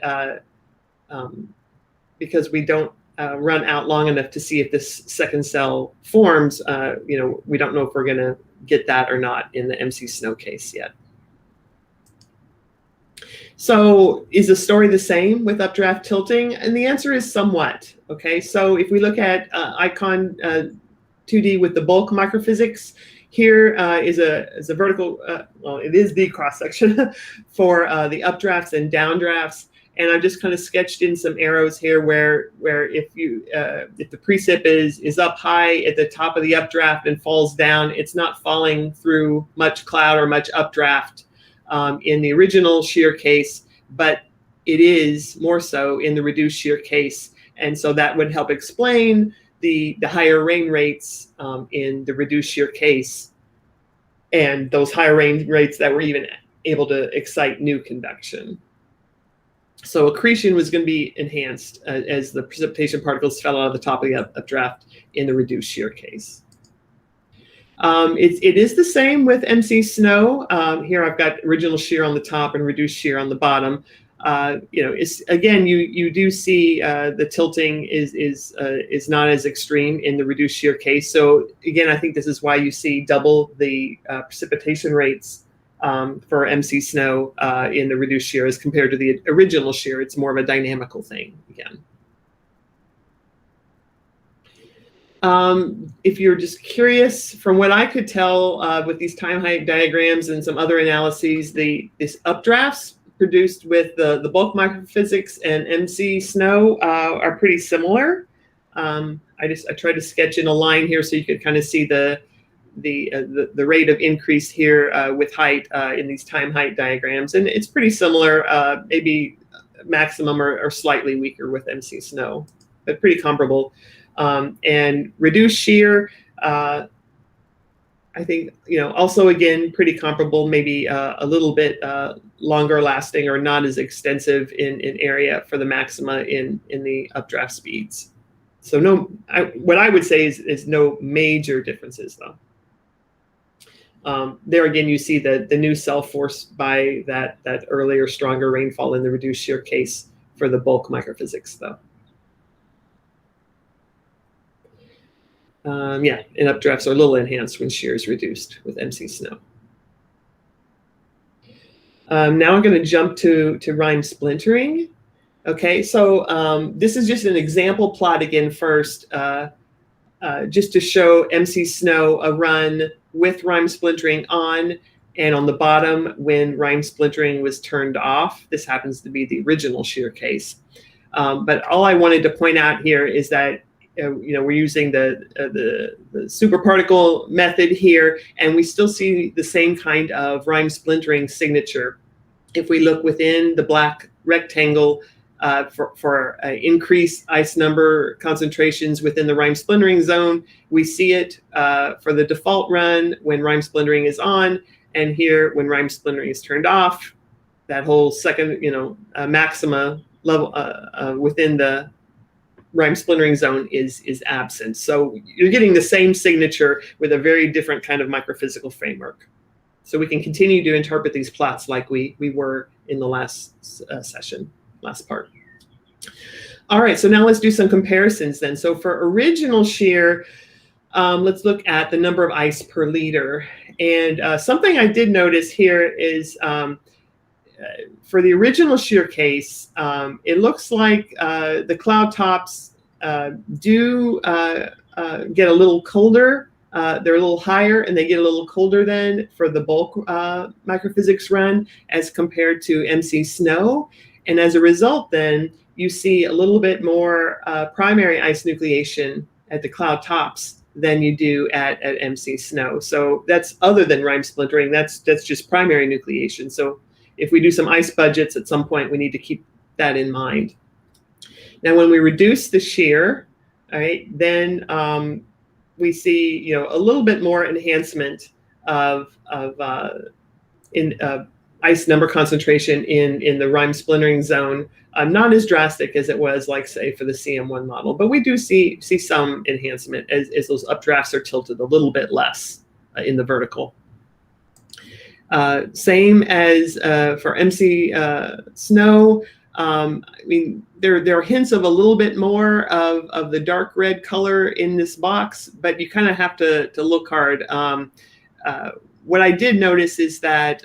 because we don't run out long enough to see if this second cell forms. We don't know if we're going to get that or not in the MC Snow case yet. So is the story the same with updraft tilting? And the answer is somewhat. Okay, so if we look at icon 2D with the bulk microphysics, here is a vertical, well, it is the cross section for the updrafts and downdrafts. And I've just kind of sketched in some arrows here where if the precip is up high at the top of the updraft and falls down, it's not falling through much cloud or much updraft in the original shear case, but it is more so in the reduced shear case. And so that would help explain the higher rain rates in the reduced shear case, and those higher rain rates that were even able to excite new convection. So accretion was going to be enhanced as the precipitation particles fell out of the top of the updraft in the reduced shear case. It is the same with MC Snow. Here I've got original shear on the top and reduced shear on the bottom. Again, you do see the tilting is not as extreme in the reduced shear case. So again, I think this is why you see double the precipitation rates for MC Snow in the reduced shear as compared to the original shear. It's more of a dynamical thing again. If you're just curious, from what I could tell with these time height diagrams and some other analyses, these updrafts produced with the bulk microphysics and MC Snow are pretty similar. I tried to sketch in a line here so you could kind of see the rate of increase here with height in these time height diagrams, and it's pretty similar, maybe maximum or slightly weaker with MC Snow, but pretty comparable. And reduced shear, I think, also again, pretty comparable, maybe a little bit longer lasting or not as extensive in area for the maxima in the updraft speeds. So what I would say is no major differences though. There again, you see the new cell force by that earlier stronger rainfall in the reduced shear case for the bulk microphysics though. Yeah, and updrafts are a little enhanced when shear is reduced with MC Snow. Now I'm going to jump to rime splintering. Okay, so this is just an example plot again first, just to show MC Snow a run with rime splintering on, and on the bottom when rime splintering was turned off. This happens to be the original shear case. But all I wanted to point out here is that we're using the superparticle method here, and we still see the same kind of rime splintering signature. If we look within the black rectangle for increased ice number concentrations within the rime splintering zone, we see it for the default run when rime splintering is on, and here when rime splintering is turned off, that whole second maxima level within the rime splintering zone is absent. So you're getting the same signature with a very different kind of microphysical framework. So we can continue to interpret these plots like we were in the last session, last part. All right, so now let's do some comparisons then. So for original shear, let's look at the number of ice per liter. And something I did notice here is for the original shear case, it looks like the cloud tops do get a little colder. They're a little higher and they get a little colder then for the bulk microphysics run as compared to MC Snow. And as a result then, you see a little bit more primary ice nucleation at the cloud tops than you do at MC Snow. So that's other than rime splintering, that's just primary nucleation. So if we do some ice budgets at some point, we need to keep that in mind. Now, when we reduce the shear, all right, then we see a little bit more enhancement of ice number concentration in the rime splintering zone. Not as drastic as it was, like say, for the CM1 model, but we do see some enhancement as those updrafts are tilted a little bit less in the vertical. Same as for MC Snow, I mean, there are hints of a little bit more of the dark red color in this box, but you kind of have to look hard. What I did notice is that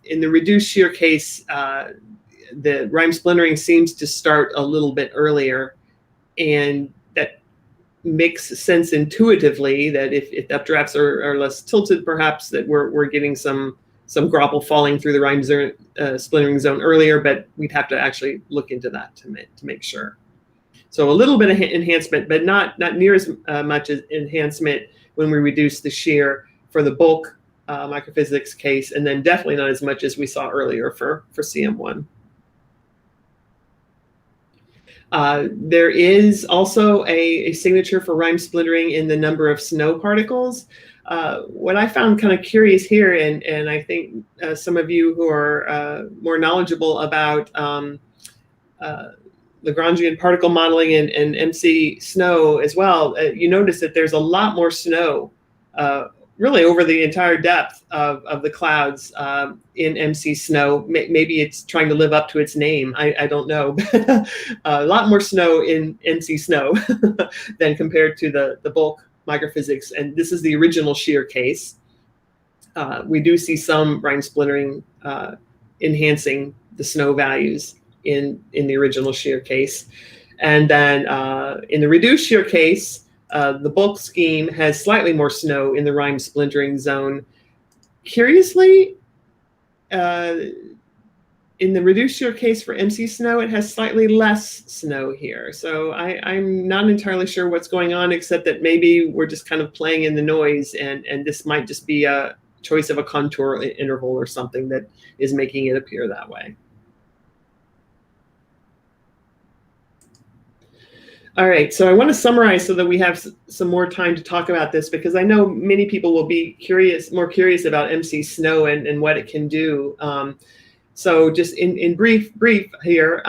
in the reduced shear case, the rime splintering seems to start a little bit earlier, and that makes sense intuitively that if updrafts are less tilted, perhaps that we're getting some grapple falling through the rime splintering zone earlier, but we'd have to actually look into that to make sure. So a little bit of enhancement, but not near as much as enhancement when we reduce the shear for the bulk microphysics case, and then definitely not as much as we saw earlier for CM1. There is also a signature for rime splintering in the number of snow particles. What I found kind of curious here, and I think some of you who are more knowledgeable about Lagrangian particle modeling and MC snow as well, you notice that there's a lot more snow really over the entire depth of the clouds in MC snow. Maybe it's trying to live up to its name. I don't know. A lot more snow in MC snow than compared to the bulk microphysics. And this is the original shear case. We do see some rime splintering enhancing the snow values in the original shear case. And then in the reduced shear case, the bulk scheme has slightly more snow in the rime splintering zone. Curiously, in the reduced shear case for MC snow, it has slightly less snow here. So I'm not entirely sure what's going on, except that maybe we're just kind of playing in the noise, and this might just be a choice of a contour interval or something that is making it appear that way. All right, so I want to summarize so that we have some more time to talk about this, because I know many people will be more curious about MC snow and what it can do. So just in brief here,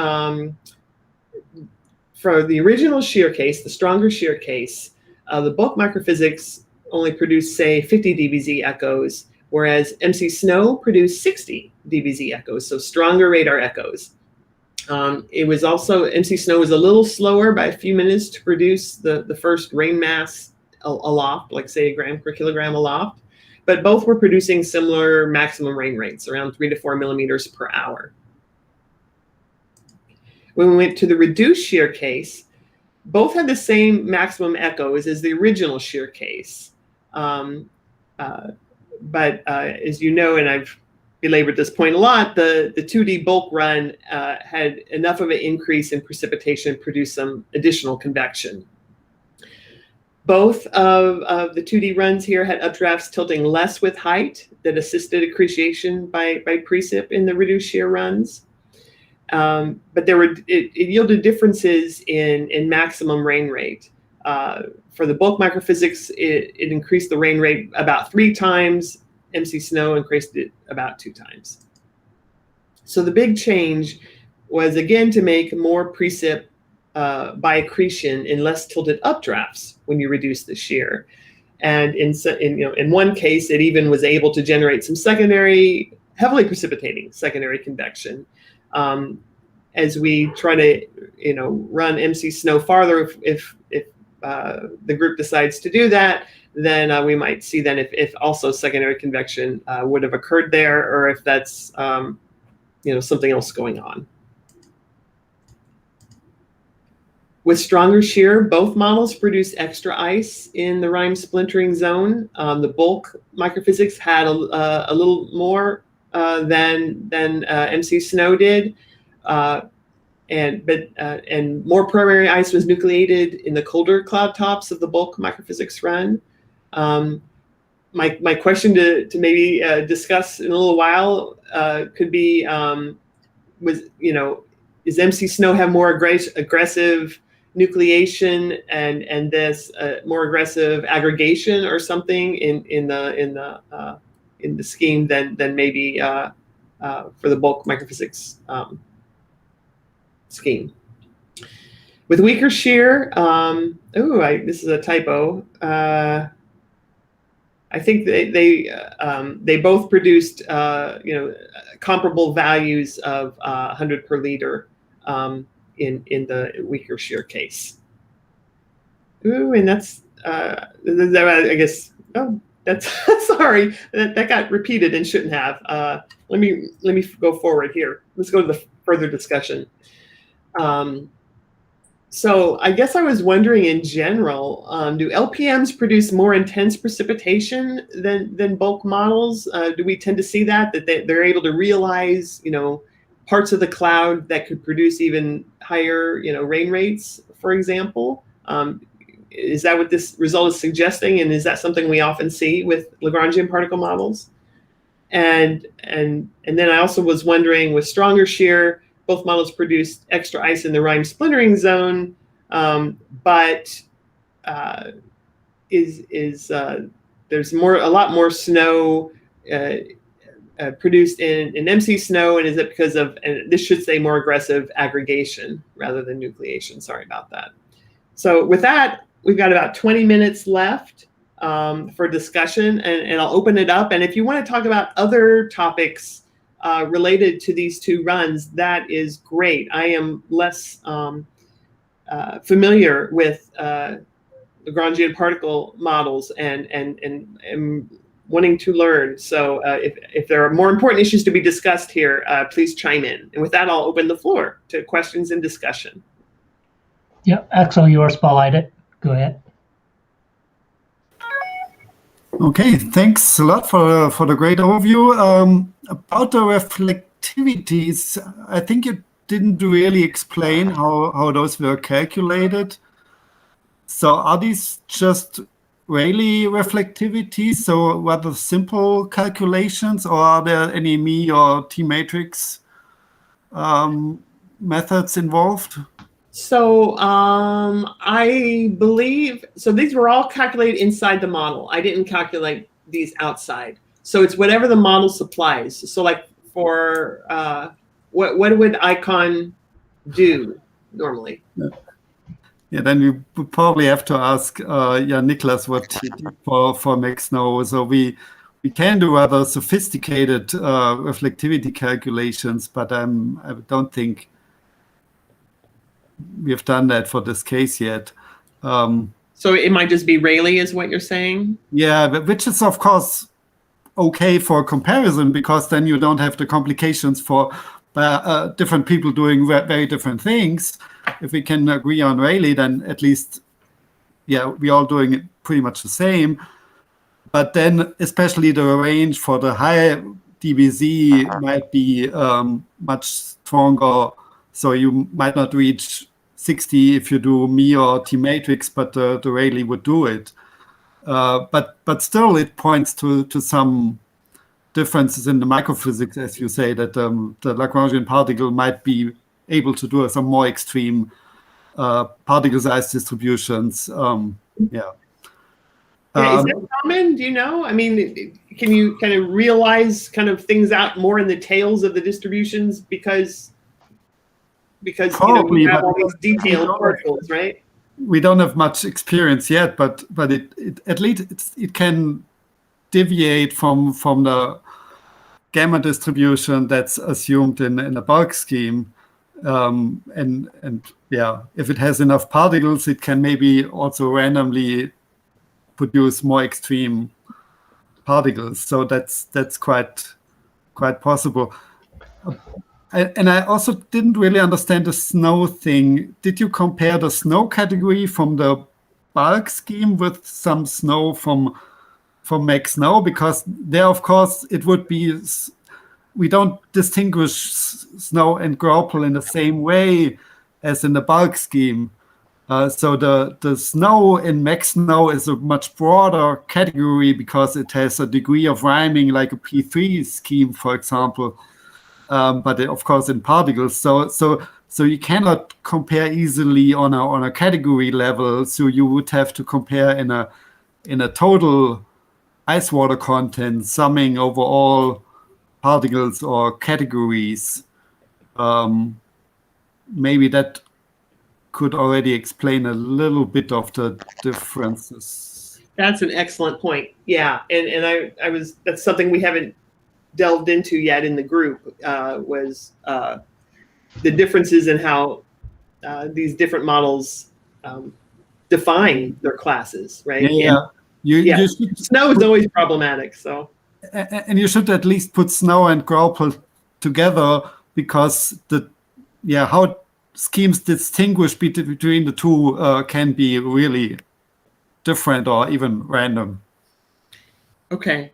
for the original shear case, the stronger shear case, the bulk microphysics only produced, say, 50 dBz echoes, whereas MC snow produced 60 dBz echoes, so stronger radar echoes. It was also, MC snow was a little slower by a few minutes to produce the first rain mass aloft, like say a gram per kilogram aloft, but both were producing similar maximum rain rates, around 3 to 4 millimeters per hour. When we went to the reduced shear case, both had the same maximum echoes as the original shear case. But as you know, and I've belabored this point a lot, the 2D bulk run had enough of an increase in precipitation to produce some additional convection. Both of the 2D runs here had updrafts tilting less with height that assisted accretion by precip in the reduced shear runs. But it yielded differences in maximum rain rate. For the bulk microphysics, it increased the rain rate about 3 times. MC snow increased it about 2 times. So the big change was, again, to make more precip by accretion in less tilted updrafts when you reduce the shear. And in one case, it even was able to generate some secondary, heavily precipitating secondary convection. As we try to run MC snow farther, if the group decides to do that, then we might see then if also secondary convection would have occurred there, or if that's something else going on. With stronger shear, both models produce extra ice in the rime splintering zone. The bulk microphysics had a little more than MC snow did, and more primary ice was nucleated in the colder cloud tops of the bulk microphysics run. My question to maybe discuss in a little while could be, does MC snow have more aggressive nucleation and this more aggressive aggregation or something in the scheme than maybe for the bulk microphysics scheme? With weaker shear, this is a typo. I think they both produced comparable values of 100 per liter in the weaker shear case. Ooh, and that's I guess. Oh, that's sorry. That got repeated and shouldn't have. Let me go forward here. Let's go to the further discussion. So I guess I was wondering in general, do LPMs produce more intense precipitation than bulk models? Do we tend to see that they're able to realize, parts of the cloud that could produce even higher, rain rates, for example? Is that what this result is suggesting? And is that something we often see with Lagrangian particle models? And then I also was wondering, with stronger shear, both models produced extra ice in the Rime splintering zone, but there's a lot more snow produced in MC snow, and is it because of, and this should say more aggressive aggregation rather than nucleation? Sorry about that. So with that, we've got about 20 minutes left for discussion, and I'll open it up. And if you want to talk about other topics related to these two runs, that is great. I am less familiar with Lagrangian particle models and wanting to learn. So if there are more important issues to be discussed here, please chime in. And with that, I'll open the floor to questions and discussion. Yeah, Axel, you are spotlighted. Go ahead. Okay, thanks a lot for the great overview. About the reflectivities, I think you didn't really explain how those were calculated. So are these just Rayleigh reflectivities, so rather simple calculations, or are there any Mie or T matrix methods involved? So I believe, so these were all calculated inside the model. I didn't calculate these outside. So it's whatever the model supplies. So like for, what would icon do normally? Yeah, then you would probably have to ask Niklas what he did for MaxSnow. So we can do rather sophisticated reflectivity calculations, but I don't think we have done that for this case yet. So it might just be Rayleigh is what you're saying? Yeah, which is of course okay for comparison, because then you don't have the complications for different people doing very different things. If we can agree on Rayleigh, then at least, yeah, we're all doing it pretty much the same. But then especially the range for the high DBZ might be much stronger. So you might not reach 60 if you do Mie or T matrix, but the Rayleigh would do it. But still, it points to some differences in the microphysics, as you say, that the Lagrangian particle might be able to do some more extreme particle size distributions. Yeah. Is that common? Do you know? I mean, can you kind of realize kind of things out more in the tails of the distributions because probably, you have all these detailed particles, right? We don't have much experience yet, but it at least it can deviate from the gamma distribution that's assumed in a bulk scheme. And yeah, if it has enough particles, it can maybe also randomly produce more extreme particles. So that's quite possible. And I also didn't really understand the snow thing. Did you compare the snow category from the bulk scheme with some snow from MaxSnow? Because there, of course, it would be, we don't distinguish snow and Graupel in the same way as in the bulk scheme. So the snow in MaxSnow is a much broader category because it has a degree of rhyming like a P3 scheme, for example. But of course in particles. So you cannot compare easily on a category level. So you would have to compare in a total ice water content, summing over all particles or categories. Maybe that could already explain a little bit of the differences. That's an excellent point. Yeah, and I was, that's something we haven't delved into yet in the group, was the differences in how these different models define their classes, right? Yeah, yeah. you should Snow is always problematic. So, and you should at least put snow and grapple together, because how schemes distinguish between the two can be really different or even random. Okay.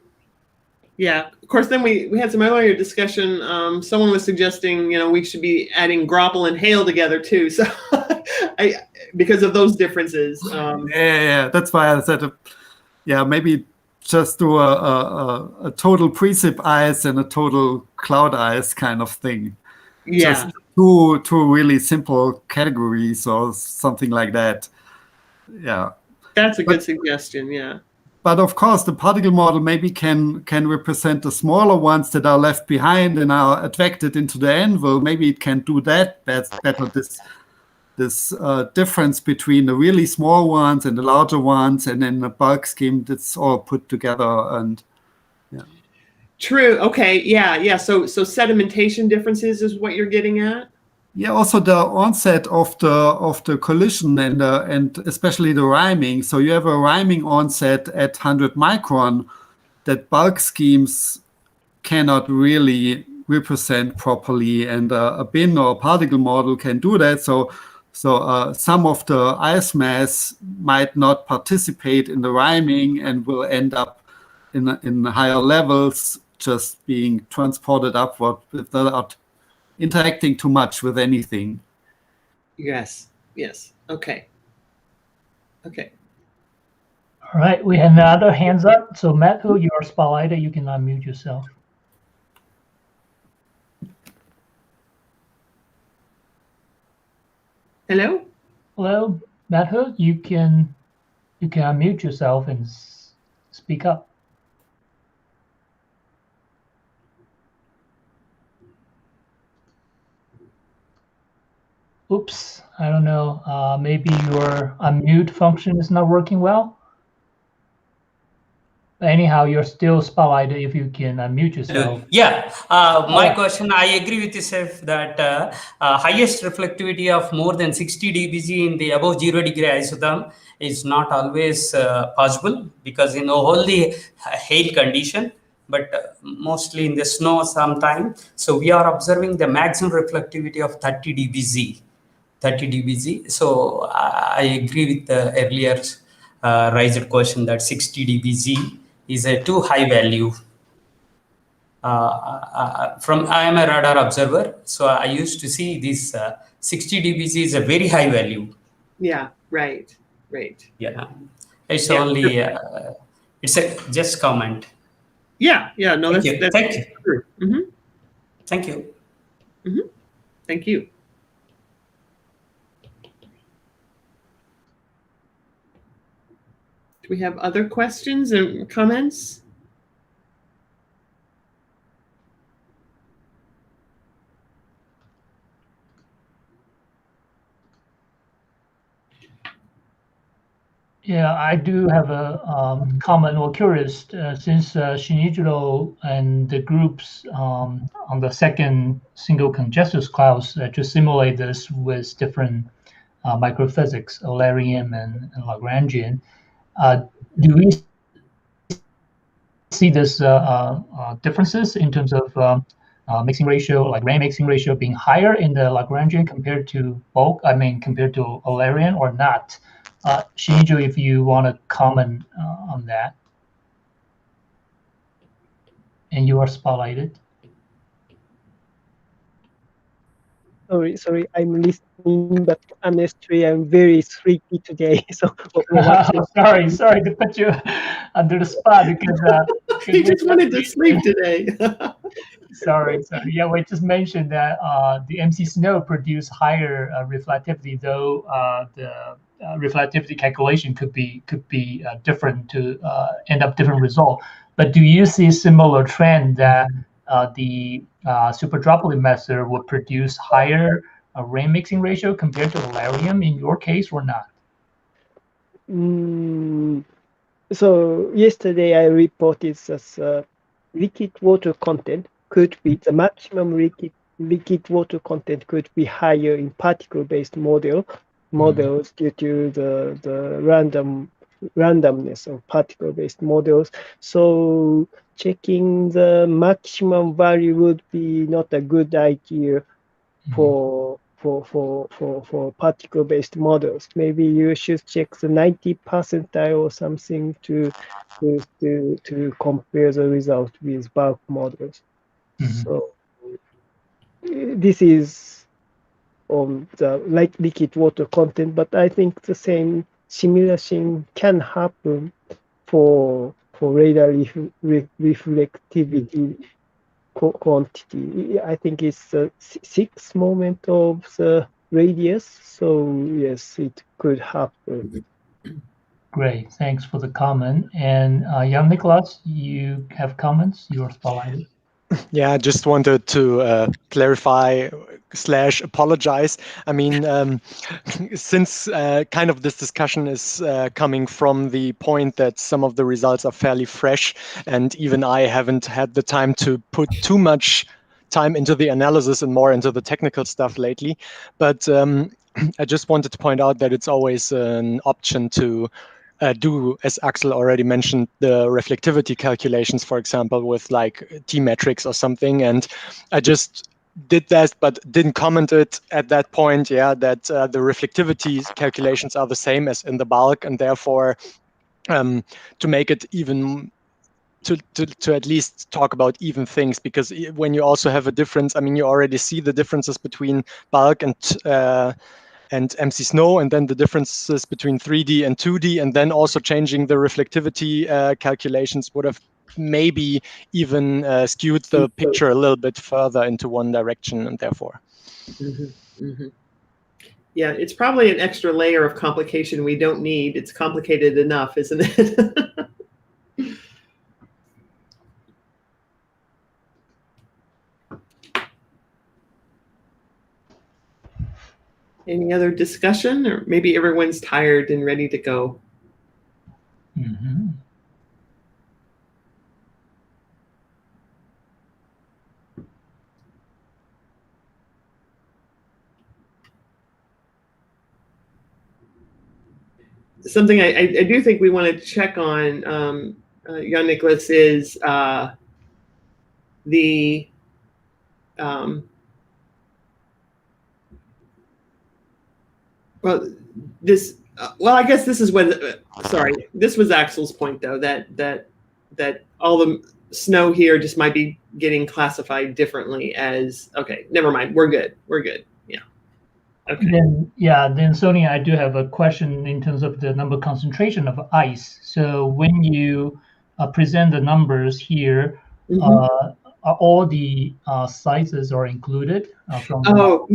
Yeah, of course. Then we had some earlier discussion. Someone was suggesting, we should be adding grapple and hail together too. So, because of those differences. Yeah, that's why I said, maybe just do a total precip ice and a total cloud ice kind of thing. Yeah. Just two really simple categories or something like that. Yeah. That's a good suggestion. Yeah. But of course, the particle model maybe can represent the smaller ones that are left behind and are attracted into the anvil. Maybe it can do that better. This difference between the really small ones and the larger ones, and then the bulk scheme that's all put together. And true. Okay. Yeah. So sedimentation differences is what you're getting at. Yeah, also the onset of the collision and especially the riming. So you have a riming onset at 100 micron that bulk schemes cannot really represent properly, and a bin or particle model can do that. So some of the ice mass might not participate in the riming and will end up in higher levels, just being transported upward without interacting too much with anything. Yes. Okay. All right, we have another hands up. So Matthew, you're spotlighted. You can unmute yourself. Hello, Matthew. You can unmute yourself and speak up. Oops, I don't know. Maybe your unmute function is not working well. Anyhow, you're still spotlighted if you can unmute yourself. Yeah, my question, I agree with yourself that highest reflectivity of more than 60 dBg in the above 0 degree isotherm is not always possible, because all the hail condition, but mostly in the snow sometime. So we are observing the maximum reflectivity of 30 dBg. So I agree with the earlier raised question that 60 dBg is a too high value. I am a radar observer, so I used to see this 60 dBg is a very high value. Yeah, right. Yeah, it's only it's a just comment. Yeah. No, Thank you. Thank you. Mm-hmm. Thank you. Mm-hmm. Thank you. Do we have other questions and comments? Yeah, I do have a comment or curious, since Shinichiro and the groups on the second single congestus clouds just simulate this with different microphysics, Eulerian and Lagrangian. Do we see this differences in terms of mixing ratio, like Rayleigh mixing ratio being higher in the Lagrangian compared to bulk? I mean, compared to Eulerian, or not? Shinichiro, if you want to comment on that, and you are spotlighted. Sorry, I'm listening, but honestly, I'm very sleepy today. So sorry to put you under the spot, because he just wanted to sleep today. Sorry. Yeah, we just mentioned that the MC Snow produced higher reflectivity, though the reflectivity calculation could be different to end up different result. But do you see similar trend that the super droplet method would produce higher Rayleigh mixing ratio compared to Eulerian in your case, or not? So yesterday I reported that liquid water content could be the maximum liquid liquid water content could be higher in particle-based models due to the randomness of particle-based models. So checking the maximum value would be not a good idea for particle-based models. Maybe you should check the 90 percentile or something to compare the result with bulk models. So this is on the liquid water content, but I think the same simulation can happen for radar reflectivity quantity. I think it's the 6th moment of the radius. So yes, it could happen. Great, thanks for the comment. And Jan Nicholas, you have comments? You're spotlighted. Yeah, I just wanted to clarify / apologize. I mean, since kind of this discussion is coming from the point that some of the results are fairly fresh, and even I haven't had the time to put too much time into the analysis and more into the technical stuff lately. But I just wanted to point out that it's always an option to do, as Axel already mentioned, the reflectivity calculations, for example, with like T-metrics or something. And I just did that, but didn't comment it at that point, that the reflectivity calculations are the same as in the bulk, and therefore to make it even to at least talk about even things, because when you also have a difference, I mean, you already see the differences between bulk and MC Snow, and then the differences between 3D and 2D, and then also changing the reflectivity calculations would have maybe even skewed the picture a little bit further into one direction, and therefore. Yeah, it's probably an extra layer of complication we don't need. It's complicated enough, isn't it? Any other discussion, or maybe everyone's tired and ready to go? Something I do think we want to check on, Jan Nicholas, is the I guess this is what. Sorry, this was Axel's point, though, that all the snow here just might be getting classified differently as. Okay, never mind. We're good. We're good. Yeah. Okay. Then Sonia, I do have a question in terms of the number concentration of ice. So when you present the numbers here, are all the sizes are included? So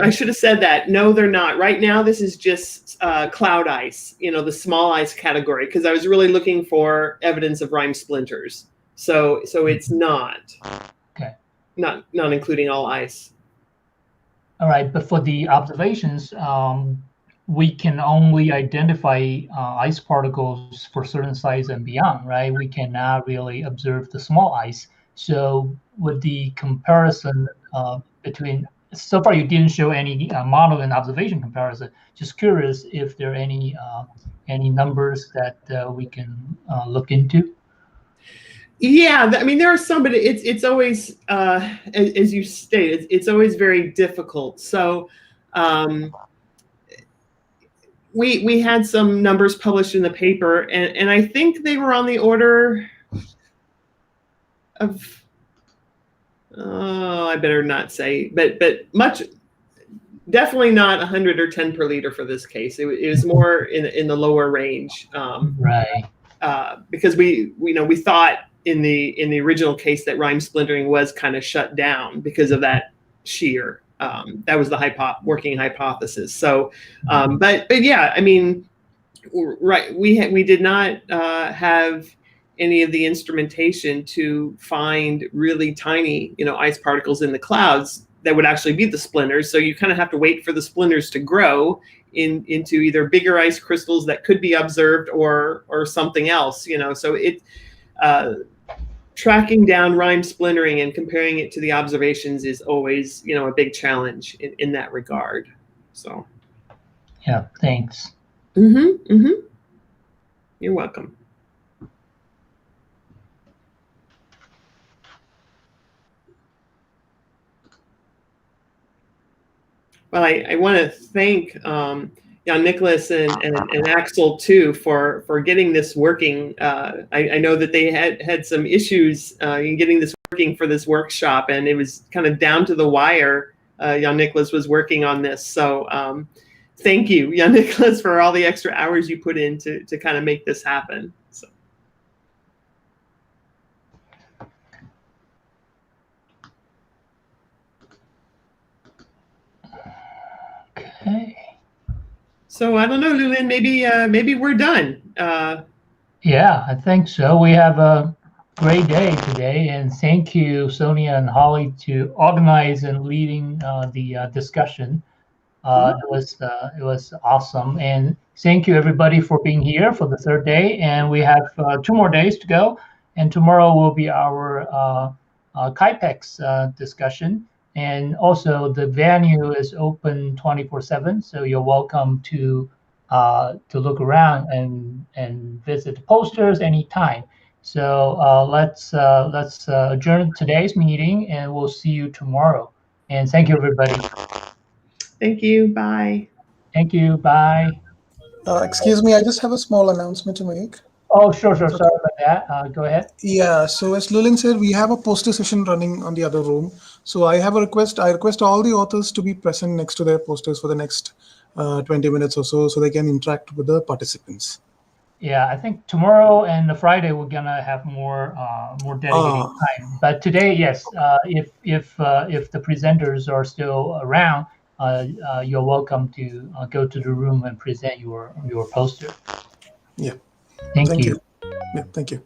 I should have said that. No, they're not. Right now, this is just cloud ice, the small ice category, because I was really looking for evidence of rime splinters. So it's not. Okay. Not including all ice. All right, but for the observations, we can only identify ice particles for certain size and beyond, right? We cannot really observe the small ice. So with the comparison between, so far you didn't show any model and observation comparison. Just curious if there are any numbers that we can look into. Yeah, I mean, there are some, but it's always, as you stated, it's always very difficult. So we had some numbers published in the paper, and I think they were on the order of, I better not say, but much, definitely not 100 or 10 per liter for this case. It was more in the lower range. Right. Because we thought in the original case that rime splintering was kind of shut down because of that shear. That was the working hypothesis. So, but yeah, I mean, right, we did not have any of the instrumentation to find really tiny, ice particles in the clouds that would actually be the splinters. So you kind of have to wait for the splinters to grow into either bigger ice crystals that could be observed or something else, So tracking down rhyme splintering and comparing it to the observations is always, a big challenge in that regard. So. Yeah, thanks. You're welcome. Well, I want to thank Jan Nicholas and Axel too for getting this working. I know that they had some issues in getting this working for this workshop, and it was kind of down to the wire. Jan Nicholas was working on this, so thank you, Jan Nicholas, for all the extra hours you put in to kind of make this happen. So. Okay. So I don't know, Lulin, maybe we're done. Yeah, I think so. We have a great day today, and thank you, Sonia and Holly, to organize and leading the discussion. It was awesome, and thank you everybody for being here for the third day. And we have 2 more days to go, and tomorrow will be our KaiPEX discussion. And also the venue is open 24/7, so you're welcome to look around and visit the posters anytime. So let's adjourn today's meeting, and we'll see you tomorrow. And thank you everybody. Thank you. Bye. Thank you. Bye. Excuse me, I just have a small announcement to make. Oh, sure. Sorry about that. Go ahead. Yeah, so as Lulin said, we have a poster session running on the other room. So I have a request. I request all the authors to be present next to their posters for the next 20 minutes or so they can interact with the participants. Yeah, I think tomorrow and the Friday we're gonna have more dedicated time. But today, yes, if the presenters are still around, you're welcome to go to the room and present your poster. Yeah. Thank you. Yeah, thank you.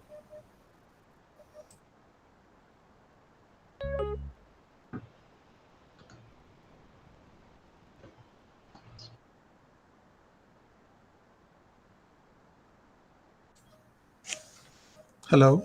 Hello.